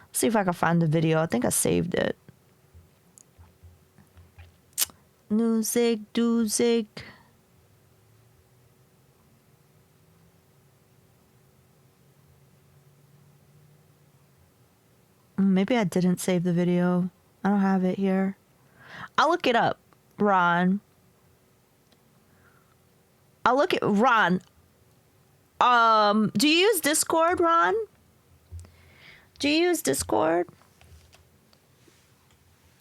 Speaker 1: Let's see if I can find the video. I think I saved it. Music, doozic. Maybe I didn't save the video. I don't have it here. I'll look it up, Ron. I'll look at Ron. Do you use Discord, Ron? Do you use Discord?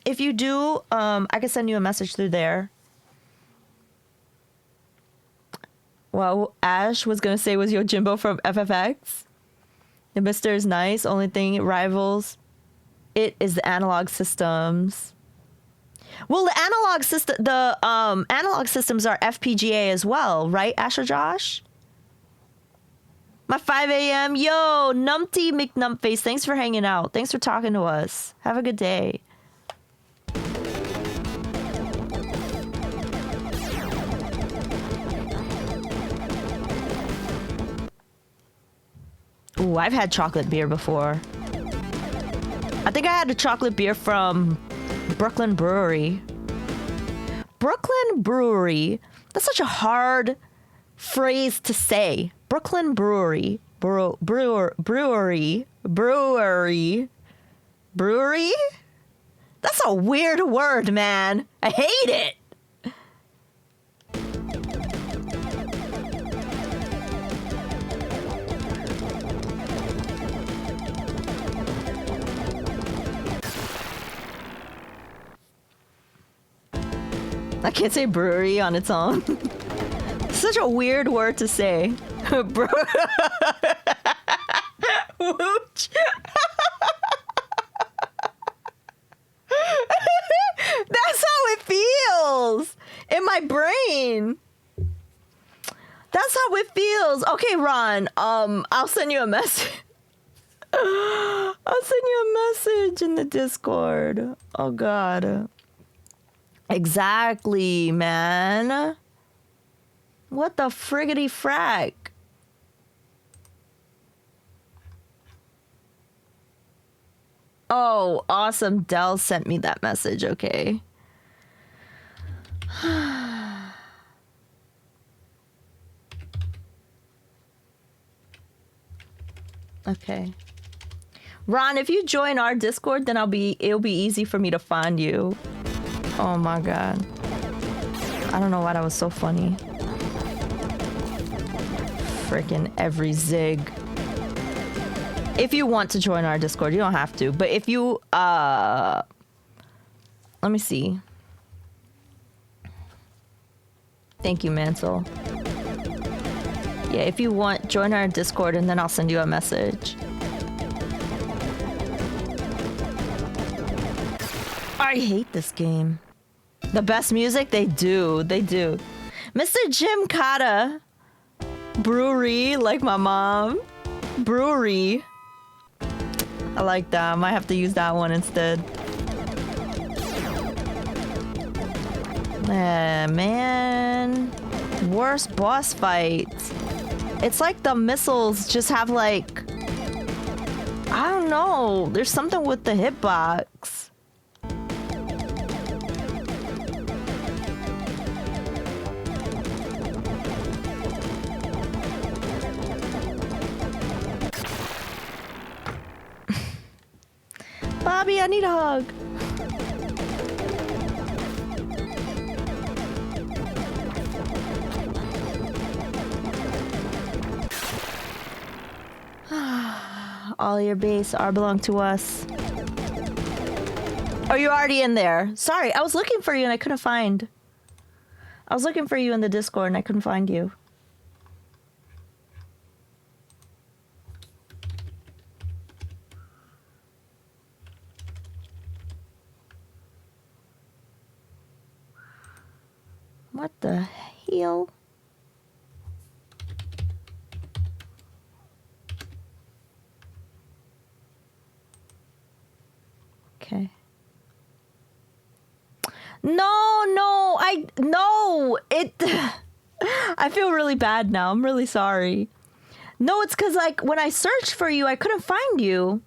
Speaker 1: If you do, I can send you a message through there. Well, Ash was gonna say was Yojimbo from FFX. The Mister is nice. Only thing it rivals it is the analog systems. Well, the analog systems are FPGA as well, right, Asher Josh? My 5 a.m. Yo, Numpty McNumpface, thanks for hanging out. Thanks for talking to us. Have a good day. Ooh, I've had chocolate beer before. I think I had a chocolate beer from Brooklyn Brewery. Brooklyn Brewery. That's such a hard phrase to say. Brooklyn Brewery. Brewery. That's a weird word, man. I hate it. I can't say brewery on its own. Such a weird word to say. Wooch. That's how it feels in my brain. That's how it feels. Okay, Ron. I'll send you a message. I'll send you a message in the Discord. Oh God. Exactly, man. What the friggity frack? Oh, awesome. Dell sent me that message. Okay. Okay. Ron, if you join our Discord, then it'll be easy for me to find you. Oh my God. I don't know why that was so funny. Freaking every zig. If you want to join our Discord, you don't have to. But if you, let me see. Thank you, Mansell. Yeah, if you want, join our Discord and then I'll send you a message. I hate this game. The best music? They do. They do. Mr. Jim Cotta. Brewery, like my mom. Brewery. I like that. I might have to use that one instead. Man. Worst boss fights. It's like the missiles just have like... I don't know. There's something with the hitbox. Bobby, I need a hug. All your base are belong to us. Oh, you're already in there. Sorry, I was looking for you and I couldn't find. I was looking for you in the Discord and I couldn't find you. What the hell? Okay. No, I feel really bad now. I'm really sorry. No, it's because, like, when I searched for you, I couldn't find you.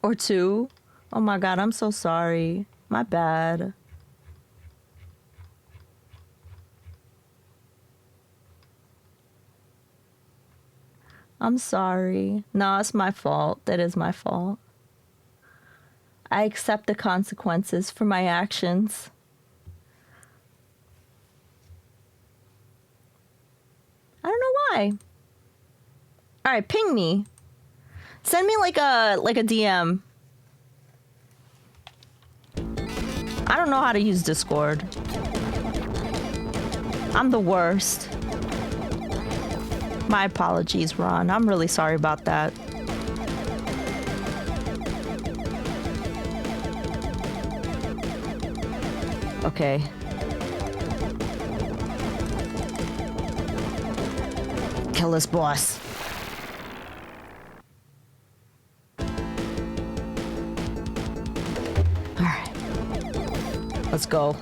Speaker 1: Or two. Oh my god, I'm so sorry. My bad. I'm sorry. No, it's my fault. That is my fault. I accept the consequences for my actions. I don't know why. All right, ping me. Send me like a DM. I don't know how to use Discord. I'm the worst. My apologies, Ron. I'm really sorry about that. Okay. Kill this boss. Alright. Let's go.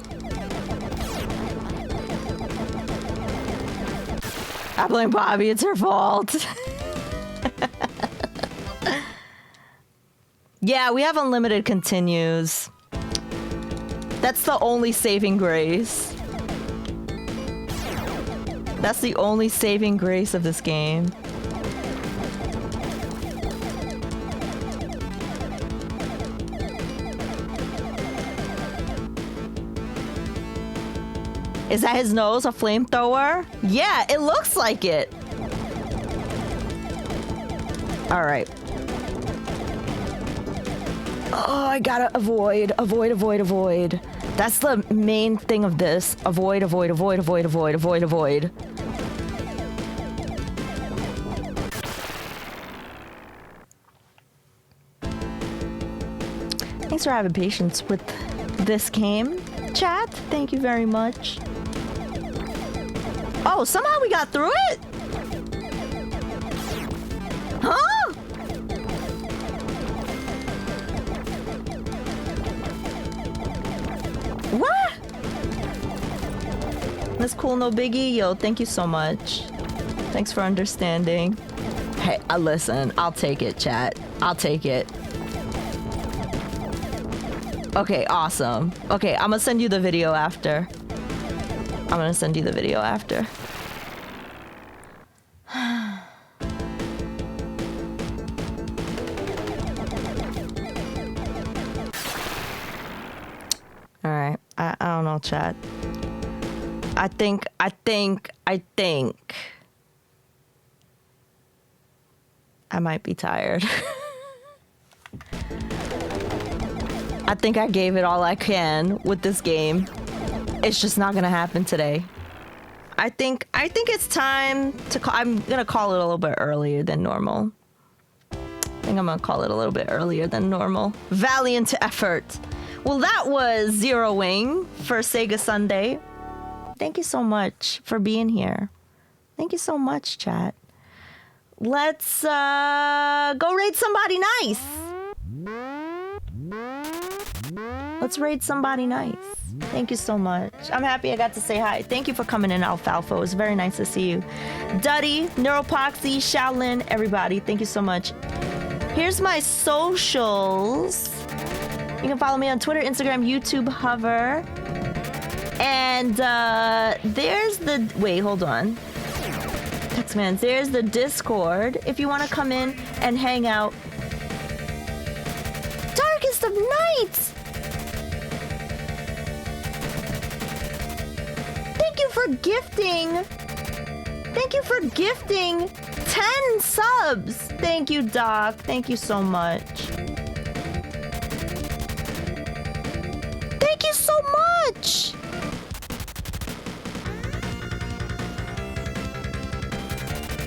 Speaker 1: I blame Bobby, it's her fault. Yeah, we have unlimited continues. That's the only saving grace. That's the only saving grace of this game. Is that his nose, a flamethrower? Yeah, it looks like it. All right. Oh, I gotta avoid. That's the main thing of this. Avoid. Thanks for having patience with this game, chat. Thank you very much. Oh, somehow we got through it? Huh? What? That's cool, no biggie. Yo, thank you so much. Thanks for understanding. Hey, listen, I'll take it, chat. I'll take it. Okay, awesome. Okay, I'm gonna send you the video after. Alright, I don't know, chat. I think I might be tired. I think I gave it all I can with this game. It's just not gonna happen today. I think it's time to call. I'm gonna call it a little bit earlier than normal. Valiant effort. Well, that was zeroing for Sega Sunday. Thank you so much for being here. Thank you so much, chat. Let's go raid somebody nice. Let's raid somebody nice. Thank you so much. I'm happy I got to say hi. Thank you for coming in, Alfalfa. It was very nice to see you. Duddy, Neuropoxy, Shaolin, everybody. Thank you so much. Here's my socials. You can follow me on Twitter, Instagram, YouTube, Hover. And there's the... Wait, hold on. Textman, there's the Discord. If you want to come in and hang out. Darkest of Nights! Thank you for gifting 10 subs. Thank you, Doc. Thank you so much. Thank you so much.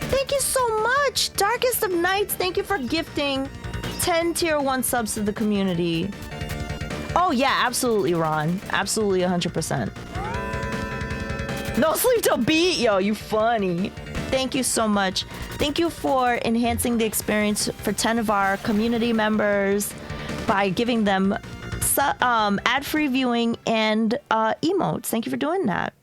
Speaker 1: Thank you so much. Darkest of Nights, thank you for gifting 10 tier 1 subs to the community. Oh yeah, absolutely, Ron. Absolutely 100%. No sleep till beat, yo, you funny. Thank you so much. Thank you for enhancing the experience for 10 of our community members by giving them ad-free viewing and emotes. Thank you for doing that.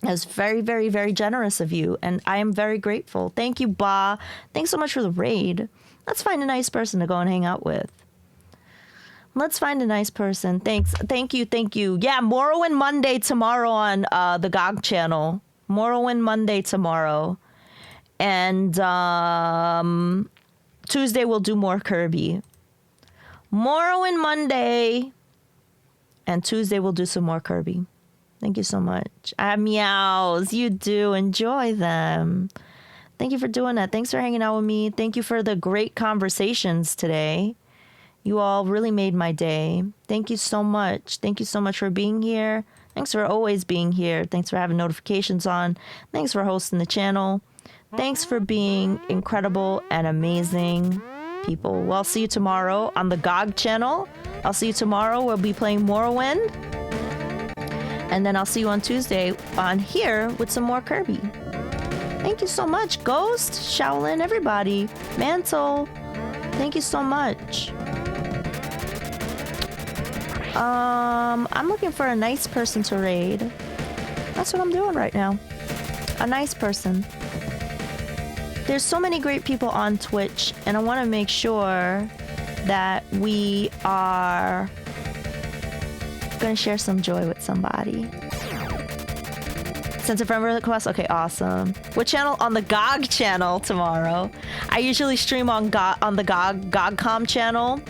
Speaker 1: That's very, very, very generous of you, and I am very grateful. Thank you, Ba. Thanks so much for the raid. Let's find a nice person to go and hang out with. Let's find a nice person. Thanks. Thank you. Thank you. Yeah, Morrowind Monday tomorrow on the GOG channel. Morrowind Monday tomorrow. And Tuesday we'll do more Kirby. Morrowind Monday. And Tuesday we'll do some more Kirby. Thank you so much. I have meows. You do. Enjoy them. Thank you for doing that. Thanks for hanging out with me. Thank you for the great conversations today. You all really made my day. Thank you so much. Thank you so much for being here. Thanks for always being here. Thanks for having notifications on. Thanks for hosting the channel. Thanks for being incredible and amazing people. Well, I'll see you tomorrow on the GOG channel. I'll see you tomorrow. We'll be playing Morrowind. And then I'll see you on Tuesday on here with some more Kirby. Thank you so much. Ghost, Shaolin, everybody. Mantle. Thank you so much. I'm looking for a nice person to raid. That's what I'm doing right now. A nice person. There's so many great people on Twitch, and I want to make sure that we are going to share some joy with somebody. Sense of friend request? Okay, awesome. What channel? On the GOG channel tomorrow. I usually stream on the GOGcom channel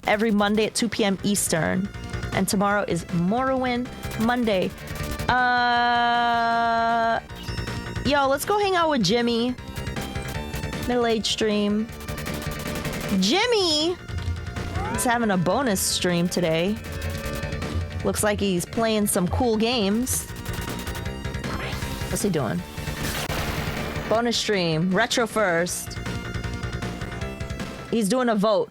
Speaker 1: every Monday at 2 p.m. Eastern. And tomorrow is Morrowind Monday. Yo, let's go hang out with Jimmy. Middle-aged stream. Jimmy is having a bonus stream today. Looks like he's playing some cool games. What's he doing? Bonus stream. Retro first. He's doing a vote.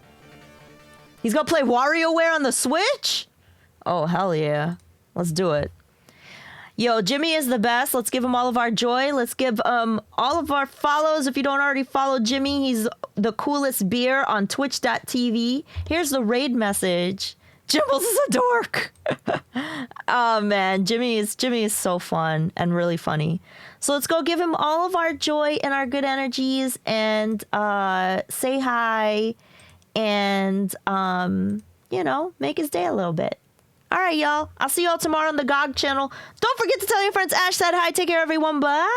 Speaker 1: He's gonna play WarioWare on the Switch? Oh, hell yeah. Let's do it. Yo, Jimmy is the best. Let's give him all of our joy. Let's give all of our follows. If you don't already follow Jimmy, he's the coolest beer on twitch.tv. Here's the raid message. Jimbles is a dork. Oh man, Jimmy is so fun and really funny. So let's go give him all of our joy and our good energies and say hi and you know, make his day a little bit. All right, y'all. I'll see y'all tomorrow on the GOG channel. Don't forget to tell your friends Ash said hi. Take care, everyone. Bye.